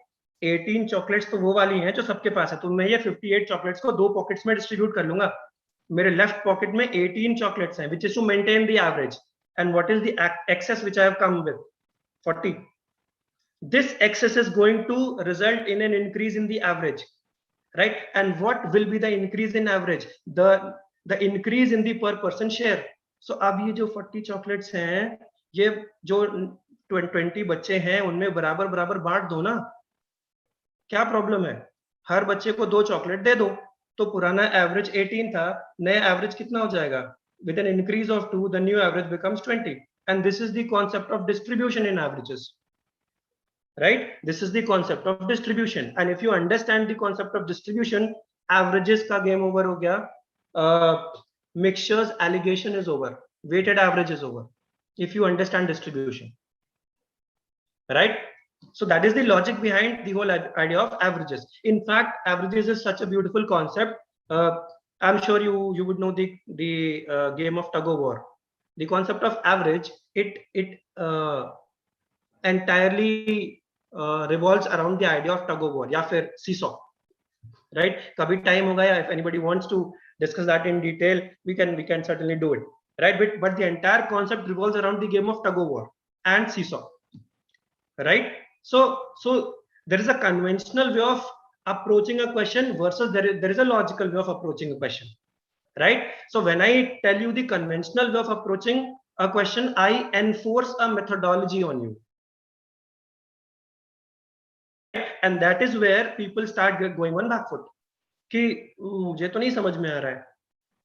18 chocolates तो वो वाली हैं जो सबके पास है, तो मैं ये 58 chocolates को दो pockets में distribute कर लूंगा. मेरे left pocket में 18 chocolates हैं, which is to maintain the average. And what is the excess which I have come with? 40. This excess is going to result in an increase in the average, right? And what will be the increase in average? The increase in the per person share. So अब ये जो 40 chocolates हैं, ये जो 20 बच्चे हैं उनमें बराबर बराबर बांट दो ना, क्या प्रॉब्लम है? हर बच्चे को 2 चॉकलेट दे दो, तो पुराना एवरेज 18 था, नया एवरेज कितना हो जाएगा? With an increase of 2, the new average becomes 20. And this is the concept of distribution in averages. Right? This is the concept of distribution. And if you understand the concept of distribution, averages ka game over ho gaya. Mixtures allegation is over. Weighted average is over. If you understand distribution. Right? So that is the logic behind the whole idea of averages. In fact, averages is such a beautiful concept. I'm sure you would know the game of tug of war. The concept of average, it entirely revolves around the idea of tug of war, या फिर seesaw, right? कभी time होगा, if anybody wants to discuss that in detail, we can certainly do it, right? But the entire concept revolves around the game of tug of war and seesaw, right? So there is a conventional way of approaching a question versus there is a logical way of approaching a question, right? So when I tell you the conventional way of approaching a question, I enforce a methodology on you. And that is where people start going on back foot. कि मुझे तो नहीं समझ में आ रहा है.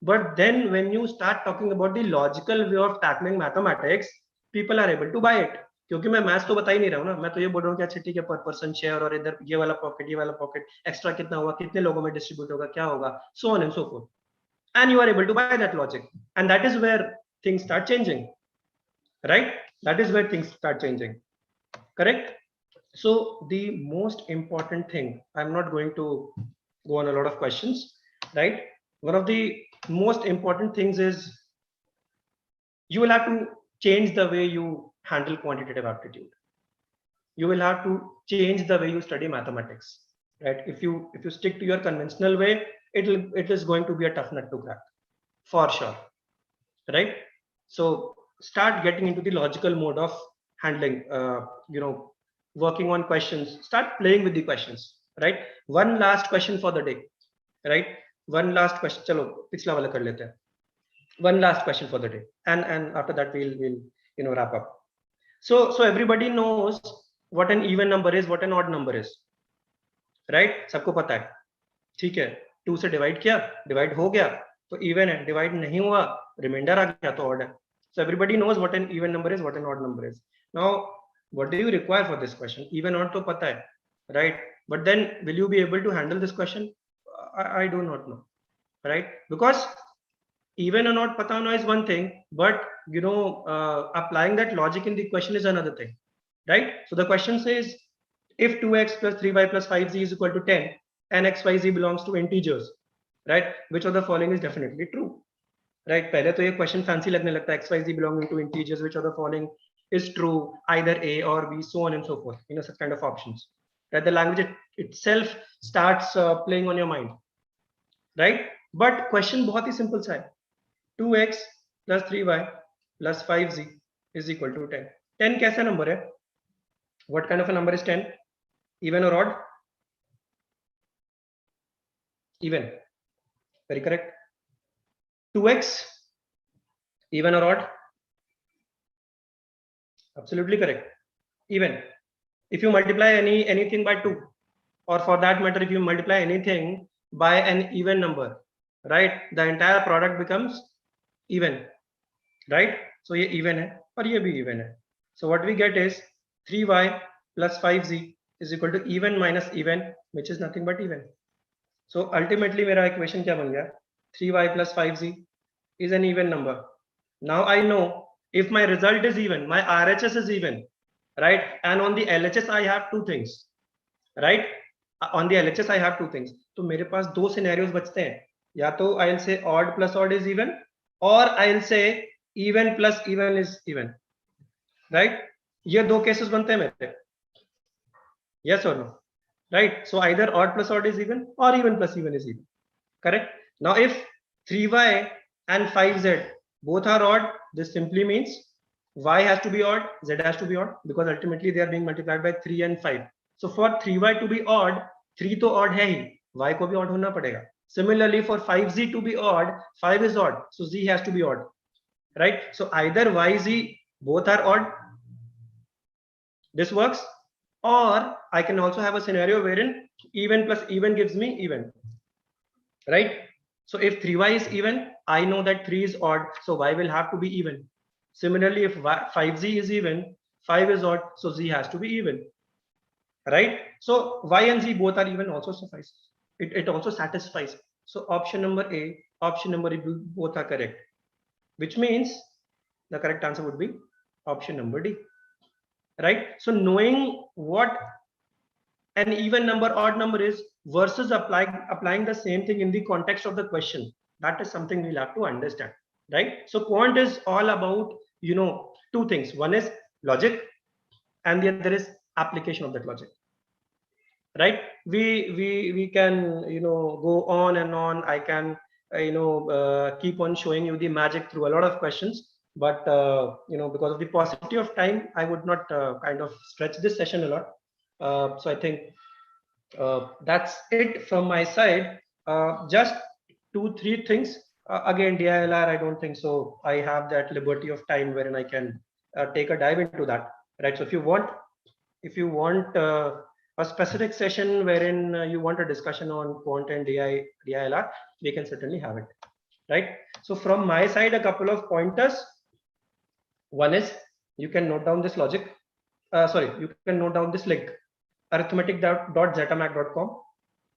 But then when you start talking about the logical way of tackling mathematics, people are able to buy it. क्योंकि मैं मैथ्स तो बता ही नहीं रहा हूँ ना, मैं तो ये बोल रहा हूँ कि अच्छा ठीक है, पर पर्सन शेयर और इधर ये वाला पॉकेट एक्स्ट्रा कितना होगा, कितने लोगों में डिस्ट्रीब्यूट होगा, क्या होगा, so on and so forth. And you are able to buy that logic. And that is where things start changing. Right? That is where things start changing. Correct? So the most important thing, I'm not going to go on a lot of questions, right? One of the most important things is you will have to change the way you handle quantitative aptitude. You will have to change the way you study mathematics, right? If you stick to your conventional way, it is going to be a tough nut to crack, for sure, right? So start getting into the logical mode of handling, working on questions. Start playing with the questions, right? One last question for the day, right? One last question. Chalo, पिछला वाला कर लेते हैं. One last question for the day, and after that we'll wrap up. So everybody knows what an even number is, what an odd number is, right? सबको पता है, ठीक है? 2 से डिवाइड किया, डिवाइड हो गया तो इवन है, डिवाइड नहीं हुआ रिमाइंडर आ गया तो ऑड है. So everybody knows what an even number is, what an odd number is. Now what do you require for this question? Even odd to pata hai, right? But then will you be able to handle this question? I do not know, right? Because even and odd pata hona is one thing, but applying that logic in the question is another thing, right? So the question says, if 2x plus 3y plus 5z is equal to 10 and xyz belongs to integers, right? Which of the following is definitely true, right? पहले तो ये question fancy लगने लगता है, xyz belonging to integers, which of the following is true, either A or B, so on and so forth, such kind of options, right? The language itself starts playing on your mind, right? But question बहुत ही simple सा है, 2x plus 3y plus 5z is equal to 10. 10 कैसा number है? What kind of a number is 10? Even or odd? Even. Very correct. 2x, even or odd? Absolutely correct. Even. If you multiply anything by 2, or for that matter, if you multiply anything by an even number, right, the entire product becomes even, right? So ये even है और ये भी even है. So what we get is 3y plus 5z is equal to even minus even, which is nothing but even. So ultimately मेरा equation क्या बन गया? 3y plus 5z is an even number. Now I know if my result is even, my RHS is even, right? And on the LHS I have two things, right? On the LHS I have two things. तो मेरे पास दो scenarios बचते हैं. या तो I'll say odd plus odd is even, or I'll say even plus even is even, right? ये दो cases बनते हैं मेरे. Yes or no? Right? So either odd plus odd is even, or even plus even is even. Correct? Now if 3y and 5z both are odd, this simply means y has to be odd, z has to be odd, because ultimately they are being multiplied by 3 and 5. So for 3y to be odd, 3 to odd hai hi, y को भी odd होना पड़ेगा. Similarly, for 5z to be odd, 5 is odd, so z has to be odd, right? So either y, z both are odd. This works, or I can also have a scenario wherein even plus even gives me even, right? So if 3y is even, I know that 3 is odd, so y will have to be even. Similarly, if 5z is even, 5 is odd, so z has to be even, right? So y and z both are even also suffices. It also satisfies. So option number A, option number B, both are correct, which means the correct answer would be option number D, right? So knowing what an even number, odd number is versus applying the same thing in the context of the question, that is something we'll have to understand, right? So quant is all about, you know, two things. One is logic and the other is application of that logic, right? We can, you know, go on and on. I can keep on showing you the magic through a lot of questions, but you know, because of the paucity of time, I would not kind of stretch this session a lot. So I think that's it from my side. Just 2-3 things. Again, DILR, I don't think so. I have that liberty of time wherein I can take a dive into that, right? So if you want a specific session wherein you want a discussion on quant and DILR, we can certainly have it, right? So from my side, a couple of pointers. One is you can note down this logic. You can note down this link, arithmetic.zetamac.com,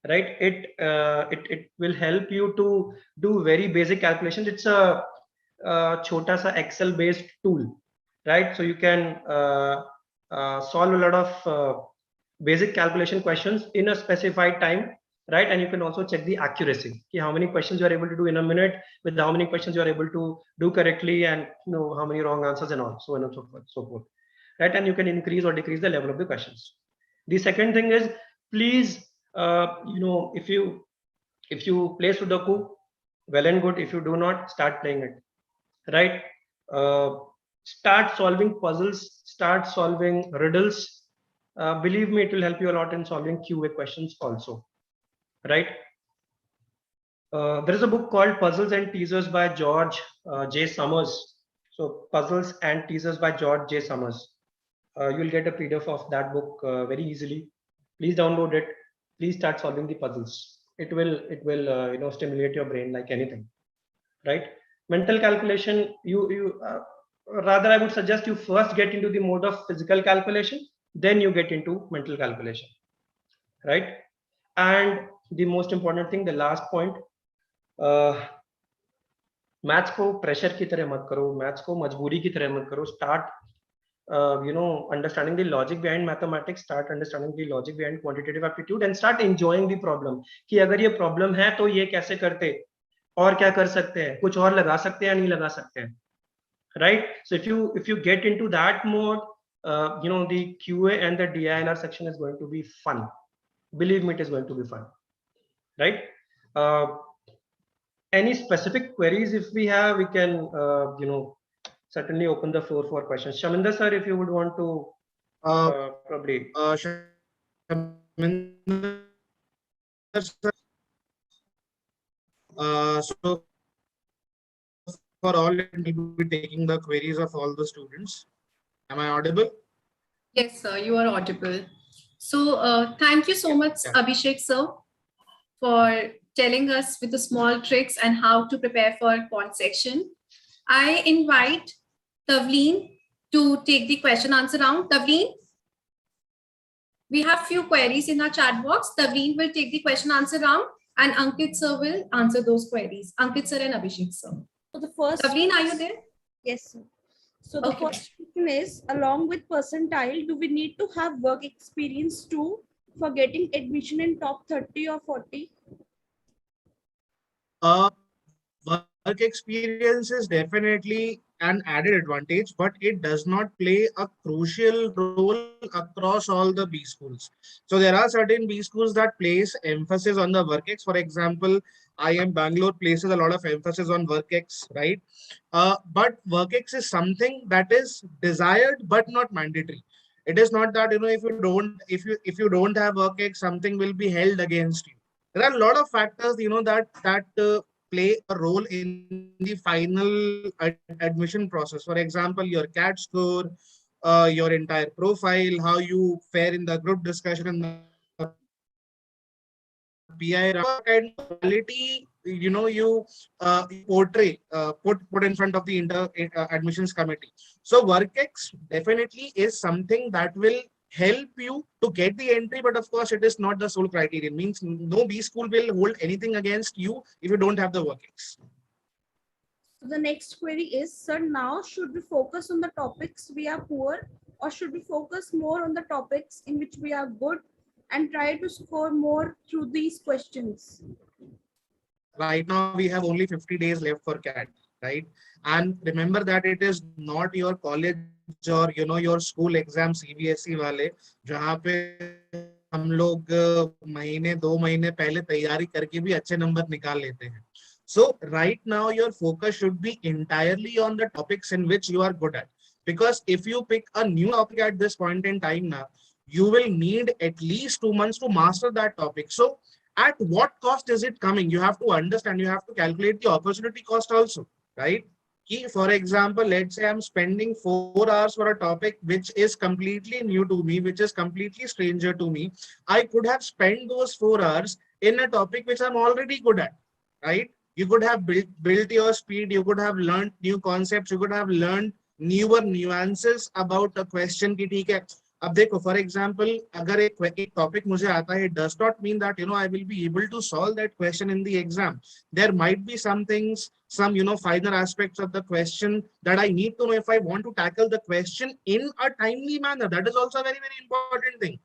right? It will help you to do very basic calculations. It's a chota sa Excel based tool, right? So you can solve a lot of basic calculation questions in a specified time, right? And you can also check the accuracy, how many questions you are able to do in a minute, with how many questions you are able to do correctly, and you know how many wrong answers and all, so on and so forth, right? And you can increase or decrease the level of the questions. The second thing is, please, if you play Sudoku, well and good. If you do not, start playing it, right? Start solving puzzles, start solving riddles. Believe me, it will help you a lot in solving QA questions also, right? There is a book called Puzzles and Teasers by George J. Summers. So Puzzles and Teasers by George J. Summers. You'll get a PDF of that book very easily. Please download it. Please start solving the puzzles. It will stimulate your brain like anything, right? Mental calculation, rather I would suggest you first get into the mode of physical calculation, then you get into mental calculation, right? And the most important thing, the last point, maths को pressure की तरह मत करो, maths को मजबूरी की तरह मत करो. Start understanding the logic behind mathematics, start understanding the logic behind quantitative aptitude, and start enjoying the problem. कि अगर ये problem है तो ये कैसे करते, और क्या कर सकते हैं, कुछ और लगा सकते हैं या नहीं लगा सकते हैं, right? So if you get into that mode, the QA and the DILR section is going to be fun. Believe me, it is going to be fun, right? Any specific queries if we have, we can certainly open the floor for questions. Shaminder sir, if you would want to probably. Shaminder sir, so for all, we will be taking the queries of all the students. Am I audible? Yes, sir, you are audible. So thank you so much, Abhishek sir, for telling us with the small tricks and how to prepare for quant section. I invite Tavleen to take the question answer round. Tavleen, we have few queries in our chat box. Tavleen will take the question answer round and Ankit sir will answer those queries. Ankit sir and Abhishek sir. So the first. Tavleen, are you there? Yes, sir. So the first question is, along with percentile, do we need to have work experience too for getting admission in top 30 or 40? Work experience is definitely an added advantage, but it does not play a crucial role across all the B schools. So there are certain B schools that place emphasis on the work ex. For example, IIM Bangalore places a lot of emphasis on work ex, right? But work ex is something that is desired but not mandatory. It is not that if you don't have work ex, something will be held against you. There are a lot of factors, that play a role in the final admission process. For example, your CAT score, your entire profile, how you fare in the group discussion and the PI round, whatever kind of personality you portray, put in front of the admissions committee. So WorkX definitely is something that will help you to get the entry, but of course it is not the sole criterion. Means no B school will hold anything against you if you don't have the WorkX. So the next query is, sir, now should we focus on the topics we are poor, or should we focus more on the topics in which we are good and try to score more through these questions? Right now we have only 50 days left for CAT, right? And remember that it is not your college or your school exam CBSE वाले जहाँ पे हम लोग महीने 2 महीने पहले तैयारी करके भी अच्छे नंबर निकाल लेते हैं. So right now your focus should be entirely on the topics in which you are good at. Because if you pick a new topic at this point in time now, you will need at least 2 months to master that topic. So at what cost is it coming? You have to understand, you have to calculate the opportunity cost also, right? For example, let's say I'm spending 4 hours for a topic which is completely new to me, which is completely stranger to me. I could have spent those 4 hours in a topic which I'm already good at, right? You could have built your speed, you could have learned new concepts, you could have learned newer nuances about a question की ठीक है. अब देखो, for example, अगर एक topic मुझे आता है, it does not mean that I will be able to solve that question in the exam. There might be some things, some finer aspects of the question that I need to know if I want to tackle the question in a timely manner. That is also a very, very important thing.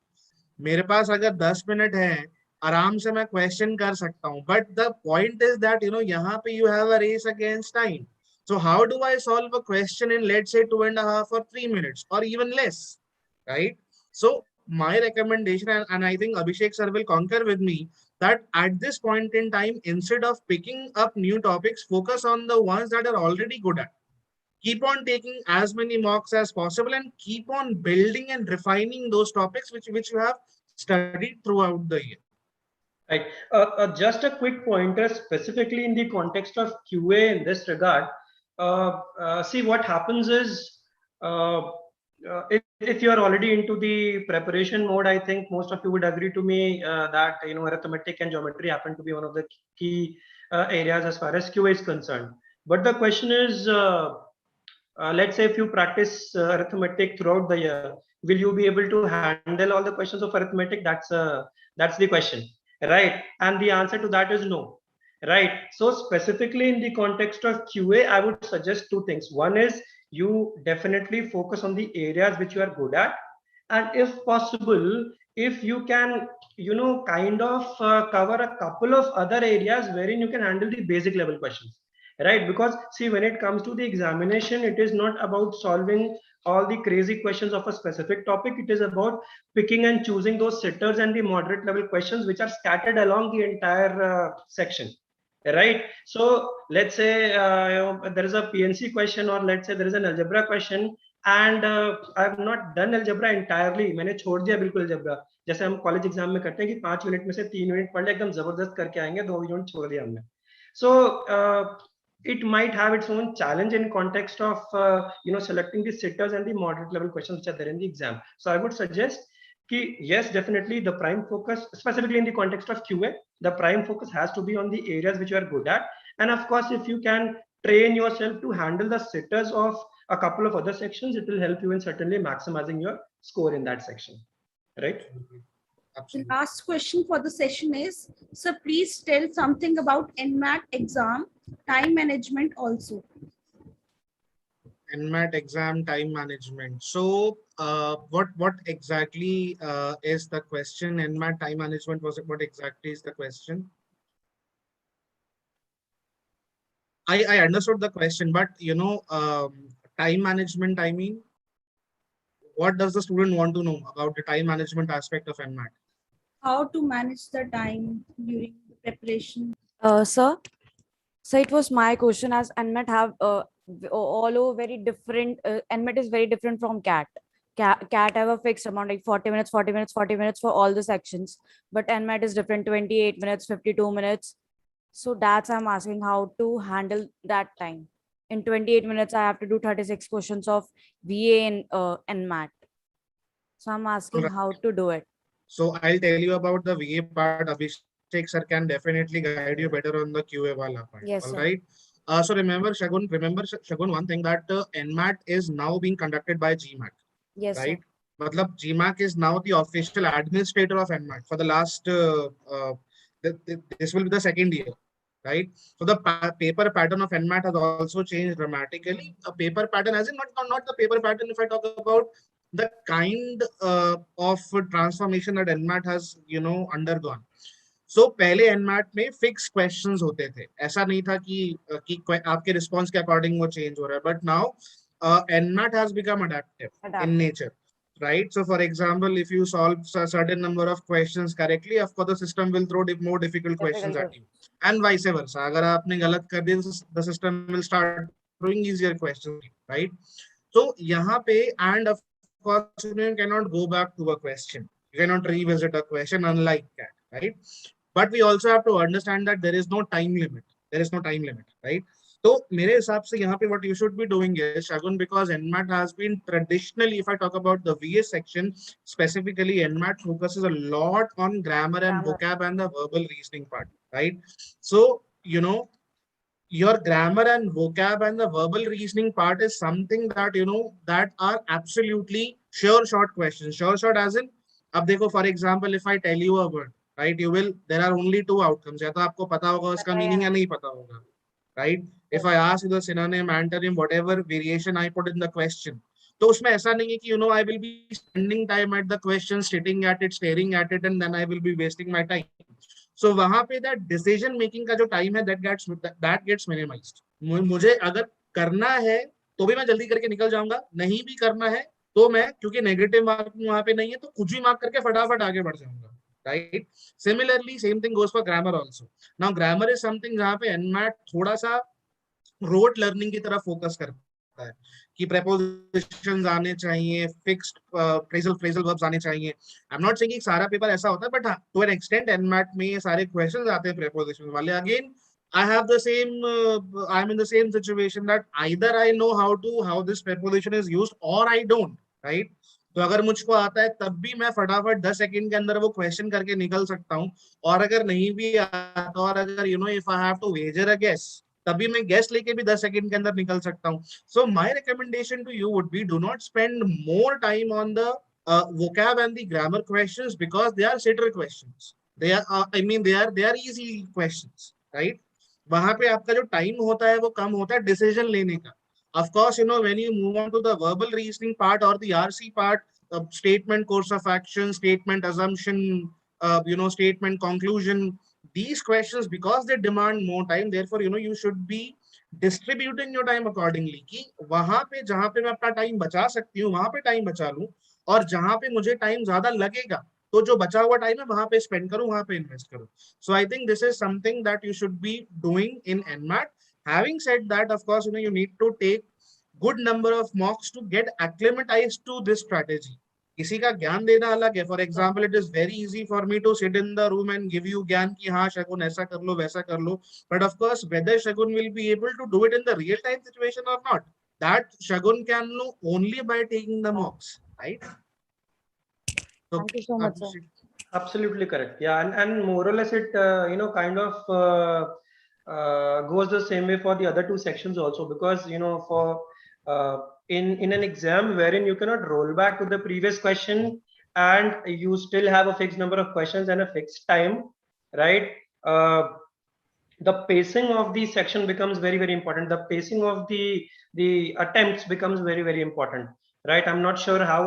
मेरे पास अगर 10 minute है, आराम से मैं question कर सकता हूँ, but the point is that यहाँ पे you have a race against time. So how do I solve a question in, let's say, 2.5 or 3 minutes or even less, right? So my recommendation, and I think Abhishek sir will concur with me, that at this point in time, instead of picking up new topics, focus on the ones that are already good at. Keep on taking as many mocks as possible and keep on building and refining those topics which you have studied throughout the year. Right. Just a quick pointer specifically in the context of QA in this regard. See, what happens is, if you are already into the preparation mode, I think most of you would agree to me that arithmetic and geometry happen to be one of the key areas as far as QA is concerned. But the question is, let's say if you practice arithmetic throughout the year, will you be able to handle all the questions of arithmetic? That's the question, right? And the answer to that is no, right? So specifically in the context of QA, I would suggest two things. One is you definitely focus on the areas which you are good at, and if possible, if you can kind of cover a couple of other areas wherein you can handle the basic level questions, right? Because see, when it comes to the examination, it is not about solving all the crazy questions of a specific topic. It is about picking and choosing those sitters and the moderate level questions which are scattered along the entire section, right? So let's say there is a PNC question, or let's say there is an algebra question, and I have not done algebra entirely. मैंने छोड़ दिया बिल्कुल algebra. जैसे हम college exam में करते हैं कि 5 यूनिट में से 3 यूनिट पढ़ ले, एकदम जबरदस्त करके आएंगे, 2 यूनिट छोड़ दिया हमने. So it might have its own challenge in context of selecting the sitters and the moderate level questions which are there in the exam. So I would suggest yes, definitely the prime focus, specifically in the context of QA, the prime focus has to be on the areas which you are good at. And of course, if you can train yourself to handle the sitters of a couple of other sections, it will help you in certainly maximizing your score in that section, right? The last question for the session is, sir, please tell something about NMAT exam, time management also. NMAT exam time management. So what exactly is the question? NMAT time management, what exactly is the question? I understood the question, but time management, I mean, what does the student want to know about the time management aspect of NMAT? How to manage the time during the preparation? Sir, so it was my question, as NMAT have all over very different. NMAT is very different from CAT. CAT have a fixed amount like 40 minutes, 40 minutes, 40 minutes for all the sections. But NMAT is different, 28 minutes, 52 minutes. So that's I'm asking how to handle that time. In 28 minutes, I have to do 36 questions of VA and NMAT. So I'm asking how to do it. So I'll tell you about the VA part. Abhishek sir can definitely guide you better on the QA wala part. All Yes, right. sir. So remember Shagun, one thing that NMAT is now being conducted by GMAT, Yes, sir. right? Matlab GMAT is now the official administrator of NMAT for the last. This will be the second year, right? So the paper pattern of NMAT has also changed dramatically. A paper pattern, as in not the paper pattern. If I talk about the kind of transformation that NMAT has undergone. So पहले NMAT में fix questions होते थे, ऐसा नहीं था कि आपके response के अकॉर्डिंग वो चेंज हो रहा है, but now NMAT has become adaptive in nature, right? So for example, if you solve a certain number of questions correctly, of course the system will throw more difficult questions at you, and vice versa. अगर आपने गलत कर दिया, the system will start throwing easier questions at you, right? So यहाँ पे, and of course you cannot go back to a question, you cannot revisit a question unlike that, right? But we also have to understand that there is no time limit. There is no time limit, right? So मेरे हिसाब से यहाँ पे what you should be doing is, Shagun, because NMAT has been traditionally, if I talk about the VA section specifically, NMAT focuses a lot on grammar and vocab and the verbal reasoning part, right? So your grammar and vocab and the verbal reasoning part is something that that are absolutely sure short questions. Sure short as in, अब देखो, for example, if I tell you a word, right, there are only two outcomes. या तो आपको पता होगा उसका meaning या नहीं पता होगा, right? If I ask you the synonym, antonym, whatever variation I put in the question, तो उसमें ऐसा नहीं है कि I will be spending time at the question, sitting at it, staring at it, and then I will be wasting my time. So वहां पे that decision making का जो time है, that gets minimized. मुझे अगर करना है तो भी मैं जल्दी करके निकल जाऊंगा, नहीं भी करना है तो मैं, क्योंकि नेगेटिव मार्किंग वहां पे नहीं है, तो कुछ भी मार्क करके फटाफट आगे बढ़ जाऊंगा, right? Similarly, same thing goes for grammar also. Now grammar is something जहाँ पे NMAT थोड़ा सा रोट लर्निंग की तरफ फोकस करता है कि prepositions आने चाहिए, fixed phrasal verbs आने चाहिए. I'm not saying कि सारा पेपर ऐसा होता है, but हाँ, to an extent NMAT में ये सारे questions आते हैं prepositions वाले. Again, I have the same, I'm in the same situation that either I know how this preposition is used or I don't, right? तो अगर मुझको आता है तब भी मैं फटाफट 10 सेकंड के अंदर वो क्वेश्चन करके निकल सकता हूँ, और अगर नहीं भी आता, और अगर if I have to wager a guess, तभी मैं गेस लेके भी 10 सेकंड के अंदर निकल सकता हूँ. So my recommendation to you would be, do not spend more time on the vocab and the grammar questions, because they are sitter questions. They are they are easy questions, right? वहां पे आपका जो time होता है वो कम होता है decision लेने का. Of course, when you move on to the verbal reasoning part or the RC part, statement, course of action, statement, assumption, statement, conclusion, these questions, because they demand more time, therefore, you should be distributing your time accordingly. कि वहां पे जहां पे मैं अपना time बचा सकती हूँ वहां पे टाइम बचा लूं, और जहां पे मुझे टाइम ज्यादा लगेगा तो जो बचा हुआ टाइम है वहां पे स्पेंड करूं, वहां पे इन्वेस्ट करूं. So I think this is something that you should be doing in NMAT. Having said that, of course, you need to take good number of mocks to get acclimatized to this strategy. किसी का ज्ञान देना अलग है. For example, it is very easy for me to sit in the room and give you ज्ञान कि हाँ शगुन ऐसा कर लो वैसा कर लो, but of course whether Shagun will be able to do it in the real time situation और not, that Shagun can know only by taking the mocks, right? Thank you so much, sir. Absolutely correct. Yeah, and more or less it kind of goes the same way for the other two sections also, because for in an exam wherein you cannot roll back to the previous question and you still have a fixed number of questions and a fixed time, right? The pacing of the section becomes very, very important. The pacing of the attempts becomes very, very important, right? I'm not sure how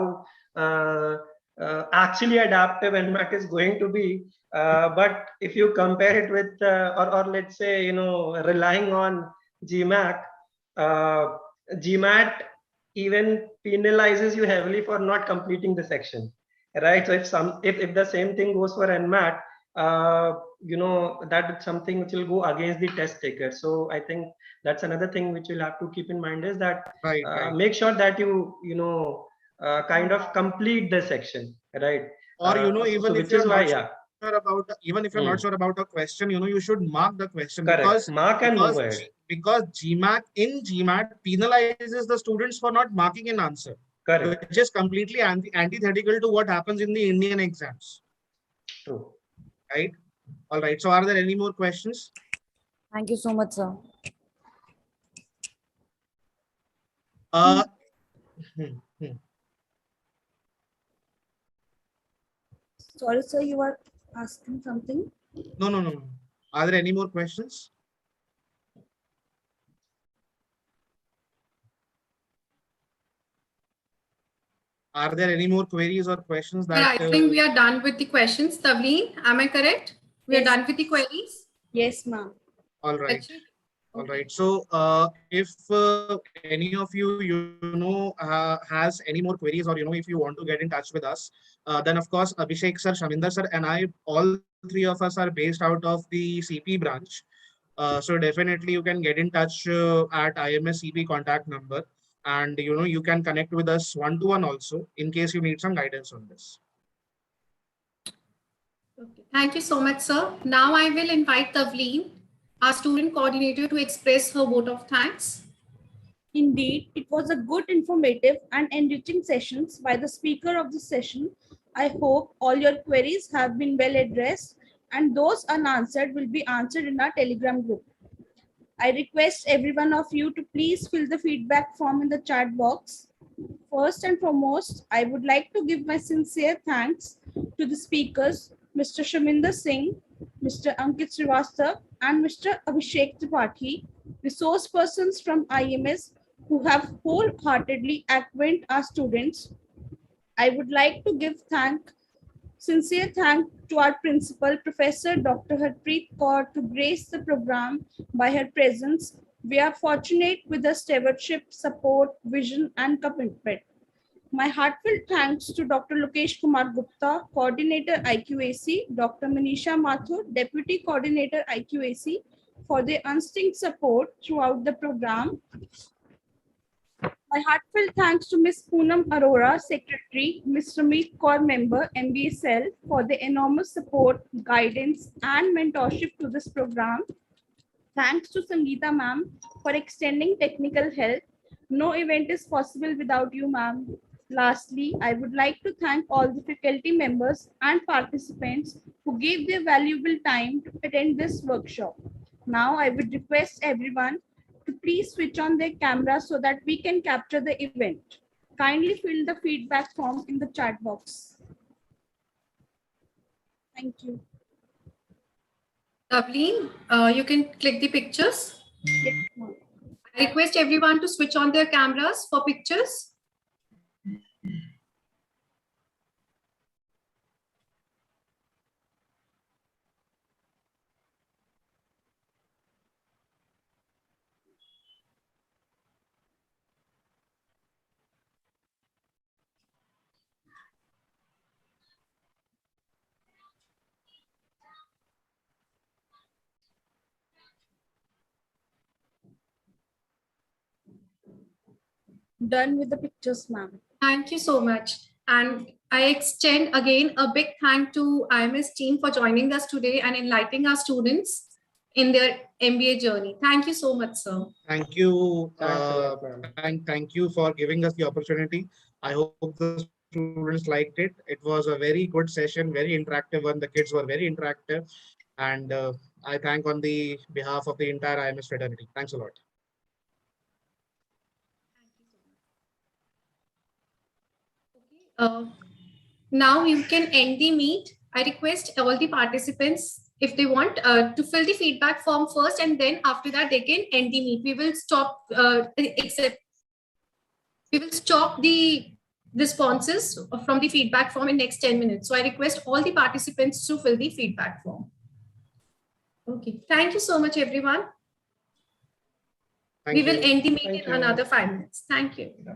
actually adaptive NMAT is going to be, but if you compare it with or let's say relying on GMAT, GMAT even penalizes you heavily for not completing the section, right? So if the same thing goes for NMAT, that's something which will go against the test taker. So I think that's another thing which you'll have to keep in mind, is that right. make sure that kind of complete the section, right? Or even which if you're is why, not yeah, sure about, even if you're not sure about a question, you should mark the question, correct. Mark and move ahead. because GMAT penalizes the students for not marking an answer, Correct. which is completely antithetical to what happens in the Indian exams. True. Right. All right. So are there any more questions? Thank you so much, sir. Uh, hmm, hmm. Sorry, sir, you are asking something. No. Are there any more questions? Are there any more queries or questions that? I think we are done with the questions. Tavleen, am I correct? We are Yes. done with the queries. Yes, ma'am. All right. Achhi. All Okay. right. So if any of you, has any more queries, or, if you want to get in touch with us, then of course, Abhishek sir, Shaminder sir, and I, all three of us are based out of the CP branch. So definitely you can get in touch at IMS CP contact number. And, you can connect with us one-to-one also in case you need some guidance on this. Okay. Thank you so much, sir. Now I will invite Tavleen, our student coordinator, to express her vote of thanks. Indeed, it was a good, informative, and enriching sessions by the speaker of the session. I hope all your queries have been well addressed, and those unanswered will be answered in our Telegram group. I request every one of you to please fill the feedback form in the chat box. First and foremost, I would like to give my sincere thanks to the speakers, Mr. Shaminder Singh, Mr. Ankit Srivastava, and Mr. Abhishek Tripathi, resource persons from IMS who have wholeheartedly acquainted our students. I would like to give sincere thank to our principal, Professor Dr. Harpreet Kaur, to grace the program by her presence. We are fortunate with the stewardship, support, vision, and commitment. My heartfelt thanks to Dr. Lokesh Kumar Gupta, Coordinator IQAC, Dr. Manisha Mathur, Deputy Coordinator IQAC, for their unstinted support throughout the program. My heartfelt thanks to Ms. Poonam Arora, Secretary, Ms. Ramit Kaur, Member, MBA Cell, for the enormous support, guidance, and mentorship to this program. Thanks to Sangeeta ma'am for extending technical help. No event is possible without you, ma'am. Lastly, I would like to thank all the faculty members and participants who gave their valuable time to attend this workshop. Now, I would request everyone to please switch on their camera so that we can capture the event. Kindly fill the feedback form in the chat box. Thank you. Tavleen, you can click the pictures. Yes, ma'am. I request everyone to switch on their cameras for pictures. Done with the pictures, ma'am. Thank you so much. And I extend again a big thank to IMS team for joining us today and enlightening our students in their MBA journey. Thank you so much, sir. Thank you. Thanks a lot, ma'am. Thank you for giving us the opportunity. I hope the students liked it. It was a very good session, very interactive one. The kids were very interactive. And I thank on the behalf of the entire IMS fraternity. Thanks a lot. Now you can end the meet. I request all the participants, if they want, to fill the feedback form first, and then after that they can end the meet. We will stop the responses from the feedback form in next 10 minutes. So I request all the participants to fill the feedback form. Okay. Thank you so much, everyone. Thank We you. will end the meet Thank in you. another 5 minutes. Thank you. Yeah.